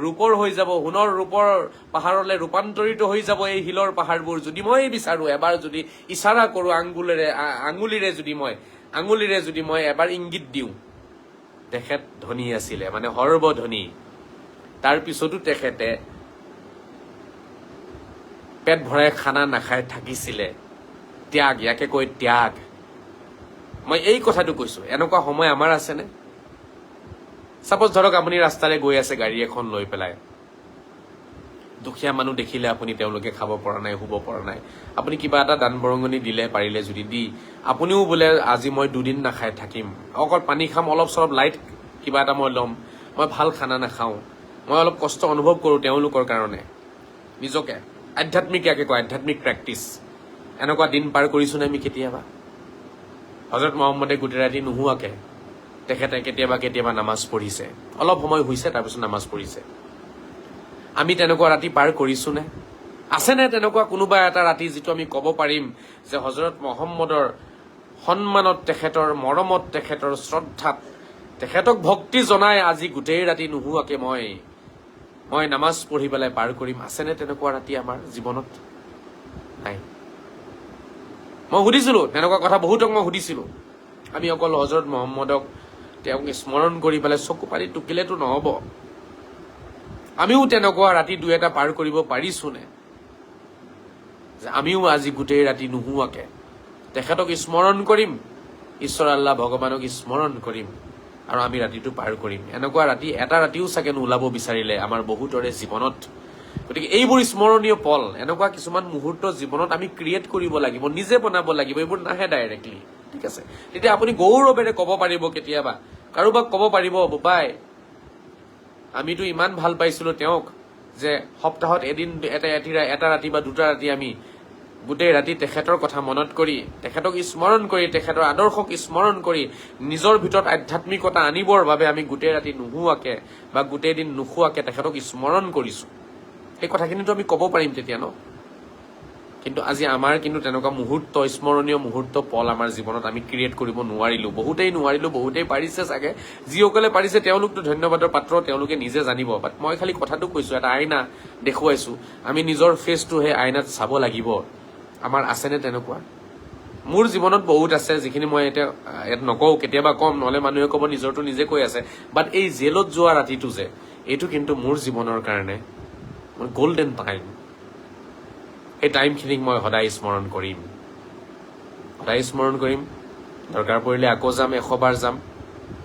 ৰূপৰ হৈ যাব, সোণৰ ৰূপৰ পাহাৰলৈ ৰূপান্তৰিত হৈ যাব এই শিলৰ পাহাৰবোৰ, যদি মই বিচাৰো, এবাৰ যদি ইচাৰা কৰো আঙুলিৰে যদি মই এবাৰ ইংগিত দিওঁ। তেখেত ধনী আছিলে, মানে সৰ্বধনী। তাৰ পিছতো তেখেতে পেট ভৰাই খানা নাখাই থাকিছিলে। ত্যাগ, ইয়াকে কয় ত্যাগ। মই এই কথাটো কৈছো, এনেকুৱা সময় আমাৰ আছেনে? চাপোজ ধৰক আপুনি ৰাস্তাৰে গৈ আছে গাড়ী এখন লৈ পেলাই, দুখীয়া মানুহ দেখিলে আপুনি, তেওঁলোকে খাব পৰা নাই, শুব পৰা নাই, আপুনি কিবা এটা দান বৰঙণি দিলে, পাৰিলে যদি দি, আপুনিও বোলে আজি মই 2 দিন নাখাই থাকিম, অকল পানী খাম, অলপ চলপ লাইট কিবা এটা মই ল'ম, মই ভাল খানা নাখাওঁ, মই অলপ কষ্ট অনুভৱ কৰো তেওঁলোকৰ কাৰণে, নিজকে আধ্যাত্মিক, ইয়াকে কয় আধ্যাত্মিক প্ৰেক্টিচ। এনেকুৱা দিন পাৰ কৰিছোনে আমি কেতিয়াবা? হজৰত মহম্মদে গোটেই ৰাতি নোহোৱাকে তেখেতে কেতিয়াবা নামাজ পঢ়িছে, অলপ সময় হৈছে, তাৰপিছত নামাজ পঢ়িছে। আমি তেনেকুৱা ৰাতি পাৰ কৰিছোনে? আছেনে তেনেকুৱা কোনোবা এটা ৰাতি যিটো আমি ক'ব পাৰিম যে হজৰত মহম্মদৰ সন্মানত, তেখেতৰ মৰমত, তেখেতৰ শ্ৰদ্ধাত, তেখেতক ভক্তি জনাই আজি গোটেই ৰাতি নোহোৱাকে মই নামাজ পঢ়ি পেলাই পাৰ কৰিম? আছেনে তেনেকুৱা ৰাতি আমাৰ জীৱনত? নাই। মই সুধিছিলো তেনেকুৱা কথা, বহুতক মই সুধিছিলো। আমি অকল হজৰত মহম্মদক তেওঁক স্মৰণ কৰি পেলাই চকু পানী টুকিলেতো নহব, আমিও তেনেকুৱা ৰাতি 2-এটা পাৰ কৰিব পাৰিছোনে? যে আমিও আজি গোটেই ৰাতি নোহোৱাকে তেখেতক স্মৰণ কৰিম, ঈশ্বৰ আল্লাহ ভগৱানক স্মৰণ কৰিম, আৰু আমি ৰাতিটো পাৰ কৰিম। এনেকুৱা ৰাতি এটা ৰাতিও চাগে নোলাব বিচাৰিলে আমাৰ বহুতৰে জীৱনত। গতিকে এইবোৰ স্মৰণীয় পল, এনেকুৱা কিছুমান মুহূৰ্ত জীৱনত আমি ক্ৰিয়েট কৰিব লাগিব, নিজে বনাব লাগিব, এইবোৰ নাহে ডাইৰেক্টলি, ঠিক আছে? তেতিয়া আপুনি গৌৰৱেৰে ক'ব পাৰিব, কেতিয়াবা কাৰোবাক ক'ব পাৰিব, বোপাই আমিতো ইমান ভাল পাইছিলো তেওঁক, যে সপ্তাহত এদিন এটা ৰাতি বা 2টা ৰাতি আমি গোটেই ৰাতি তেখেতৰ কথা মনত কৰি, তেখেতক স্মৰণ কৰি, তেখেতৰ আদৰ্শক স্মৰণ কৰি, নিজৰ ভিতৰত আধ্যাত্মিকতা আনিবৰ বাবে আমি গোটেই ৰাতি নোহোৱাকে বা গোটেই দিন নোখোৱাকে তেখেতক স্মৰণ কৰিছো। সেই কথাখিনিতো আমি ক'ব পাৰিম তেতিয়া, ন? কিন্তু আজি আমাৰ কিন্তু তেনেকুৱা মুহূৰ্ত, স্মৰণীয় মুহূৰ্ত, পল আমাৰ জীৱনত আমি ক্ৰিয়েট কৰিব নোৱাৰিলো। বহুতেই পাৰিছে চাগে, যিসকলে পাৰিছে তেওঁলোকতো ধন্যবাদৰ পাত্ৰ, তেওঁলোকে নিজে জানিব। বাট মই খালি কথাটো কৈছো, এটা আইনা দেখুৱাইছো, আমি নিজৰ ফেচটো সেই আইনাত চাব লাগিব। আমাৰ আছেনে তেনেকুৱা? মোৰ জীৱনত বহুত আছে, যিখিনি মই এতিয়া ইয়াত নকওঁ, কেতিয়াবা কম, নহলে মানুহে ক'ব নিজৰটো নিজে কৈ আছে। বাট এই জেলত যোৱা ৰাতিটো যে, এইটো কিন্তু মোৰ জীৱনৰ কাৰণে গোল্ডেন টাইম। এই টাইমখিনিক মই সদায় স্মৰণ কৰিম, দৰকাৰ পৰিলে আকৌ যাম, 100 বাৰ যাম,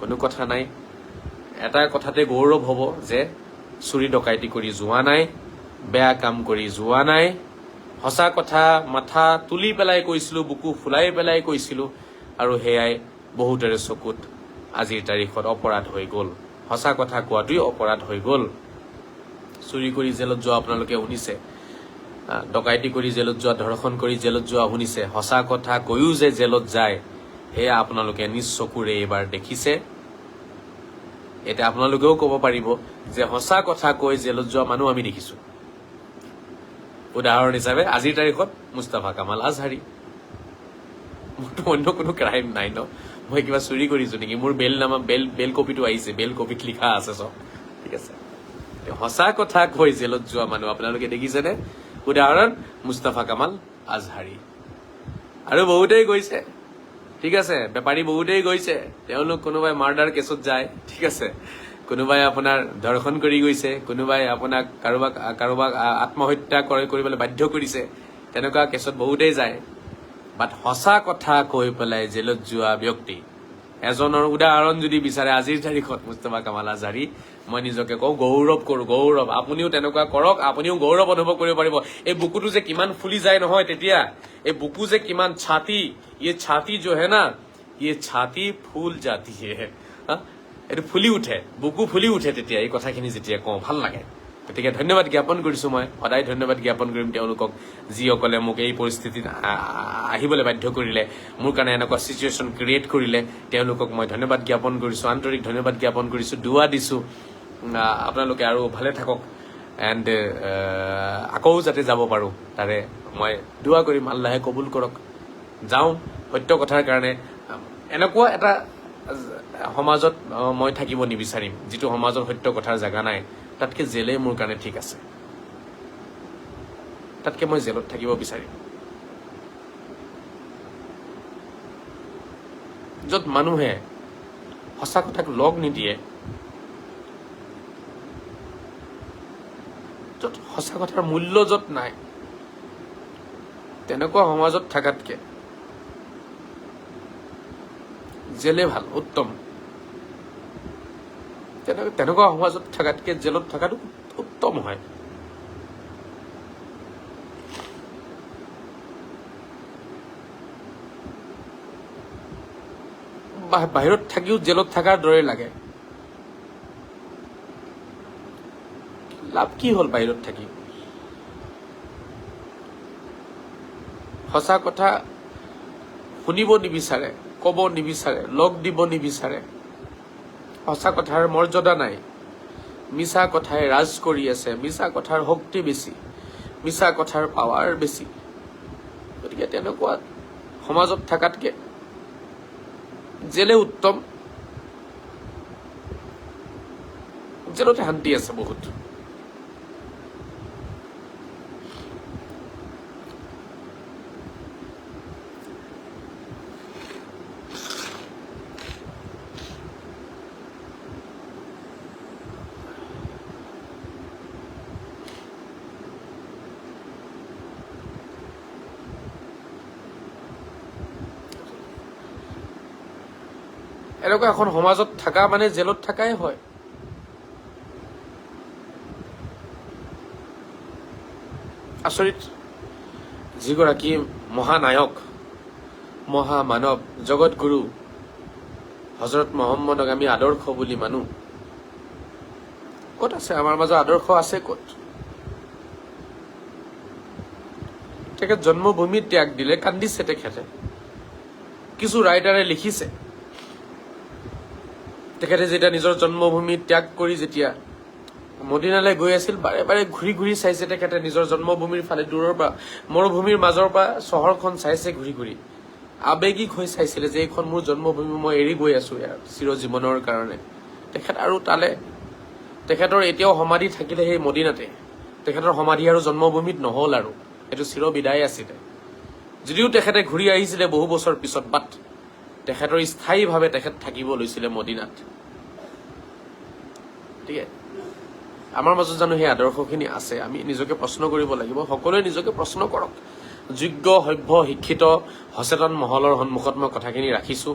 কোনো কথা নাই। এটা কথাতে গৌৰৱ হ'ব যে চুৰি ডকাইতি কৰি যোৱা নাই, বেয়া কাম কৰি যোৱা নাই, সঁচা কথা মাথা তুলি পেলাই কৈছিলো, বুকু ফুলাই পেলাই কৈছিলো, আৰু সেয়াই বহুতৰে চকুত আজিৰ তাৰিখত অপৰাধ হৈ গ'ল। সঁচা কথা কোৱাটোই অপৰাধ হৈ গ'ল। চুৰি কৰি জেলত যোৱা আপোনালোকে শুনিছে, ডকাইতি কৰি জেলত যোৱা, ধৰ্ষণ কৰি জেলত যোৱা শুনিছে। সঁচা কথা কৈও যে জেলত যায়, সেয়া আপোনালোকে নিজ চকুৰে এইবাৰ দেখিছে। এতিয়া আপোনালোকেও ক'ব পাৰিব যে সঁচা কথা কৈ জেলত যোৱা মানুহ আমি দেখিছো। উদাহৰণ হিচাপে আজিৰ তাৰিখত মুস্তাফা কামাল আজহাৰী। মোৰতো অন্য কোনো ক্ৰাইম নাই, ন? মই কিবা চুৰি কৰিছো নেকি? মোৰ বেল কপিটো আহিছে, বেল কপিত লিখা আছে চব, ঠিক আছে? সঁচা কথা কৈ জেলত যোৱা মানুহ আপোনালোকে দেখিছেনে? উদাহৰণ মুস্তাফা কামাল আজহাৰী। আৰু বহুতেই গৈছে, ঠিক আছে? বেপাৰী বহুতেই গৈছে, তেওঁলোক কোনোবাই মাৰ্ডাৰ কেছত যায়, ঠিক আছে? কোনোবাই আপোনাৰ ধৰ্ষণ কৰি গৈছে, কোনোবাই আপোনাক কাৰোবাক আত্মহত্যা কৰিবলৈ বাধ্য কৰিছে, তেনেকুৱা কেছত বহুতেই যায়। বাট সঁচা কথা কৈ পেলাই জেলত যোৱা ব্যক্তি এজনৰ উদাহৰণ যদি বিচাৰে আজিৰ তাৰিখত মুস্তফা কামাল আজহাৰী মই নিজকে কওঁ গৌৰৱ কৰোঁ গৌৰৱ আপুনিও তেনেকুৱা কৰক আপুনিও গৌৰৱ অনুভৱ কৰিব পাৰিব এই বুকুটো যে কিমান ফুলি যায় নহয় তেতিয়া এই বুকু যে কিমান ছাতি ये छाती जो है ना ये छाती फूल जाती है এইটো ফুলি উঠে বুকু ফুলি উঠে তেতিয়া এই কথাখিনি যেতিয়া কওঁ ভাল লাগে গতিকে ধন্যবাদ জ্ঞাপন কৰিছোঁ মই সদায় ধন্যবাদ জ্ঞাপন কৰিম তেওঁলোকক যিসকলে মোক এই পৰিস্থিতিত আহিবলৈ বাধ্য কৰিলে মোৰ কাৰণে এনেকুৱা চিটুৱেশ্যন ক্ৰিয়েট কৰিলে তেওঁলোকক মই ধন্যবাদ জ্ঞাপন কৰিছোঁ আন্তৰিক ধন্যবাদ জ্ঞাপন কৰিছোঁ দুৱা দিছোঁ আপোনালোকে আৰু ভালে থাকক এণ্ড আকৌ যাতে যাব পাৰোঁ তাৰে মই দুৱা কৰিম আল্লাহে কবুল কৰক যাওঁ সত্য কথাৰ কাৰণে এনেকুৱা এটা সমাজত মই থাকিব নিবিচাৰিম যিটো সমাজত সত্য কথাৰ জাগা নাই তাতকে জেলে মোৰ কাৰণে ঠিক আছে তাতকে মই জেলত থাকিব বিচাৰিম য'ত মানুহে সঁচা কথাক লগ নিদিয়ে য'ত সঁচা কথাৰ মূল্য য'ত নাই তেনেকুৱা সমাজত থকাতকে জেলে ভাল উত্তম তেনেকুৱা সমাজত থকাতকে জেলত থকাটো উত্তম হয় বাহিৰত থাকিও জেলত থকাৰ দৰে লাগে লাভ কি হ'ল বাহিৰত থাকি সঁচা কথা শুনিব নিবিচাৰে ক'ব নিবিচাৰে লগ দিব নিবিচাৰে সঁচা কথাৰ মৰ্যাদা নাই মিছা কথাই ৰাজ কৰি আছে মিছা কথাৰ শক্তি বেছি মিছা কথাৰ পাৱাৰ বেছি গতিকে তেনেকুৱা সমাজত থকাতকে জেলে উত্তম জেলতে শান্তি আছে বহুত এনেকুৱা এখন সমাজত থকা মানে জেলত থাকাই হয় আচৰিত যিগৰাকী মহানায়ক মহামানৱ জগত গুৰু হজৰত মহম্মদক আমি আদৰ্শ বুলি মানো ক'ত আছে আমাৰ মাজত আদৰ্শ আছে ক'ত তেখেত জন্মভূমি ত্যাগ দিলে কান্দিছে তেখেতে কিছু ৰাইটাৰে লিখিছে তেখেতে যেতিয়া নিজৰ জন্মভূমি ত্যাগ কৰি যেতিয়া মদিনালৈ গৈ আছিল বাৰে বাৰে ঘূৰি ঘূৰি চাইছে তেখেতে নিজৰ জন্মভূমিৰ ফালে দূৰৰ পৰা মৰুভূমিৰ মাজৰ পৰা চহৰখন চাইছে ঘূৰি ঘূৰি আবেগিক হৈ চাইছিলে যে এইখন মোৰ জন্মভূমি মই এৰি গৈ আছো ইয়াৰ চিৰজীৱনৰ কাৰণে তেখেত আৰু তালে তেখেতৰ এতিয়াও সমাধি থাকিলে সেই মদিনাতে তেখেতৰ সমাধি আৰু জন্মভূমিত নহল আৰু এইটো চিৰ বিদায় আছিলে যদিও তেখেতে ঘূৰি আহিছিলে বহু বছৰ পিছত বাট তেখেতৰ স্থায়ীভাৱে তেখেত থাকিব লৈছিলে মদিনাত ঠিক আছে আমাৰ মাজত জানো সেই আদৰ্শখিনি আছে আমি নিজকে প্ৰশ্ন কৰিব লাগিব সকলোৱে নিজকে প্ৰশ্ন কৰক যোগ্য সভ্য শিক্ষিত সচেতন মহলৰ সন্মুখত মই কথাখিনি ৰাখিছোঁ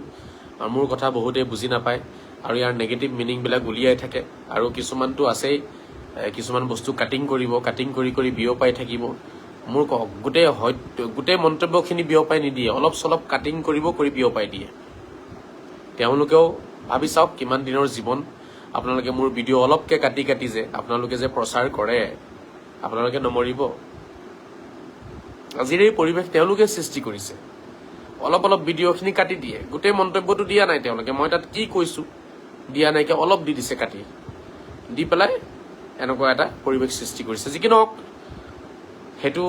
আৰু মোৰ কথা বহুতে বুজি নাপায় আৰু ইয়াৰ নেগেটিভ মিনিংবিলাক উলিয়াই থাকে আৰু কিছুমানটো আছেই কিছুমান বস্তু কাটিং কৰি কৰি বিয়পাই থাকিব মোৰ গোটেই মন্তব্যখিনি বিয়পাই নিদিয়ে অলপ চলপ কাটিং কৰি বিয়পাই দিয়ে তেওঁলোকেও ভাবি চাওক কিমান দিনৰ জীৱন আপোনালোকে মোৰ ভিডিঅ' অলপকে কাটি যে আপোনালোকে যে প্ৰচাৰ কৰে আপোনালোকে নমৰিব আজিৰ এই পৰিৱেশ তেওঁলোকে সৃষ্টি কৰিছে অলপ ভিডিঅ'খিনি কাটি দিয়ে গোটেই মন্তব্যটো দিয়া নাই তেওঁলোকে মই তাত কি কৈছো দিয়া নাইকে অলপ দি দিছে কাটি দি পেলাই এনেকুৱা এটা পৰিৱেশ সৃষ্টি কৰিছে যি কি নহওক হেতু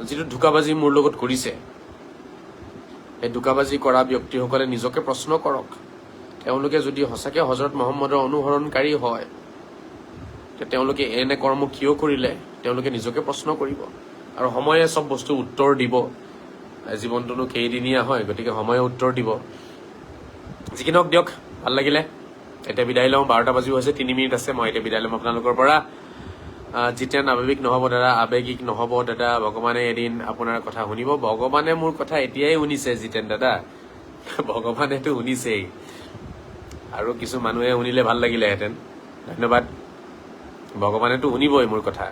যিটো ধোকাবাজি মোৰ লগত কৰিছে এই ধোকাবাজি কৰা ব্যক্তিসকলে নিজকে প্ৰশ্ন কৰক তেওঁলোকে যদি সঁচাকে হযৰত মহম্মদৰ অনুসৰণকাৰী হয় তেওঁলোকে এনে কৰ্ম কিয় কৰিলে তেওঁলোকে নিজকে প্ৰশ্ন কৰিব আৰু সময়ে সব বস্তু উত্তৰ দিব জীৱনটোনো কেইদিনীয়া হয় গতিকে সময়ে উত্তৰ দিব যি কি নহওক দিয়ক ভাল লাগিলে এতিয়া বিদায় লওঁ 12টা বাজিও হৈছে 3 মিনিট আছে মই এতিয়া বিদায় লম আপোনালোকৰ পৰা জিতেন আৱেগিক নহ'ব দাদা, আৱেগিক নহ'ব দাদা, ভগৱানে এদিন আপোনাৰ কথা শুনিব। ভগৱানে মোৰ কথা এতিয়াই শুনিছে জিতেন দাদা, ভগৱানেতো শুনিছেই, আৰু কিছু মানুহে শুনিলে ভাল লাগিলেহেঁতেন। ধন্যবাদ। ভগৱানেতো শুনিবই মোৰ কথা।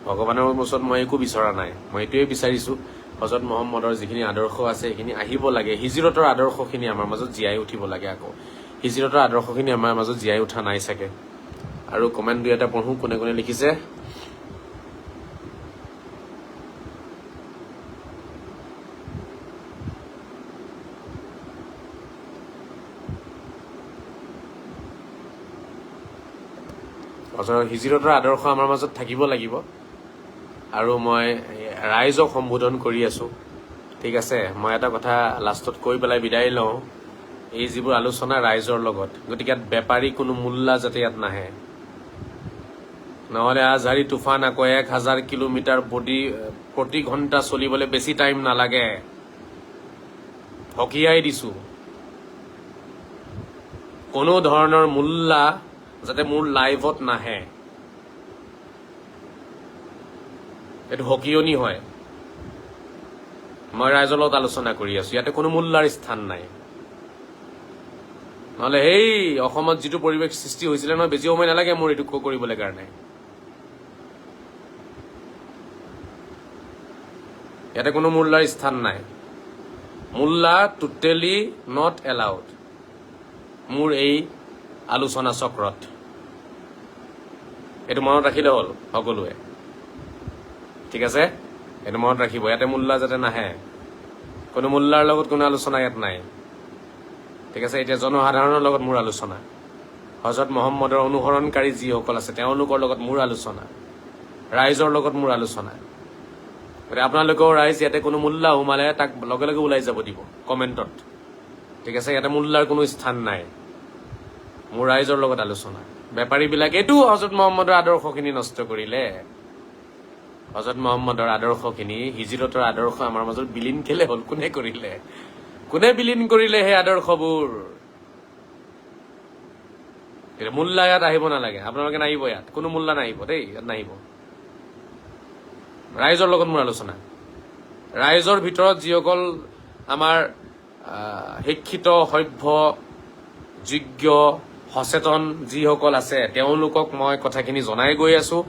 ভগৱানৰ ওচৰত মই একো বিচৰা নাই, মই এইটোৱে বিচাৰিছোঁ হজৰত মহম্মদৰ যিখিনি আদৰ্শ আছে সেইখিনি আহিব লাগে। হিজৰতৰ আদৰ্শখিনি আমাৰ মাজত জীয়াই উঠিব লাগে। আকৌ হিজৰতৰ আদৰ্শখিনি আমাৰ মাজত জীয়াই উঠা নাই চাগে। আৰু কমেণ্ট দুই এটা পঢ়োঁ, কোনে কোনে লিখিছে। হিজৰতৰ আদৰ্শ আমাৰ মাজত থাকিব লাগিব। আৰু মই ৰাইজক সম্বোধন কৰি আছোঁ, ঠিক আছে। মই এটা কথা লাষ্টত কৈ পেলাই বিদায় লওঁ, এই যিবোৰ আলোচনা ৰাইজৰ লগত, গতিকে ইয়াত বেপাৰী কোনো মূল্য যাতে ইয়াত নাহে, নহ'লে আজহাৰী তুফান আকৌ 1000 কিলোমিটাৰ প্ৰতি ঘণ্টা চলিবলৈ বেছি টাইম নালাগে, সকীয়াই দিছোঁ। কোনো ধৰণৰ মূল্য যাতে মোৰ লাইভত নাহে, এইটো সকিয়নি হয়। মই ৰাইজৰ লগত আলোচনা কৰি আছোঁ, ইয়াতে কোনো মূল্যৰ স্থান নাই। নহ'লে সেই অসমত যিটো পৰিৱেশ সৃষ্টি হৈছিলে নহয়, বেছি সময় নালাগে মোৰ এইটো কৰিবলৈ কাৰণে। ইয়াতে কোনো মূল্যৰ স্থান নাই। মূল্য টোটেলি নট এলাউড মোৰ এই আলোচনা চক্ৰত। এইটো মনত ৰাখিলে হ'ল সকলোৱে, ঠিক আছে। এইটো মনত ৰাখিব, ইয়াতে মূল্য যাতে নাহে, কোনো মূল্যৰ লগত কোনো আলোচনা ইয়াত নাই, ঠিক আছে। এতিয়া জনসাধাৰণৰ লগত মোৰ আলোচনা, হজৰত মহম্মদৰ অনুসৰণকাৰী যিসকল আছে তেওঁলোকৰ লগত মোৰ আলোচনা, ৰাইজৰ লগত মোৰ আলোচনা। গতিকে আপোনালোকেও ৰাইজ ইয়াতে কোনো মূল্য সোমালে তাক লগে লগে ওলাই যাব দিব কমেণ্টত, ঠিক আছে। ইয়াতে মূল্যৰ কোনো স্থান নাই, মোৰ ৰাইজৰ লগত আলোচনা। বেপাৰীবিলাকেতো হজৰত মহম্মদৰ আদৰ্শখিনি নষ্ট কৰিলে। হজৰত মহম্মদৰ আদৰ্শখিনি, হিজৰতৰ আদৰ্শ আমাৰ মাজত বিলীন কেলে হ'ল? কোনে কৰিলে? কোনে বিলীন কৰিলে সেই আদৰ্শবোৰ? মূল্য ইয়াত আহিব নালাগে, আপোনালোকে নাহিব, ইয়াত কোনো মূল্য নাহিব দেই, ইয়াত নাহিব। ৰাইজৰ লগত মোৰ আলোচনা। ৰাইজৰ ভিতৰত যিসকল আমাৰ শিক্ষিত, সভ্য, যোগ্য, সচেতন যিসকল আছে তেওঁলোকক মই কথাখিনি জনাই গৈ আছোঁ।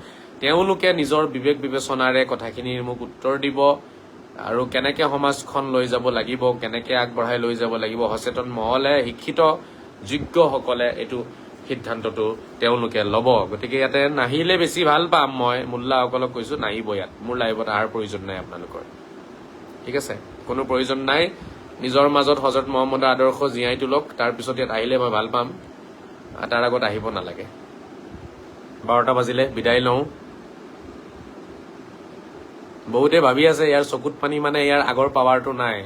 তেওঁলোকে নিজৰ বিবেক বিবেচনাৰে কথাখিনিৰ মোক উত্তৰ দিব, আৰু কেনেকৈ সমাজখন লৈ যাব লাগিব, কেনেকৈ আগবঢ়াই লৈ যাব লাগিব, সচেতন মহলে, শিক্ষিত যোগ্যসকলে এইটো সিদ্ধান্তটো তেওঁলোকে ল'ব। গতিকে ইয়াতে নাহিলে বেছি ভাল পাম। মই মোল্লাসকলক কৈছোঁ, নাহিব ইয়াত, মোৰ লাইভত অহাৰ প্ৰয়োজন নাই আপোনালোকৰ, ঠিক আছে। কোনো প্ৰয়োজন নাই। নিজৰ মাজত হজৰত মহম্মদৰ আদৰ্শ জীয়াই তোলক, তাৰপিছত ইয়াত আহিলে মই ভাল পাম, তাৰ আগত আহিব নালাগে। 12টা বাজিলে, বিদায় লওঁ। বহুতে ভাবি আছে ইয়াৰ চকুত পানী মানে ইয়াৰ আগৰ পাৱাৰটো নাই।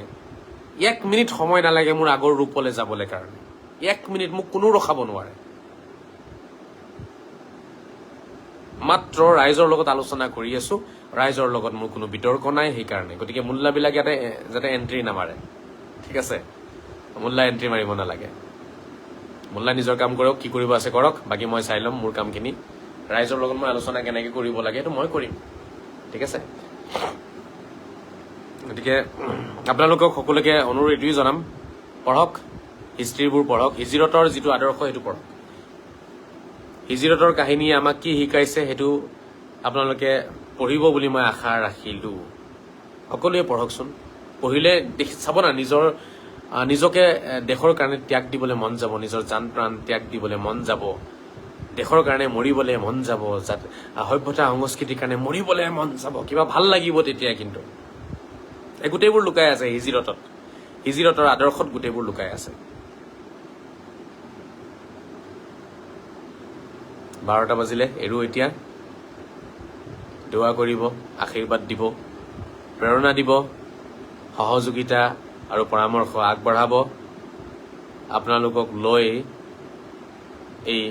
1 মিনিট সময় নালাগে মোৰ আগৰ ৰূপলৈ যাবলৈ কাৰণে। 1 মিনিট মোক কোনো ৰখাব নোৱাৰে। মাত্ৰ ৰাইজৰ লগত আলোচনা কৰি আছোঁ, ৰাইজৰ লগত মোৰ কোনো বিতৰ্ক নাই সেইকাৰণে। গতিকে মূল্যবিলাক ইয়াতে যাতে এণ্ট্ৰি নামাৰে, ঠিক আছে। মূল্য এণ্ট্ৰি মাৰিব নালাগে। মূল্য নিজৰ কাম কৰক, কি কৰিব আছে কৰক, বাকী মই চাই ল'ম মোৰ কামখিনি। ৰাইজৰ লগত মই আলোচনা কেনেকৈ কৰিব লাগে সেইটো মই কৰিম, ঠিক আছে। গতিকে আপোনালোকক সকলোকে অনুৰোধ এইটোৱেই জনাম, পঢ়ক, হিষ্ট্ৰীবোৰ পঢ়ক, হিজৰতৰ যিটো আদৰ্শ সেইটো পঢ়ক। হিজৰতৰ কাহিনীয়ে আমাক কি শিকাইছে সেইটো আপোনালোকে পঢ়িব বুলি মই আশা ৰাখিলোঁ। সকলোৱে পঢ়কচোন। পঢ়িলে চাব না, নিজকে দেশৰ কাৰণে ত্যাগ দিবলৈ মন যাব, নিজৰ জান প্ৰাণ ত্যাগ দিবলৈ মন যাব, দেশৰ কাৰণে মৰিবলৈ মন যাব, সভ্যতা সংস্কৃতিৰ কাৰণে মৰিবলৈ মন যাব, কিবা ভাল লাগিব তেতিয়া। কিন্তু এই গোটেইবোৰ লুকাই আছে হিজৰতত, হিজৰতৰ আদৰ্শত গোটেইবোৰ লুকাই আছে। 12টা বাজিলে, এৰো এতিয়া। দোৱা কৰিব, আশীৰ্বাদ দিব, প্ৰেৰণা দিব, সহযোগিতা আৰু পৰামৰ্শ আগবঢ়াব। আপোনালোকক লৈ এই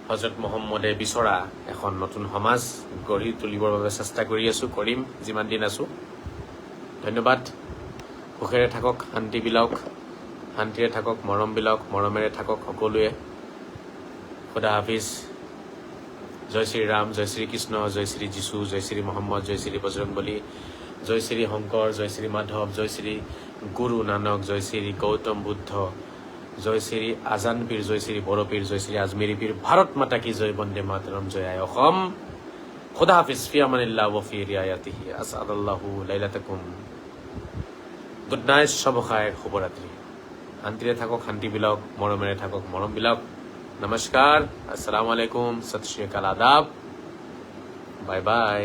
হজৰত মহম্মদে বিচৰা এখন নতুন সমাজ গঢ়ি তুলিবৰ বাবে চেষ্টা কৰি আছোঁ, কৰিম যিমান দিন আছোঁ। ধন্যবাদ। সুখেৰে থাকক, শান্তি বিলাওক, শান্তিৰে থাকক, মৰম বিলাওক, মৰমেৰে থাকক সকলোৱে। খুদা হাফিজ। জয় শ্ৰী ৰাম, জয় শ্ৰী কৃষ্ণ, জয় শ্ৰী যীশু, জয় শ্ৰী মহম্মদ, জয় শ্ৰী বজৰংবলী, জয় শ্ৰী শংকৰ, জয় শ্ৰী মাধৱ, জয় শ্ৰী গুৰু নানক, জয় শ্ৰী গৌতম বুদ্ধ, জয় শ্ৰী আজান পীৰ, জয় শ্ৰী বড়ো পীৰ, জয় শ্ৰী আজমেৰী পীৰ, ভাৰত মাতা কি জয়, বন্দে মাতৰম, জয় আই অসম। খুদা হাফিজ, ফি আমানিল্লাহ ও ফি ৰিয়ায়াতিহি, আছআদাল্লাহু লাইলাতাকুম। গুড নাইট, শুভ খায়েৰ, শুভৰাত্ৰি। শান্তিৰে থাকক, শান্তি বিলাওক, মৰমেৰে থাকক, মৰম বিলাওক। নমস্কাৰ, আসসালামু আলাইকুম, সত শ্ৰী আকাল, আদাব, বাই বাই।